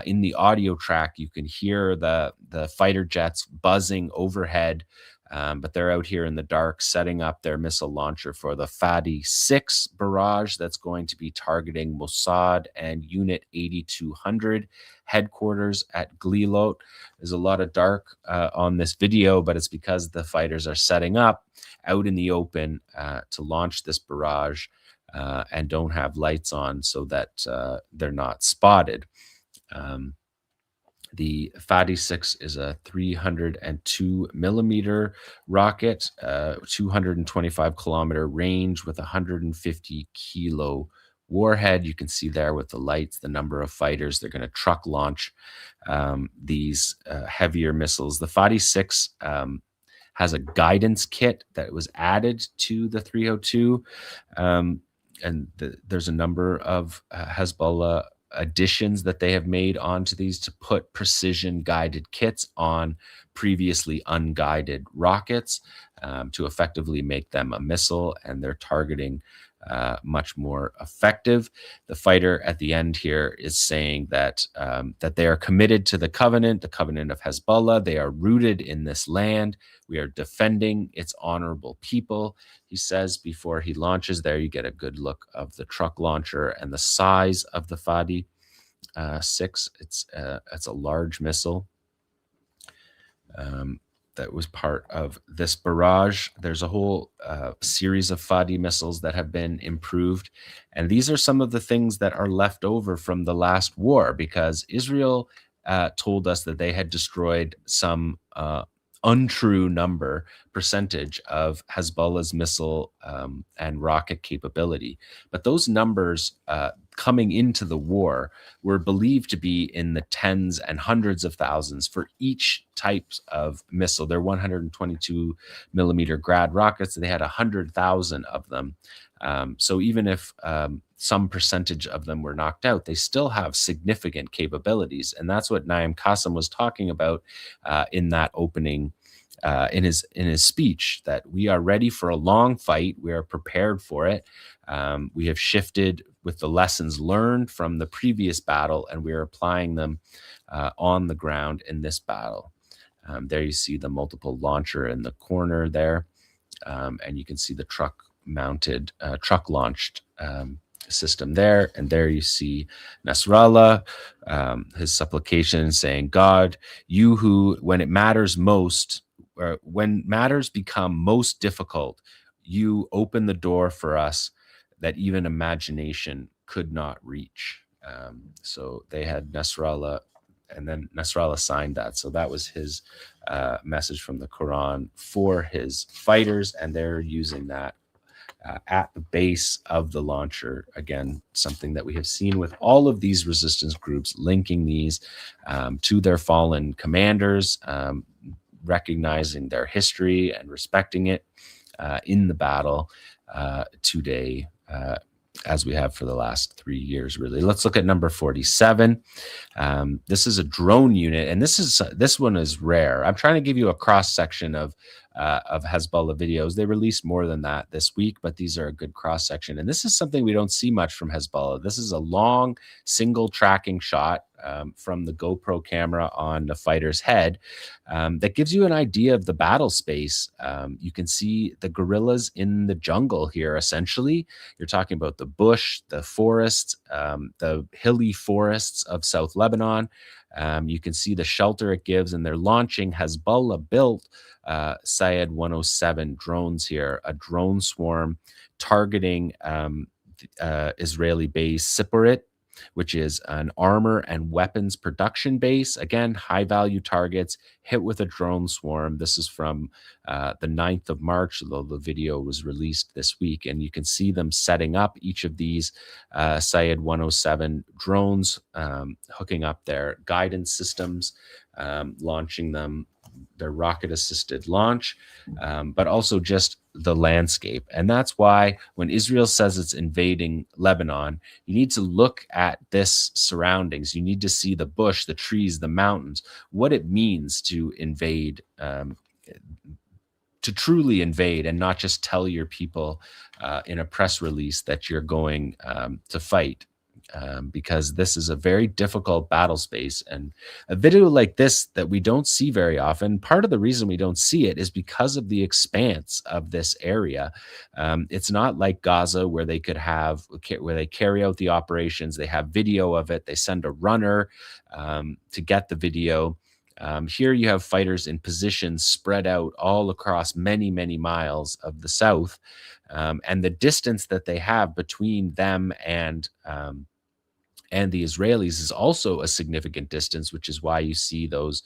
In the audio track, you can hear the fighter jets buzzing overhead. But they're out here in the dark setting up their missile launcher for the Fadi 6 barrage that's going to be targeting Mossad and Unit 8200 headquarters at 𝐓𝐿𝐿. There's a lot of dark on this video, but it's because the fighters are setting up out in the open to launch this barrage and don't have lights on so that they're not spotted. The Fadi 6 is a 302 millimeter rocket, 225 kilometer range with 150 kilo warhead. You can see there with the lights, the number of fighters. They're going to truck launch these heavier missiles. The Fadi 6 has a guidance kit that was added to the 302. There's a number of Hezbollah additions that they have made onto these to put precision guided kits on previously unguided rockets to effectively make them a missile, and they're targeting much more effective. The fighter at the end here is saying that that they are committed to the covenant of Hezbollah. They are rooted in this land. We are defending its honorable people, he says before he launches. There you get a good look of the truck launcher and the size of the Fadi 6. It's a large missile that was part of this barrage. There's a whole series of Fadi missiles that have been improved. And these are some of the things that are left over from the last war, because Israel told us that they had destroyed some untrue percentage of Hezbollah's missile and rocket capability. But those numbers coming into the war were believed to be in the tens and hundreds of thousands for each type of missile. They're 122 millimeter Grad rockets. They had 100,000 of them. So even if some percentage of them were knocked out, they still have significant capabilities. And that's what Naim Qassem was talking about in that opening, in his speech, that we are ready for a long fight. We are prepared for it. We have shifted with the lessons learned from the previous battle, and we are applying them on the ground in this battle. There you see the multiple launcher in the corner there, and you can see the truck-mounted, truck-launched system there. And there you see Nasrallah, his supplication saying, God, you who, when it matters most, or when matters become most difficult, you open the door for us that even imagination could not reach. So they had Nasrallah, and then Nasrallah signed that. So that was his message from the Quran for his fighters, and they're using that at the base of the launcher. Again, something that we have seen with all of these resistance groups, linking these to their fallen commanders, recognizing their history and respecting it in the battle today, as we have for the last 3 years, really. Let's look at number 47. This is a drone unit, and this one is rare. I'm trying to give you a cross section of Hezbollah videos. They released more than that this week, but these are a good cross section. And this is something we don't see much from Hezbollah. This is a long single tracking shot from the GoPro camera on the fighter's head that gives you an idea of the battle space. You can see the guerrillas in the jungle here. Essentially, you're talking about the bush, the forest, the hilly forests of South Lebanon. You can see the shelter it gives, and they're launching Hezbollah-built Syed 107 drones here, a drone swarm targeting Israeli base Setareh, which is an armor and weapons production base. Again, high-value targets hit with a drone swarm. This is from the 9th of March, although the video was released this week. And you can see them setting up each of these Syed 107 drones, hooking up their guidance systems, launching them, their rocket-assisted launch, but also just the landscape. And that's why when Israel says it's invading Lebanon, you need to look at this surroundings. You need to see the bush, the trees, the mountains, what it means to invade, to truly invade, and not just tell your people in a press release that you're going to fight. Because this is a very difficult battle space, and a video like this that we don't see very often. Part of the reason we don't see it is because of the expanse of this area. It's not like Gaza where they carry out the operations. They have video of it. They send a runner to get the video. Here you have fighters in positions spread out all across many, many miles of the south, and the distance that they have between them and the Israelis is also a significant distance, which is why you see those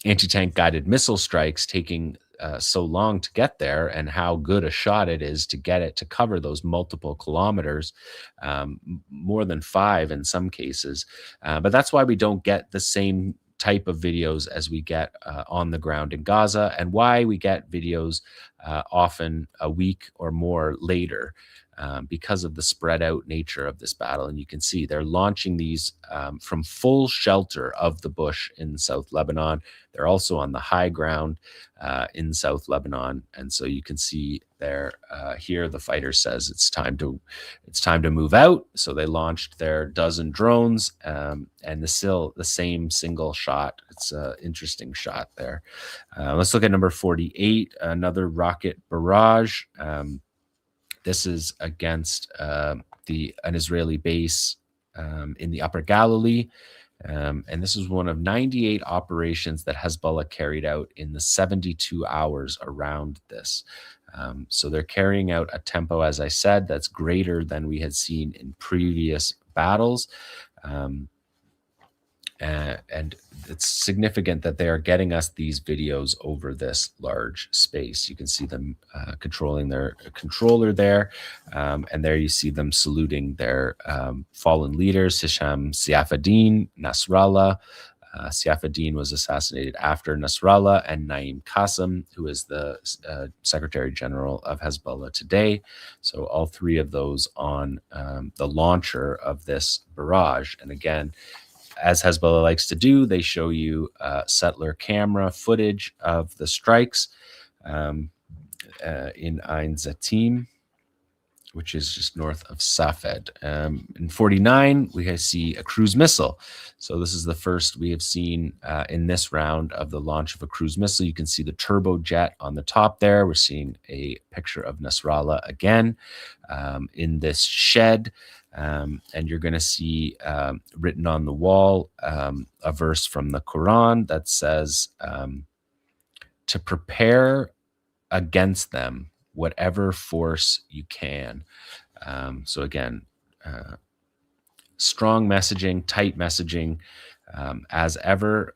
anti-tank guided missile strikes taking so long to get there, and how good a shot it is to get it to cover those multiple kilometers, more than 5 in some cases. But that's why we don't get the same type of videos as we get on the ground in Gaza, and why we get videos often a week or more later. Because of the spread out nature of this battle. And you can see they're launching these from full shelter of the bush in South Lebanon. They're also on the high ground in South Lebanon. And so you can see there, here the fighter says it's time to move out. So they launched their dozen drones, and the same single shot. It's an interesting shot there. Let's look at number 48, another rocket barrage. This is against an Israeli base in the Upper Galilee. And this is one of 98 operations that Hezbollah carried out in the 72 hours around this. So they're carrying out a tempo, as I said, that's greater than we had seen in previous battles. And it's significant that they are getting us these videos over this large space. You can see them controlling their controller there. And there you see them saluting their fallen leaders, Hisham Saifuddin, Nasrallah. Saifuddin was assassinated after Nasrallah, and Naim Qassem, who is the Secretary General of Hezbollah today. So all three of those on the launcher of this barrage. And again, as Hezbollah likes to do, they show you settler camera footage of the strikes in Ein Zatim. which is just north of Safed. In 49, we see a cruise missile. So this is the first we have seen in this round of the launch of a cruise missile. You can see the turbojet on the top there. We're seeing a picture of Nasrallah again in this shed. And you're going to see written on the wall a verse from the Quran that says to prepare against them whatever force you can. So again, strong messaging, tight messaging. As ever,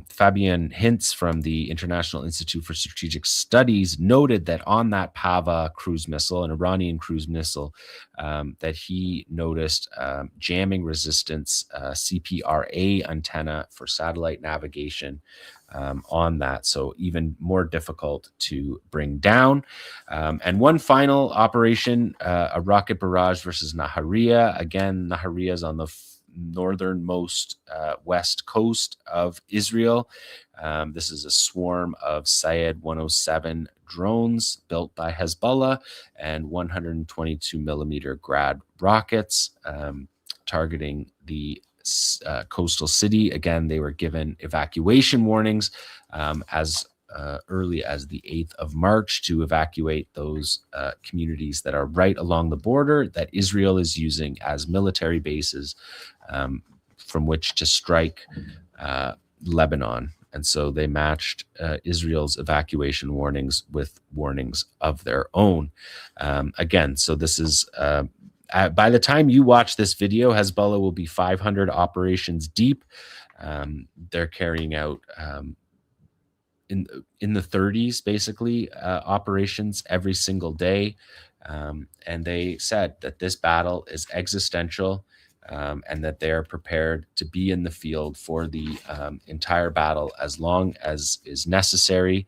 Fabian Hintz from the International Institute for Strategic Studies noted that on that Pava cruise missile, an Iranian cruise missile, that he noticed jamming resistance CPRA antenna for satellite navigation on that. So even more difficult to bring down. And one final operation, a rocket barrage versus Nahariya. Again, Nahariya is on the northernmost west coast of Israel. This is a swarm of Syed 107 drones built by Hezbollah and 122 millimeter Grad rockets targeting the coastal city. Again, they were given evacuation warnings as early as the 8th of March to evacuate those communities that are right along the border that Israel is using as military bases from which to strike Lebanon. And so they matched Israel's evacuation warnings with warnings of their own. Again, so this is by the time you watch this video, Hezbollah will be 500 operations deep. They're carrying out in the 30s, basically, operations every single day. And they said that this battle is existential and that they're prepared to be in the field for the entire battle as long as is necessary,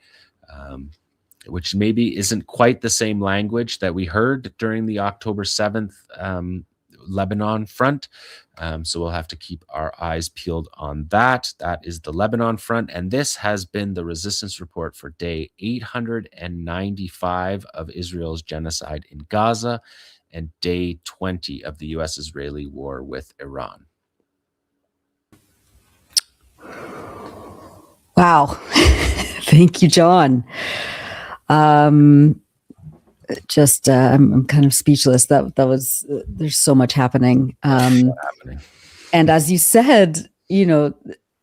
which maybe isn't quite the same language that we heard during the October 7th Lebanon front. So we'll have to keep our eyes peeled on that. That is the Lebanon front. And this has been the Resistance Report for day 895 of Israel's genocide in Gaza and day 20 of the U.S.-Israeli war with Iran. Wow. Thank you, John. I'm kind of speechless. That was there's so much happening. And as you said,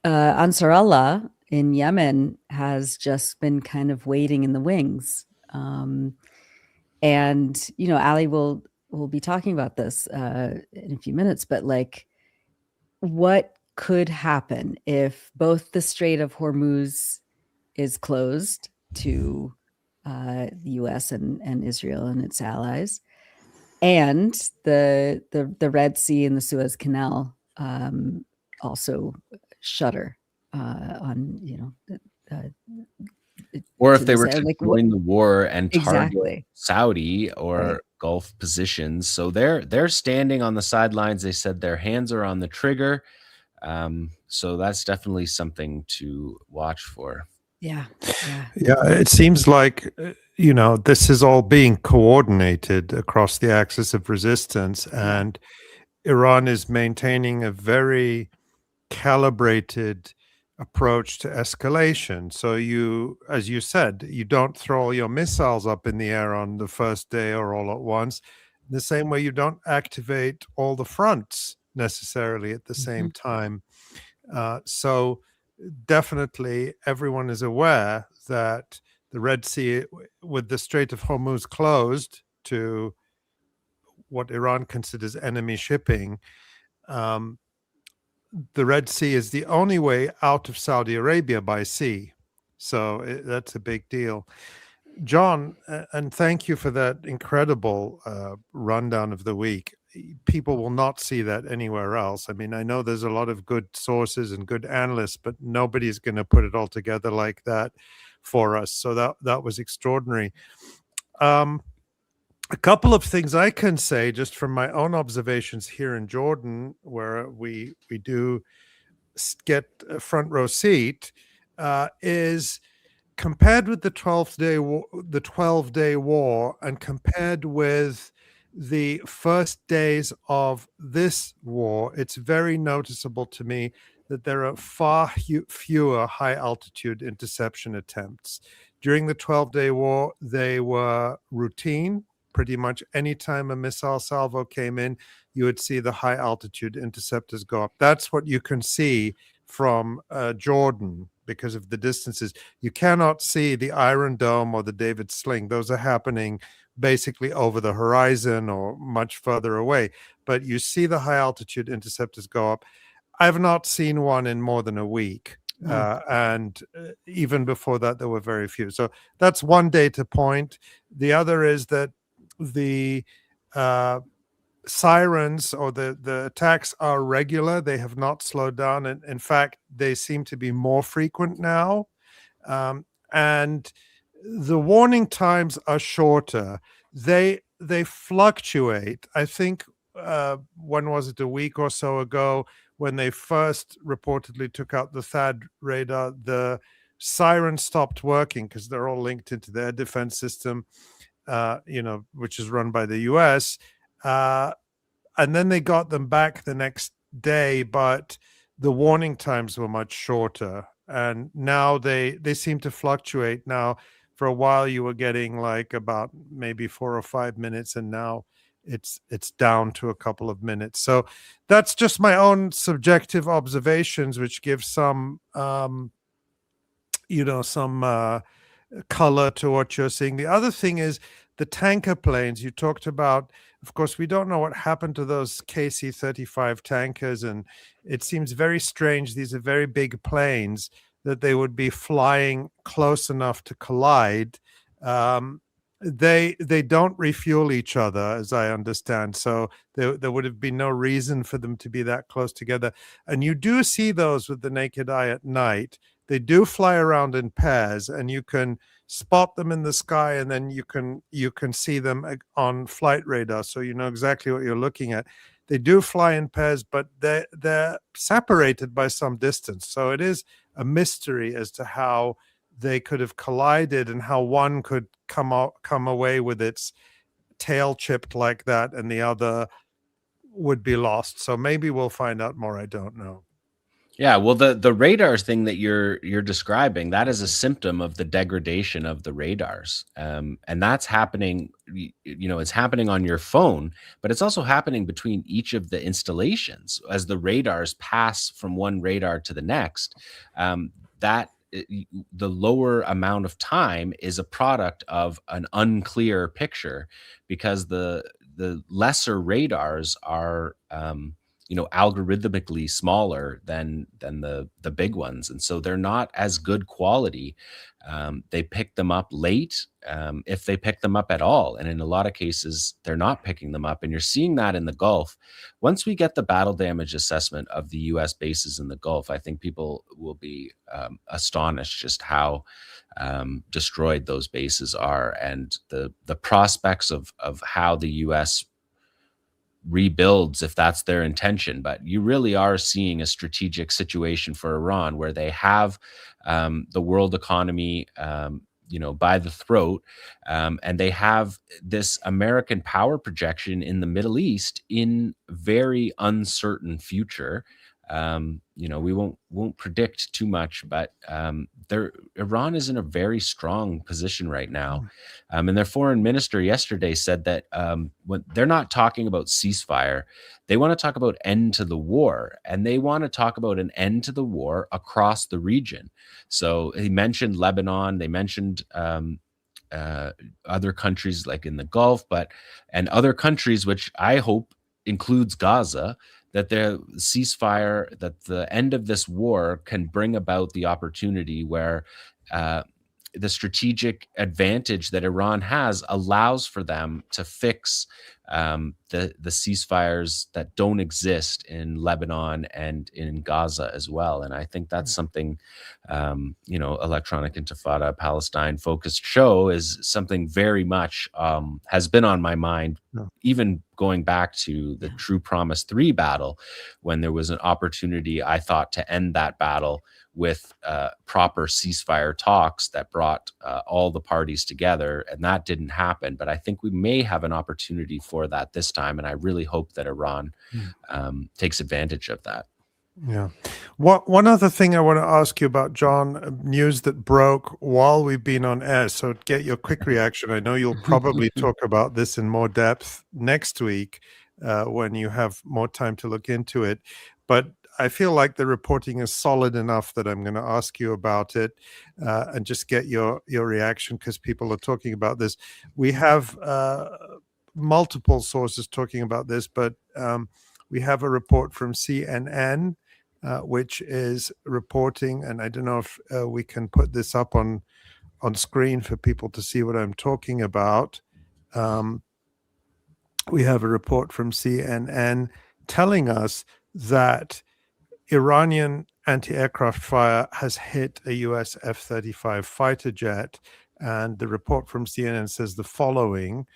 Ansar Allah in Yemen has just been kind of waiting in the wings. And Ali will be talking about this in a few minutes, but like, what could happen if both the Strait of Hormuz is closed to the U.S. and Israel and its allies, and the Red Sea and the Suez Canal also shutter on or if they were to join the war and target exactly Saudi or Gulf positions. So they're standing on the sidelines. They said their hands are on the trigger. So that's definitely something to watch for. Yeah, it seems like, this is all being coordinated across the axis of resistance, and Iran is maintaining a very calibrated approach to escalation. So as you said, you don't throw all your missiles up in the air on the first day or all at once. In the same way, you don't activate all the fronts necessarily at the same time. So definitely everyone is aware that the Red Sea, with the Strait of Hormuz closed to what Iran considers enemy shipping, the Red Sea is the only way out of Saudi Arabia by sea. So that's a big deal. John, and thank you for that incredible rundown of the week. People will not see that anywhere else. I mean, I know there's a lot of good sources and good analysts, but nobody's going to put it all together like that for us. So that was extraordinary. A couple of things I can say just from my own observations here in Jordan, where we do get a front row seat, is compared with the 12-day war and compared with the first days of this war, it's very noticeable to me that there are far fewer high-altitude interception attempts. During the 12-day war, they were routine. Pretty much any time a missile salvo came in, you would see the high-altitude interceptors go up. That's what you can see from Jordan because of the distances. You cannot see the Iron Dome or the David Sling. Those are happening basically over the horizon or much further away. But you see the high-altitude interceptors go up. I've not seen one in more than a week. And even before that, there were very few. So that's one data point. The other is that the sirens or the attacks are regular. They have not slowed down. And in fact, they seem to be more frequent now. And the warning times are shorter. They fluctuate. I think, when was it, a week or so ago, when they first reportedly took out the THAAD radar, the siren stopped working because they're all linked into their defense system, which is run by the US. And then they got them back the next day, but the warning times were much shorter. And now they seem to fluctuate. Now, for a while, you were getting like about maybe 4 or 5 minutes, and now it's down to a couple of minutes. So that's just my own subjective observations, which give some, some color to what you're seeing. The other thing is the tanker planes you talked about. Of course, we don't know what happened to those KC-35 tankers, and it seems very strange. These are very big planes that they would be flying close enough to collide. They don't refuel each other, as I understand. So there would have been no reason for them to be that close together. And you do see those with the naked eye at night. They do fly around in pairs, and you can spot them in the sky, and then you can see them on flight radar, so you know exactly what you're looking at. They do fly in pairs, but they're separated by some distance. So it is a mystery as to how they could have collided and how one could come away with its tail chipped like that and the other would be lost. So maybe we'll find out more. I don't know. Yeah, well, the radars thing that you're describing, that is a symptom of the degradation of the radars, and that's happening. It's happening on your phone, but it's also happening between each of the installations as the radars pass from one radar to the next. The lower amount of time is a product of an unclear picture because the lesser radars are algorithmically smaller than the big ones, and so they're not as good quality. They pick them up late, if they pick them up at all, and in a lot of cases they're not picking them up, and you're seeing that in the Gulf. Once we get the battle damage assessment of the US bases in the Gulf, I think people will be astonished just how destroyed those bases are, and the prospects of how the US rebuilds, if that's their intention. But you really are seeing a strategic situation for Iran where they have the world economy by the throat, and they have this American power projection in the Middle East in very uncertain future. We won't predict too much, but Iran is in a very strong position right now. And their foreign minister yesterday said that when they're not talking about ceasefire, they want to talk about end to the war, and they want to talk about an end to the war across the region. So he mentioned Lebanon, they mentioned other countries like in the Gulf, and other countries, which I hope includes Gaza, that the ceasefire, that the end of this war can bring about the opportunity where the strategic advantage that Iran has allows for them to fix the ceasefires that don't exist in Lebanon and in Gaza as well. And I think that's something, Electronic Intifada, Palestine focused show is something very much has been on my mind, even going back to the True Promise 3 battle, when there was an opportunity, I thought, to end that battle with proper ceasefire talks that brought all the parties together, and that didn't happen. But I think we may have an opportunity for for that this time, and I really hope that Iran takes advantage of that. Yeah. One other thing I want to ask you about, John, news that broke while we've been on air, so get your quick reaction. I know you'll probably talk about this in more depth next week when you have more time to look into it. But I feel like the reporting is solid enough that I'm going to ask you about it and just get your reaction, because people are talking about this. We have multiple sources talking about this, but we have a report from CNN, which is reporting, and I don't know if we can put this up on screen for people to see what I'm talking about. We have a report from CNN telling us that Iranian anti-aircraft fire has hit a US F-35 fighter jet, and the report from CNN says the following.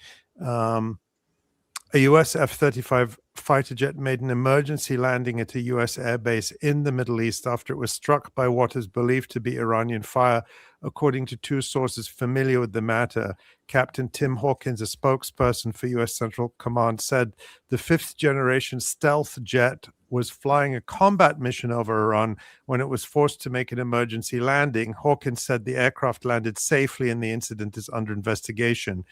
A US F-35 fighter jet made an emergency landing at a US airbase in the Middle East after it was struck by what is believed to be Iranian fire, according to two sources familiar with the matter. Captain Tim Hawkins, a spokesperson for US Central Command, said the fifth-generation stealth jet was flying a combat mission over Iran when it was forced to make an emergency landing. Hawkins said the aircraft landed safely and the incident is under investigation.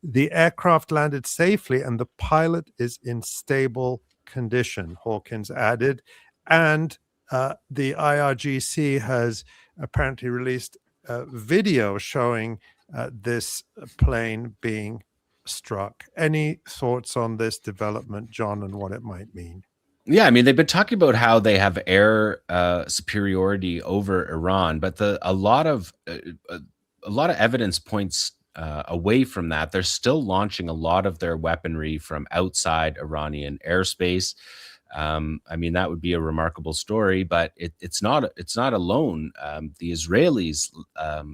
The aircraft landed safely and the pilot is in stable condition, Hawkins added. And the IRGC has apparently released a video showing this plane being struck. Any thoughts on this development, John, and what it might mean? Yeah, I mean, they've been talking about how they have air superiority over Iran, but a lot of evidence points away from that. They're still launching a lot of their weaponry from outside Iranian airspace. I mean, that would be a remarkable story, but it's not alone. The Israelis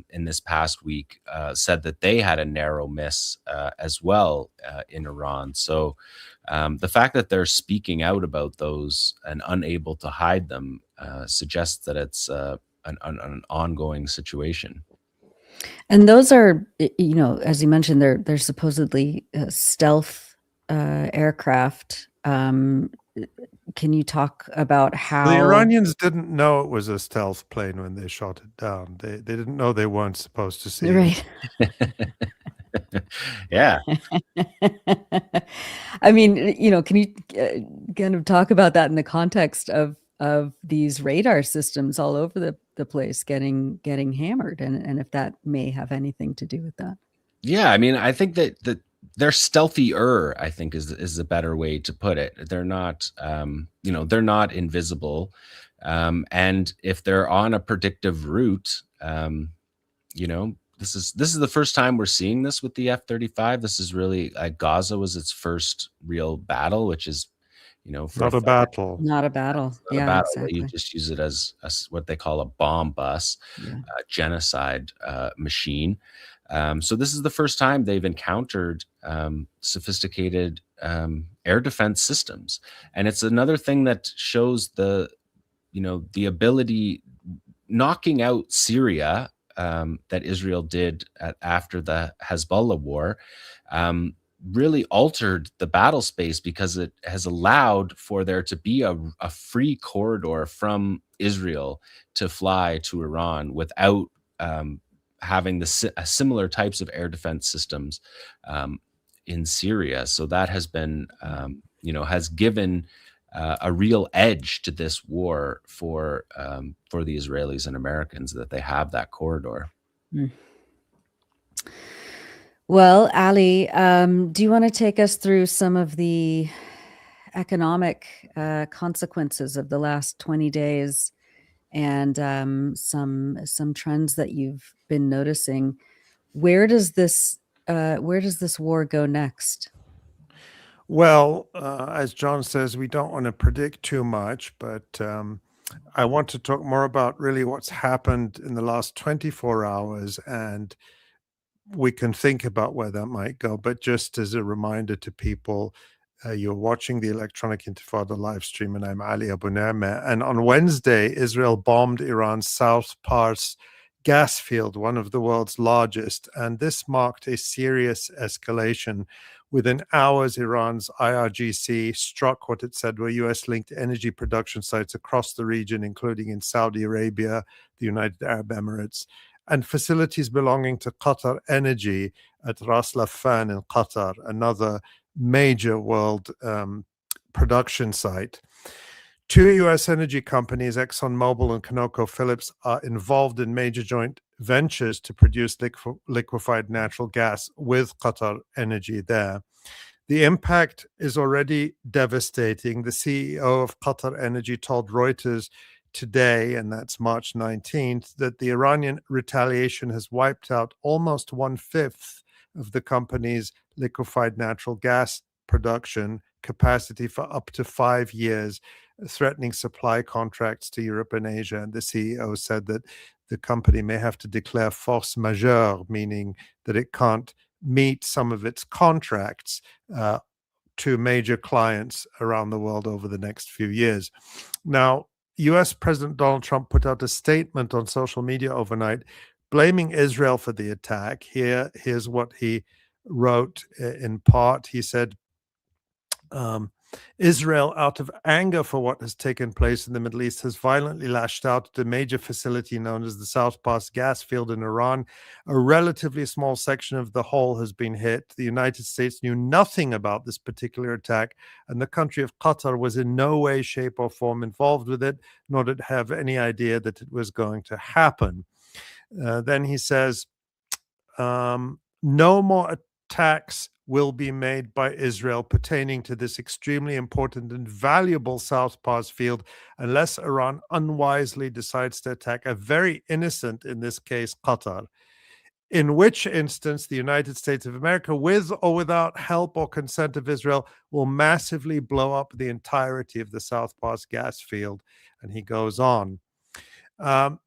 in this past week said that they had a narrow miss as well in Iran. So the fact that they're speaking out about those and unable to hide them suggests that it's an ongoing situation. And those are, as you mentioned, they're supposedly stealth aircraft. Can you talk about how the Iranians didn't know it was a stealth plane when they shot it down? They didn't know they weren't supposed to see right? Yeah. I mean, can you kind of talk about that in the context of these radar systems all over the place getting hammered, and if that may have anything to do with that? Yeah, I mean, I think that they're stealthier, I think is a better way to put it. They're not, they're not invisible. And if they're on a predictive route, this is the first time we're seeing this with the F-35. This is really, Gaza was its first real battle, which is, not a battle. Not a battle. Yeah, battle. Exactly. You just use it as what they call a bomb bus, genocide machine. So this is the first time they've encountered sophisticated air defense systems, and it's another thing that shows the ability, knocking out Syria that Israel did after the Hezbollah war. Really altered the battle space, because it has allowed for there to be a free corridor from Israel to fly to Iran without having similar types of air defense systems in Syria. So that has been, has given a real edge to this war for the Israelis and Americans, that they have that corridor. Mm. Well, Ali, do you want to take us through some of the economic consequences of the last 20 days and some trends that you've been noticing? Where does this war go next? Well, as John says, we don't want to predict too much, but I want to talk more about really what's happened in the last 24 hours, and we can think about where that might go. But just as a reminder to people, you're watching the Electronic Intifada live stream, and I'm Ali Abunimah. And on Wednesday, Israel bombed Iran's South Pars gas field, one of the world's largest. And this marked a serious escalation Within hours, Iran's IRGC struck what it said were US-linked energy production sites across the region, including in Saudi Arabia, the United Arab Emirates, and facilities belonging to Qatar Energy at Ras Laffan in Qatar, another major world production site. Two U.S. energy companies, ExxonMobil and ConocoPhillips, are involved in major joint ventures to produce liquefied natural gas with Qatar Energy there. The impact is already devastating. The CEO of Qatar Energy told Reuters today, and that's March 19th, that the Iranian retaliation has wiped out almost 1/5 of the company's liquefied natural gas production capacity for up to 5 years, threatening supply contracts to Europe and Asia. And the CEO said that the company may have to declare force majeure, meaning that it can't meet some of its contracts to major clients around the world over the next few years. Now, US President Donald Trump put out a statement on social media overnight blaming Israel for the attack. Here's what he wrote in part. He said, Israel, out of anger for what has taken place in the Middle East, has violently lashed out at a major facility known as the South Pass gas field in Iran. A relatively small section of the whole has been hit. The United States knew nothing about this particular attack, and the country of Qatar was in no way, shape, or form involved with it, nor did it have any idea that it was going to happen. Then he says, no more attacks will be made by Israel pertaining to this extremely important and valuable South Pass field unless Iran unwisely decides to attack a very innocent, in this case, Qatar, in which instance the United States of America, with or without help or consent of Israel, will massively blow up the entirety of the South Pass gas field. And he goes on. Now,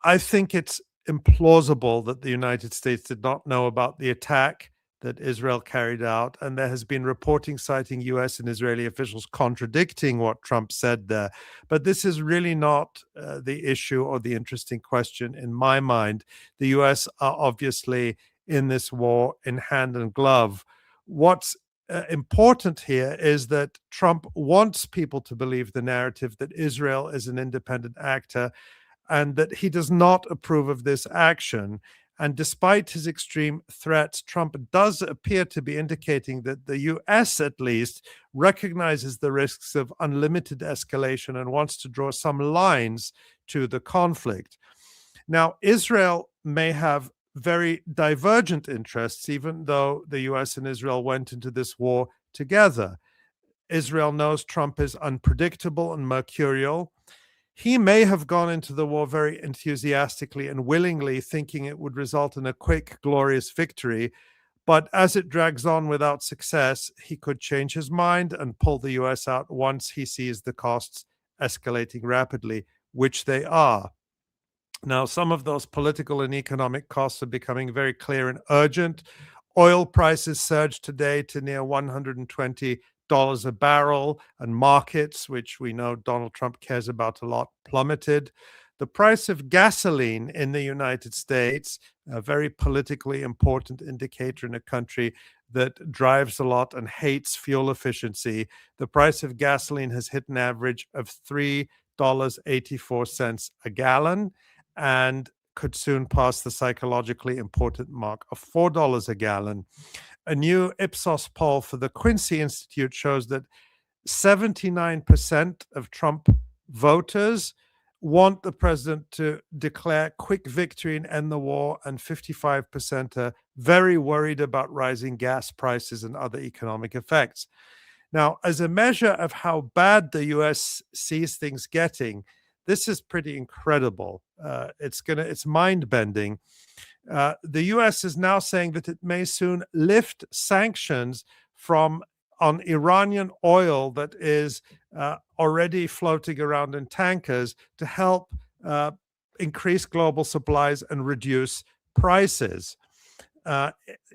I think it's implausible that the United States did not know about the attack that Israel carried out, and there has been reporting citing US and Israeli officials contradicting what Trump said there. But this is really not the issue or the interesting question in my mind. The US are obviously in this war in hand and glove. What's important here is that Trump wants people to believe the narrative that Israel is an independent actor and that he does not approve of this action. And despite his extreme threats, Trump does appear to be indicating that the US, at least, recognizes the risks of unlimited escalation and wants to draw some lines to the conflict. Now, Israel may have very divergent interests, even though the US and Israel went into this war together. Israel knows Trump is unpredictable and mercurial. He may have gone into the war very enthusiastically and willingly, thinking it would result in a quick, glorious victory. But as it drags on without success, he could change his mind and pull the US out once he sees the costs escalating rapidly, which they are. Now, some of those political and economic costs are becoming very clear and urgent. Oil prices surged today to near $120 a barrel, and markets, which we know Donald Trump cares about a lot, plummeted. The price of gasoline in the United States, a very politically important indicator in a country that drives a lot and hates fuel efficiency, the price of gasoline has hit an average of $3.84 a gallon and could soon pass the psychologically important mark of $4 a gallon. A new Ipsos poll for the Quincy Institute shows that 79% of Trump voters want the president to declare quick victory and end the war, and 55% are very worried about rising gas prices and other economic effects. Now, as a measure of how bad the US sees things getting, this is pretty incredible. It's mind-bending. The US is now saying that it may soon lift sanctions on Iranian oil that is already floating around in tankers to help increase global supplies and reduce prices.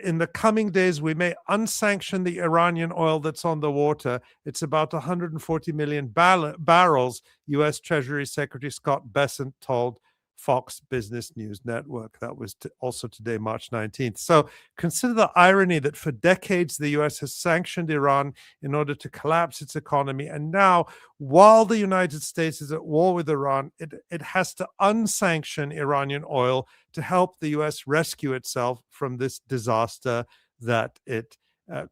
In the coming days, we may unsanction the Iranian oil that's on the water. It's about 140 million barrels, US Treasury Secretary Scott Bessent told Fox Business News Network. That was also today, March 19th. So consider the irony that for decades, the US has sanctioned Iran in order to collapse its economy. And now, while the United States is at war with Iran, it has to unsanction Iranian oil to help the US rescue itself from this disaster that it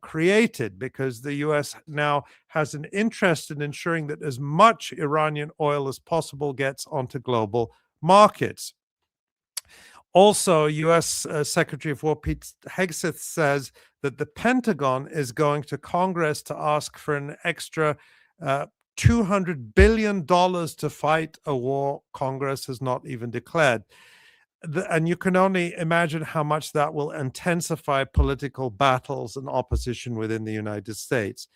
created, because the US now has an interest in ensuring that as much Iranian oil as possible gets onto global markets. Also, US Secretary of War Pete Hegseth says that the Pentagon is going to Congress to ask for an extra $200 billion to fight a war Congress has not even declared. And you can only imagine how much that will intensify political battles and opposition within the United States.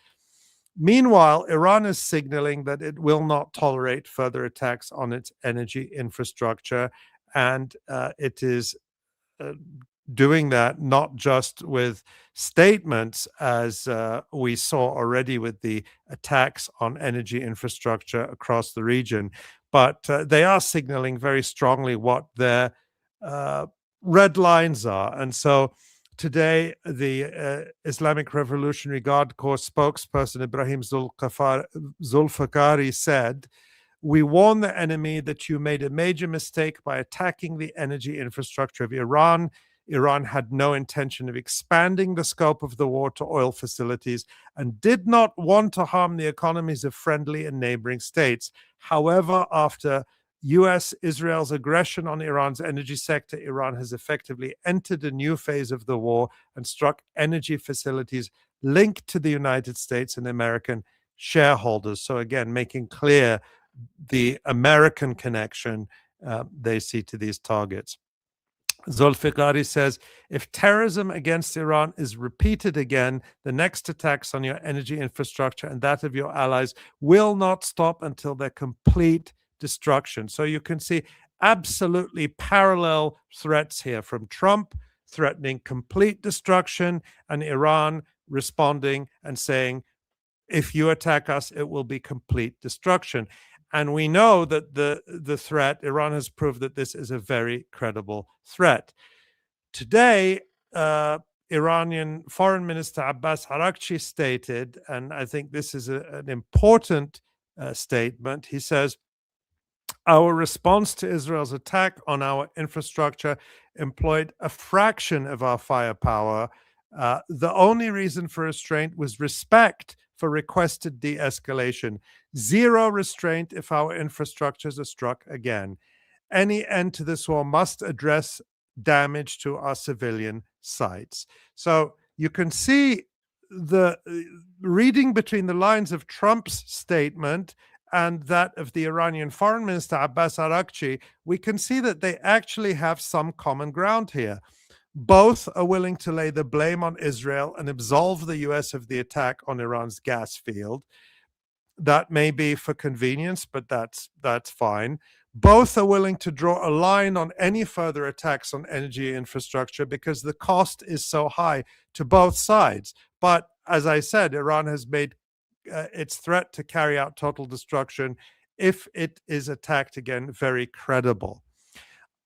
Meanwhile, Iran is signaling that it will not tolerate further attacks on its energy infrastructure, and it is doing that not just with statements, as we saw already with the attacks on energy infrastructure across the region, but they are signaling very strongly what their red lines are. And so today, the Islamic Revolutionary Guard Corps spokesperson Ibrahim Zulfikari said, "We warn the enemy that you made a major mistake by attacking the energy infrastructure of Iran. Iran had no intention of expanding the scope of the war to oil facilities and did not want to harm the economies of friendly and neighboring states. However, after Israel's aggression on Iran's energy sector, Iran has effectively entered a new phase of the war and struck energy facilities linked to the United States and American shareholders." So again, making clear the American connection they see to these targets. Zulfikari says, "If terrorism against Iran is repeated again, the next attacks on your energy infrastructure and that of your allies will not stop until their complete destruction." So you can see absolutely parallel threats here, from Trump threatening complete destruction and Iran responding and saying, if you attack us, it will be complete destruction. And we know that the threat, Iran has proved that this is a very credible threat. Today, Iranian Foreign Minister Abbas Araghchi stated, and I think this is an important statement, he says, "Our response to Israel's attack on our infrastructure employed a fraction of our firepower. The only reason for restraint was respect for requested de-escalation. Zero restraint if our infrastructures are struck again. Any end to this war must address damage to our civilian sites." So you can see the reading between the lines of Trump's statement and that of the Iranian Foreign Minister Abbas Araghchi. We can see that they actually have some common ground here. Both are willing to lay the blame on Israel and absolve the US of the attack on Iran's gas field. That may be for convenience, but that's fine. Both are willing to draw a line on any further attacks on energy infrastructure because the cost is so high to both sides. But as I said, Iran has made its threat to carry out total destruction, if it is attacked again, very credible.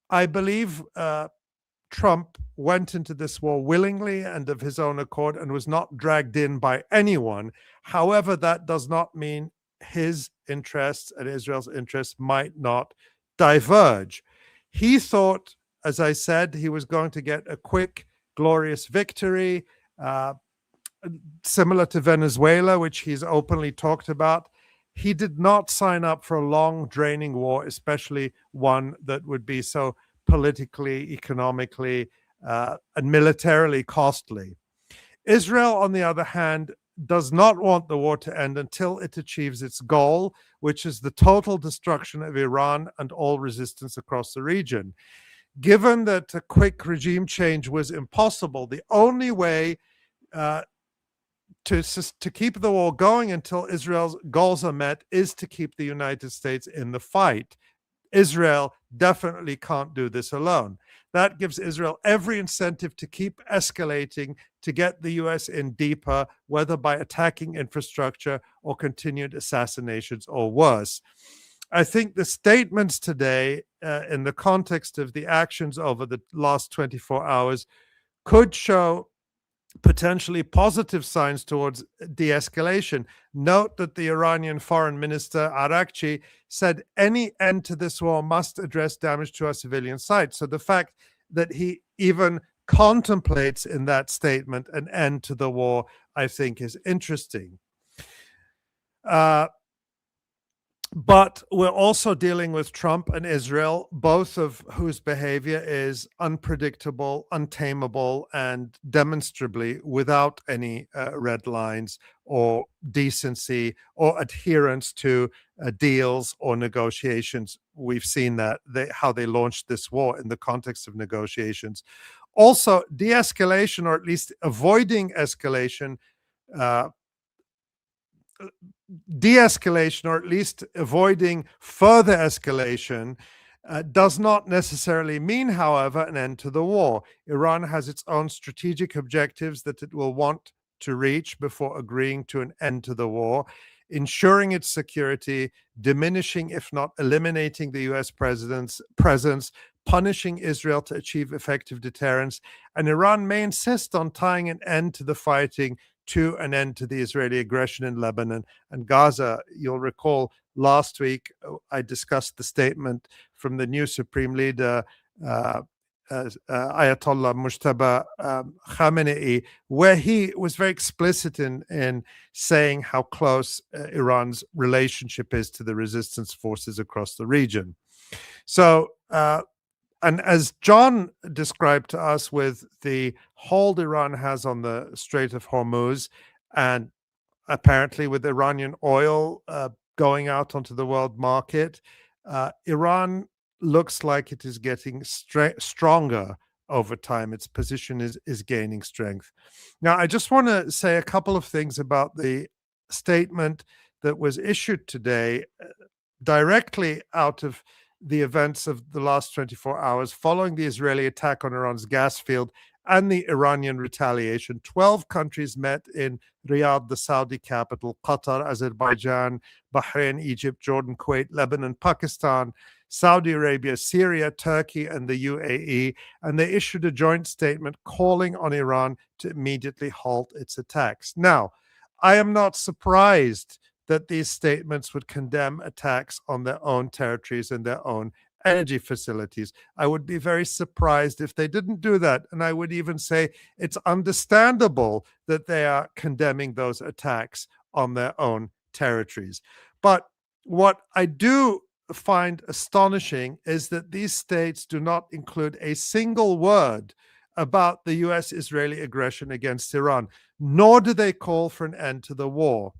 I believe Trump went into this war willingly and of his own accord and was not dragged in by anyone. However, that does not mean his interests and Israel's interests might not diverge. He thought, as I said, he was going to get a quick, glorious victory, similar to Venezuela, which he's openly talked about. He did not sign up for a long, draining war, especially one that would be so politically, economically, and militarily costly. Israel, on the other hand, does not want the war to end until it achieves its goal, which is the total destruction of Iran and all resistance across the region. Given that a quick regime change was impossible, the only way to keep the war going until Israel's goals are met is to keep the United States in the fight. Israel definitely can't do this alone. That gives Israel every incentive to keep escalating, to get the US in deeper, whether by attacking infrastructure or continued assassinations or worse. I think the statements today, in the context of the actions over the last 24 hours, could show potentially positive signs towards de-escalation. Note that the Iranian Foreign Minister Arakchi said any end to this war must address damage to our civilian sites. So the fact that he even contemplates in that statement an end to the war, I think, is interesting. But we're also dealing with Trump and Israel, both of whose behavior is unpredictable, untamable, and demonstrably without any red lines or decency or adherence to deals or negotiations. We've seen that, how they launched this war in the context of negotiations. Also, de-escalation, or at least avoiding escalation, de-escalation, or at least avoiding further escalation, does not necessarily mean, however, an end to the war. Iran has its own strategic objectives that it will want to reach before agreeing to an end to the war, ensuring its security, diminishing, if not eliminating, the US presence, punishing Israel to achieve effective deterrence. And Iran may insist on tying an end to the fighting to an end to the Israeli aggression in Lebanon and Gaza. You'll recall last week I discussed the statement from the new Supreme Leader, Ayatollah Mujtaba Khamenei, where he was very explicit in saying how close Iran's relationship is to the resistance forces across the region. So, and as John described to us, with the hold Iran has on the Strait of Hormuz, and apparently with Iranian oil going out onto the world market, Iran looks like it is getting stronger over time. Its position is gaining strength. Now, I just want to say a couple of things about the statement that was issued today directly out of the events of the last 24 hours following the Israeli attack on Iran's gas field and the Iranian retaliation. 12 countries met in Riyadh, the Saudi capital, Qatar, Azerbaijan, Bahrain, Egypt, Jordan, Kuwait, Lebanon, Pakistan, Saudi Arabia, Syria, Turkey, and the UAE, and they issued a joint statement calling on Iran to immediately halt its attacks. Now, I am not surprised that these statements would condemn attacks on their own territories and their own energy facilities. I would be very surprised if they didn't do that. And I would even say it's understandable that they are condemning those attacks on their own territories. But what I do find astonishing is that these states do not include a single word about the US-Israeli aggression against Iran, nor do they call for an end to the war.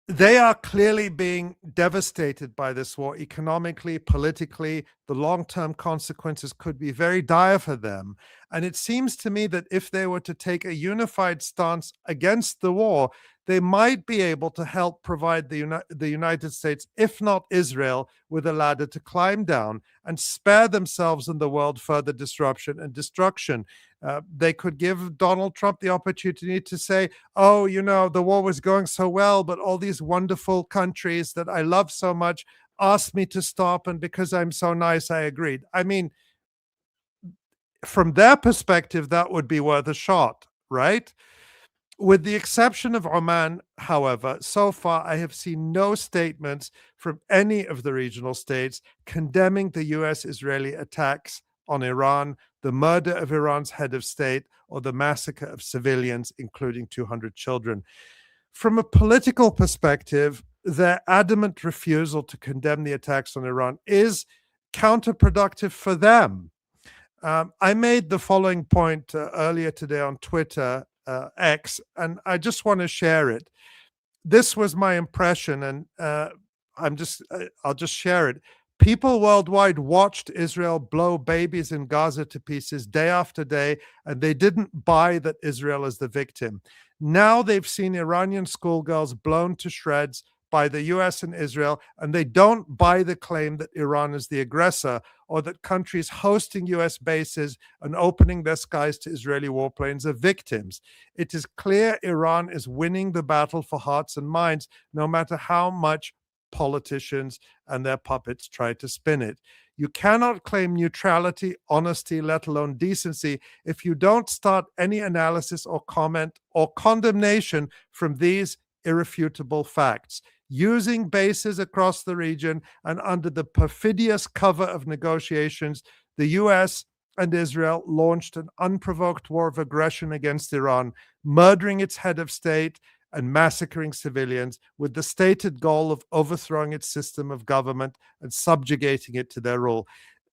They are clearly being devastated by this war economically, politically. The long-term consequences could be very dire for them. And it seems to me that if they were to take a unified stance against the war, they might be able to help provide the United States, if not Israel, with a ladder to climb down and spare themselves and the world further disruption and destruction. They could give Donald Trump the opportunity to say, oh, you know, the war was going so well, but all these wonderful countries that I love so much asked me to stop, and because I'm so nice, I agreed. I mean, from their perspective, that would be worth a shot, right? With the exception of Oman, however, so far I have seen no statements from any of the regional states condemning the US-Israeli attacks on Iran, the murder of Iran's head of state, or the massacre of civilians, including 200 children. From a political perspective, their adamant refusal to condemn the attacks on Iran is counterproductive for them. I made the following point earlier today on Twitter, X, and I just want to share it. This was my impression, and I'll just share it. People worldwide watched Israel blow babies in Gaza to pieces day after day, and they didn't buy that Israel is the victim. Now they've seen Iranian schoolgirls blown to shreds by the US and Israel, and they don't buy the claim that Iran is the aggressor, or that countries hosting US bases and opening their skies to Israeli warplanes are victims. It is clear Iran is winning the battle for hearts and minds, no matter how much politicians and their puppets try to spin it. You cannot claim neutrality, honesty, let alone decency, if you don't start any analysis or comment or condemnation from these irrefutable facts. Using bases across the region and under the perfidious cover of negotiations, the US and Israel launched an unprovoked war of aggression against Iran, murdering its head of state and massacring civilians with the stated goal of overthrowing its system of government and subjugating it to their rule.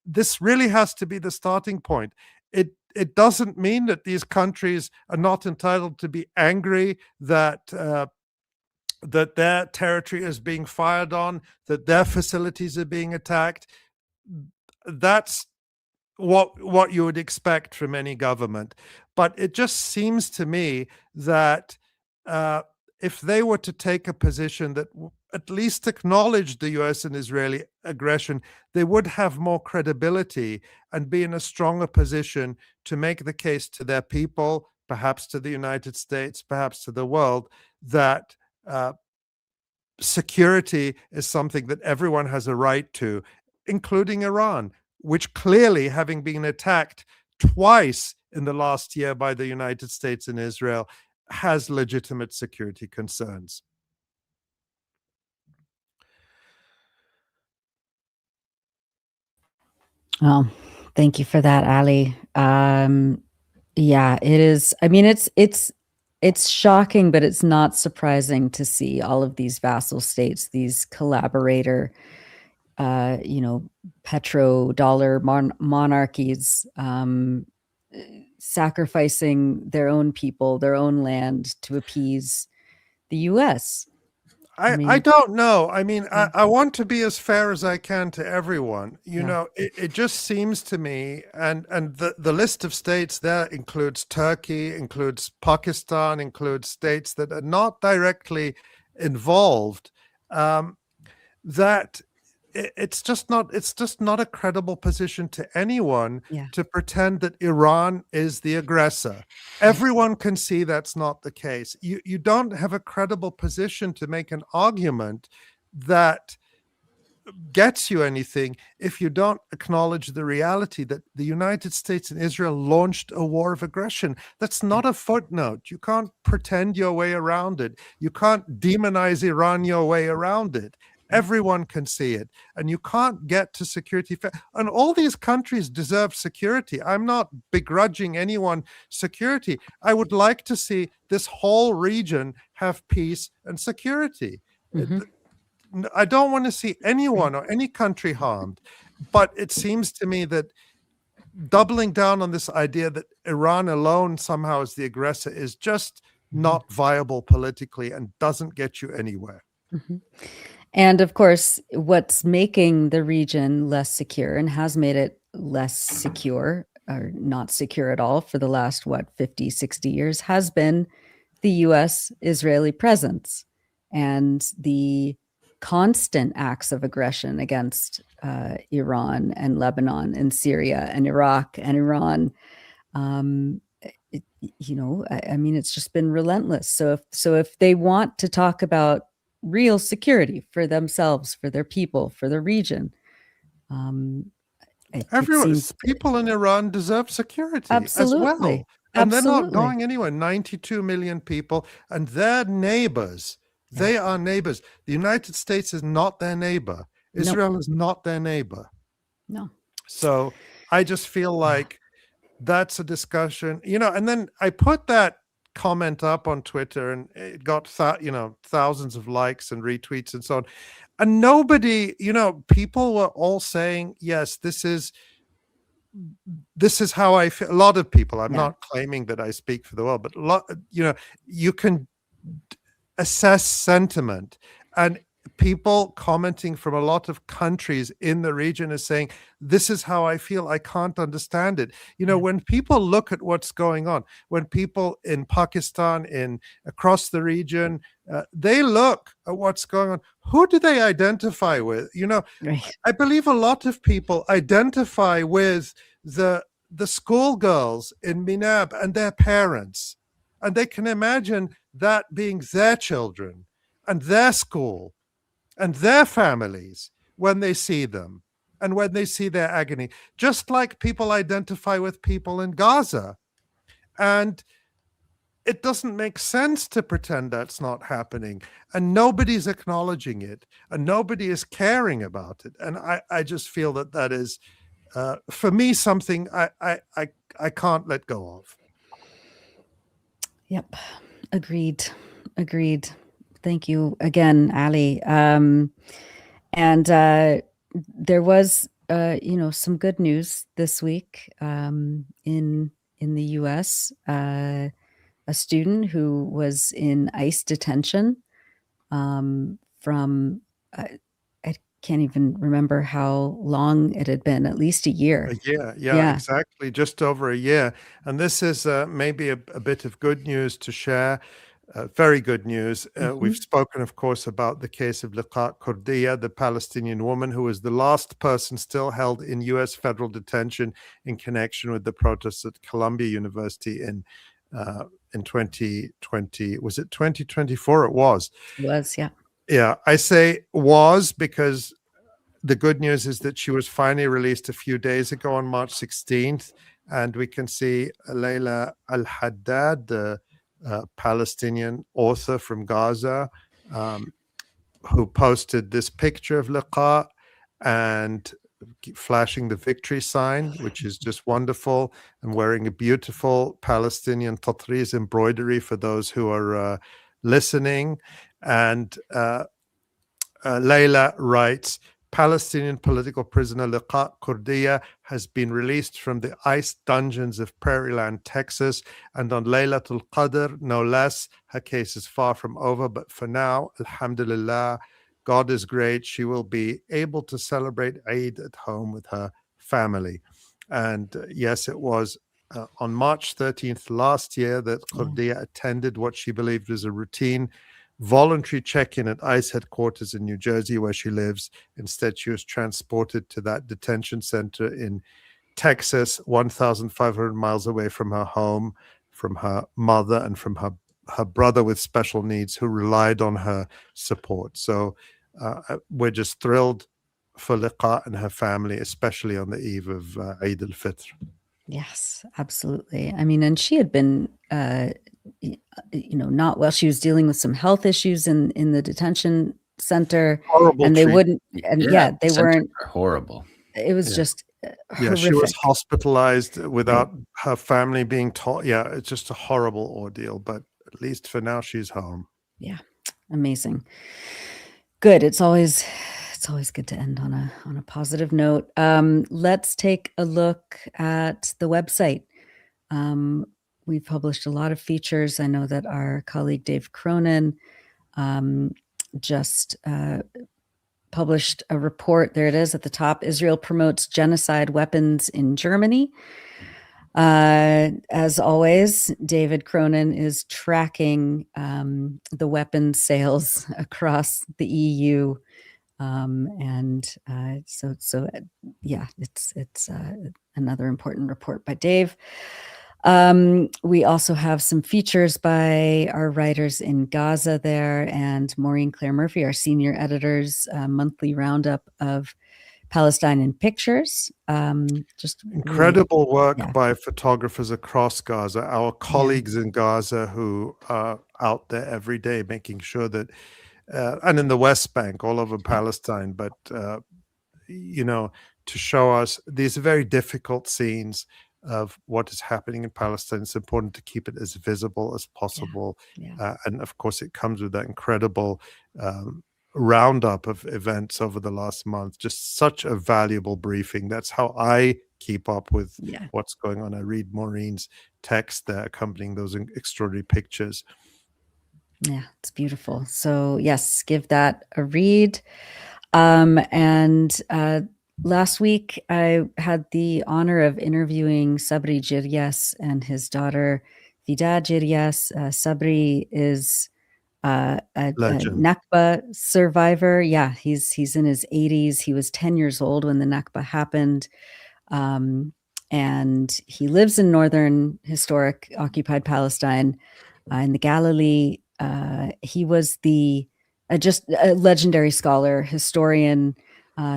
This really has to be the starting point. It doesn't mean that these countries are not entitled to be angry that that their territory is being fired on, that their facilities are being attacked. That's what you would expect from any government. But it just seems to me that if they were to take a position that at least acknowledged the US and Israeli aggression, they would have more credibility and be in a stronger position to make the case to their people, perhaps to the United States, perhaps to the world, that security is something that everyone has a right to, including Iran, which clearly, having been attacked twice in the last year by the United States and Israel, has legitimate security concerns. Well, thank you for that, Ali. Yeah, it is. I mean, it's shocking, but it's not surprising to see all of these vassal states, these collaborator, petrodollar monarchies, sacrificing their own people, their own land to appease the U.S. I don't know. I mean, I want to be as fair as I can to everyone. It just seems to me, and the list of states there includes Turkey, includes Pakistan, includes states that are not directly involved, that it's just not a credible position to anyone to pretend that Iran is the aggressor. Everyone can see that's not the case. You don't have a credible position to make an argument that gets you anything if you don't acknowledge the reality that the United States and Israel launched a war of aggression. That's not a footnote. You can't pretend your way around it. You can't demonize Iran your way around it. Everyone can see it, and you can't get to security. And all these countries deserve security. I'm not begrudging anyone security. I would like to see this whole region have peace and security. Mm-hmm. I don't want to see anyone or any country harmed, but it seems to me that doubling down on this idea that Iran alone somehow is the aggressor is just not viable politically and doesn't get you anywhere. Mm-hmm. And of course, what's making the region less secure and has made it less secure or not secure at all for the last, 50, 60 years has been the US-Israeli presence and the constant acts of aggression against Iran and Lebanon and Syria and Iraq and Iran. I mean, it's just been relentless. So if they want to talk about real security for themselves, for their people, for the region. People in Iran deserve security as well. And they're not going anywhere. 92 million people, and their neighbors. They are neighbors. The United States is not their neighbor. Israel is not their neighbor. No. So I just feel like that's a discussion, and then I put that comment up on Twitter and it got thousands of likes and retweets and so on, and nobody, people were all saying, yes, this is how I feel. A lot of people, I'm not claiming that I speak for the world, but you can assess sentiment, and people commenting from a lot of countries in the region is saying, this is how I feel. I can't understand it. When people look at what's going on, when people in Pakistan, across the region, they look at what's going on, who do they identify with? Right. I believe a lot of people identify with the schoolgirls in Minab and their parents, and they can imagine that being their children and their school. and their families when they see them and when they see their agony, just like people identify with people in Gaza. And it doesn't make sense to pretend that's not happening, and nobody's acknowledging it, and nobody is caring about it. And I just feel that is, for me, something I can't let go of. Yep. Agreed. Thank you again, Ali. And there was, some good news this week in the U.S. A student who was in ICE detention from, I can't even remember how long it had been, at least a year. A year, yeah, exactly, just over a year. And this is maybe a bit of good news to share. Very good news. We've spoken, of course, about the case of 𝐓𝐡𝐞 𝐄𝐥𝐿, the Palestinian woman who was the last person still held in U.S. federal detention in connection with the protests at Columbia University in 2020. Was it 2024? It was. It was, yeah. Yeah, I say was because the good news is that she was finally released a few days ago on March 16th. And we can see Layla Al-Haddad, the Palestinian author from Gaza, who posted this picture of 𝐓𝐡𝐞 and flashing the victory sign, which is just wonderful, and wearing a beautiful Palestinian tatriz embroidery for those who are listening. And Layla writes, Palestinian political prisoner 𝐓𝐡𝐞 𝐄𝐥𝐿 has been released from the ICE dungeons of Prairieland, Texas, and on Laylatul Qadr, no less. Her case is far from over, but for now, alhamdulillah, God is great. She will be able to celebrate Eid at home with her family. And yes, it was on March 13th last year that 𝐄𝐥𝐿 attended what she believed was a routine voluntary check-in at ICE headquarters in New Jersey, where she lives. Instead, she was transported to that detention center in Texas, 1,500 miles away from her home, from her mother, and from her brother with special needs who relied on her support. So we're just thrilled for 𝐓𝐡𝐞 and her family, especially on the eve of Eid al-Fitr. Yes, absolutely. I mean, and she had been not well. She was dealing with some health issues in the detention center. Horrible and they treatment. wouldn't, they weren't horrible. It was just horrific. She was hospitalized without her family being taught. Yeah, it's just a horrible ordeal, but at least for now she's home. Yeah, amazing. Good. It's always good to end on a positive note. Let's take a look at the website. We've published a lot of features. I know that our colleague Dave Cronin just published a report. There it is at the top. Israel promotes genocide weapons in Germany. As always, David Cronin is tracking the weapons sales across the EU. It's another important report by Dave. We also have some features by our writers in Gaza there, and Maureen Claire Murphy, our senior editor's monthly roundup of Palestine in pictures. Just incredible work by photographers across Gaza, our colleagues in Gaza who are out there every day making sure that and in the West Bank, all over Palestine, but to show us these very difficult scenes of what is happening in Palestine. It's important to keep it as visible as possible. And of course, it comes with that incredible roundup of events over the last month. Just such a valuable briefing. That's how I keep up with what's going on. I read Maureen's text there accompanying those extraordinary pictures. Yeah, it's beautiful. So yes, give that a read. And last week, I had the honor of interviewing Sabri Jiryas and his daughter, Vida Jiryas. Sabri is a Nakba survivor. Yeah, he's in his 80s. He was 10 years old when the Nakba happened. And he lives in northern historic occupied Palestine in the Galilee. He was the just a legendary scholar, historian.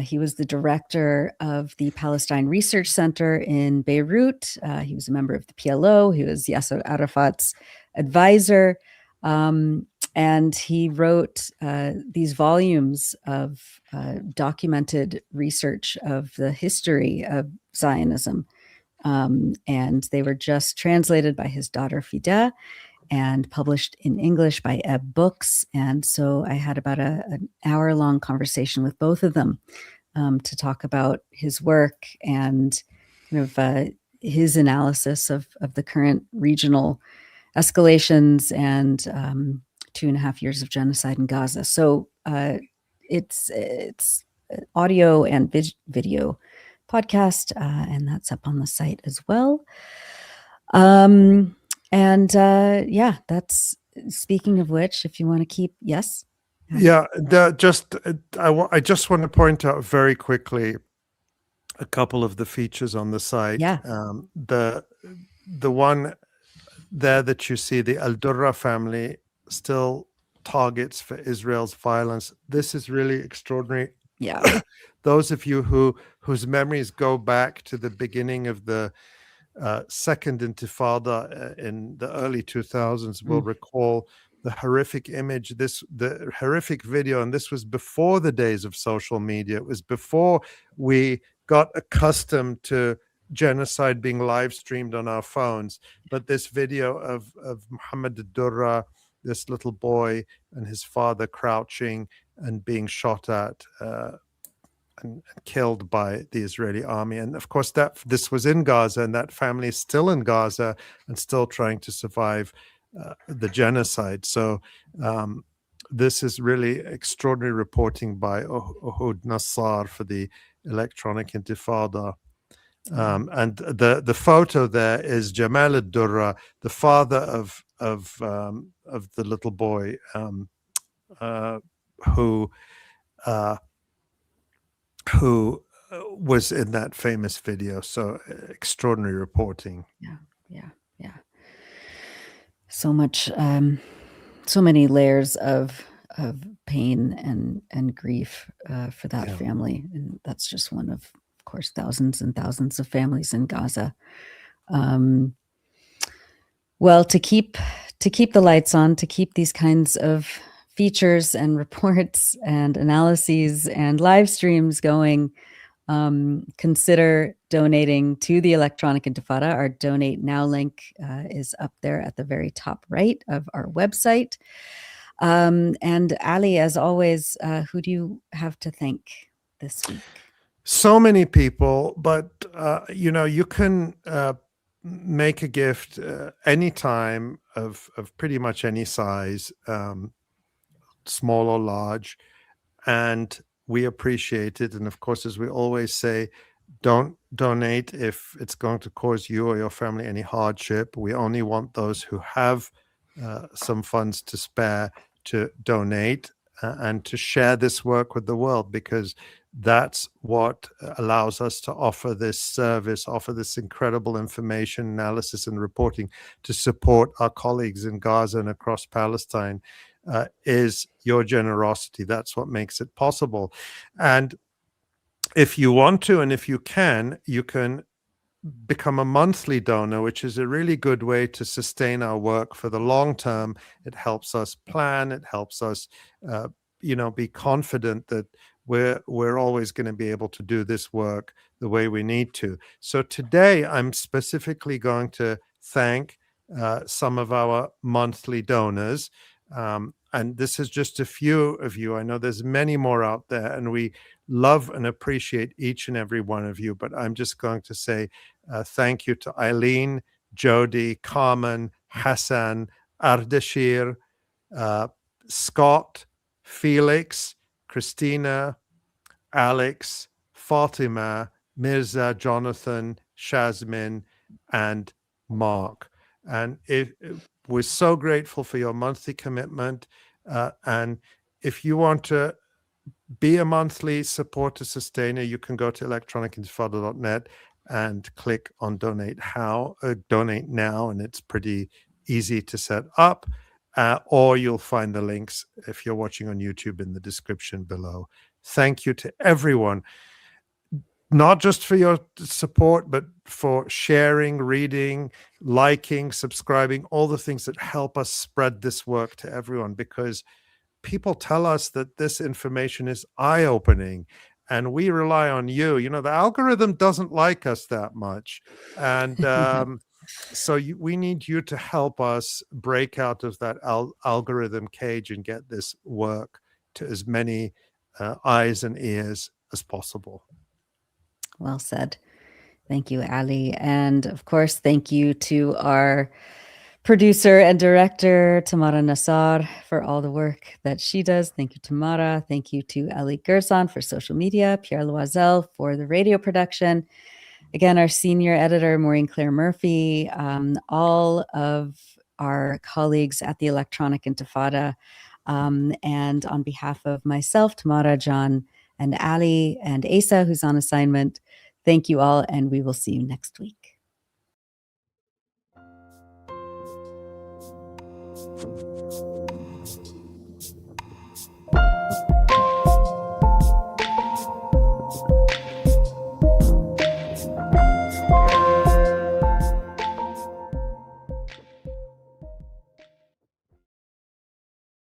He was the director of the Palestine Research Center in Beirut. He was a member of the PLO. He was Yasser Arafat's advisor. And he wrote these volumes of documented research of the history of Zionism. And they were just translated by his daughter Fida and published in English by Ebb Books. And so I had about an hour-long conversation with both of them to talk about his work and kind of his analysis of the current regional escalations and 2.5 years of genocide in Gaza. So it's audio and video podcast, and that's up on the site as well. And that's, speaking of which, if you want to keep, yes. Yeah, I just want to point out very quickly a couple of the features on the site. Yeah. The one there that you see, the Al-Durra family, still targets for Israel's violence. This is really extraordinary. Yeah. Those of you whose memories go back to the beginning of the second Intifada in the early 2000s will recall the horrific image, the horrific video, and this was before the days of social media. It was before we got accustomed to genocide being live streamed on our phones. But this video of Muhammad al-Durra, this little boy, and his father crouching and being shot at and killed by the Israeli army. And of course, this was in Gaza, and that family is still in Gaza and still trying to survive the genocide. So this is really extraordinary reporting by Uhud Nassar for the Electronic Intifada. And the photo there is Jamal al-Durra, the father of the little boy who was in that famous video. So extraordinary reporting. Yeah. So much, so many layers of pain and grief for that family, and that's just one of course, thousands and thousands of families in Gaza. Well, to keep the lights on, to keep these kinds of features and reports and analyses and live streams going, consider donating to the Electronic Intifada. Our Donate Now link is up there at the very top right of our website. And Ali, as always, who do you have to thank this week? So many people, but you can make a gift anytime of pretty much any size, small or large, and we appreciate it. And of course, as we always say, don't donate if it's going to cause you or your family any hardship. We only want those who have some funds to spare to donate and to share this work with the world, because that's what allows us to offer this service, offer this incredible information, analysis, and reporting to support our colleagues in Gaza and across Palestine. Is your generosity. That's what makes it possible. And if you want to, and if you can become a monthly donor, which is a really good way to sustain our work for the long term. It helps us plan. It helps us, be confident that we're always going to be able to do this work the way we need to. So today, I'm specifically going to thank some of our monthly donors. And this is just a few of you. I know there's many more out there, and we love and appreciate each and every one of you. But I'm just going to say thank you to Eileen, Jody, Carmen, Hassan, Ardashir, Scott, Felix, Christina, Alex, Fatima, Mirza, Jonathan, Shazmin, and Mark. And we're so grateful for your monthly commitment. And if you want to be a monthly supporter sustainer, you can go to electronicintifada.net and click on donate now, and it's pretty easy to set up. or you'll find the links if you're watching on YouTube in the description below. Thank you to everyone, not just for your support, but for sharing, reading, liking, subscribing, all the things that help us spread this work to everyone, because people tell us that this information is eye-opening and we rely on you. You know, the algorithm doesn't like us that much. And so we need you to help us break out of that algorithm cage and get this work to as many eyes and ears as possible. Well said. Thank you, Ali. And of course, thank you to our producer and director, Tamara Nassar, for all the work that she does. Thank you, Tamara. Thank you to Ellie Gerson for social media, Pierre Loisel for the radio production. Again, our senior editor, Maureen Claire Murphy, all of our colleagues at the Electronic Intifada. And on behalf of myself, Tamara, John, and Ali, and Asa, who's on assignment, thank you all, and we will see you next week.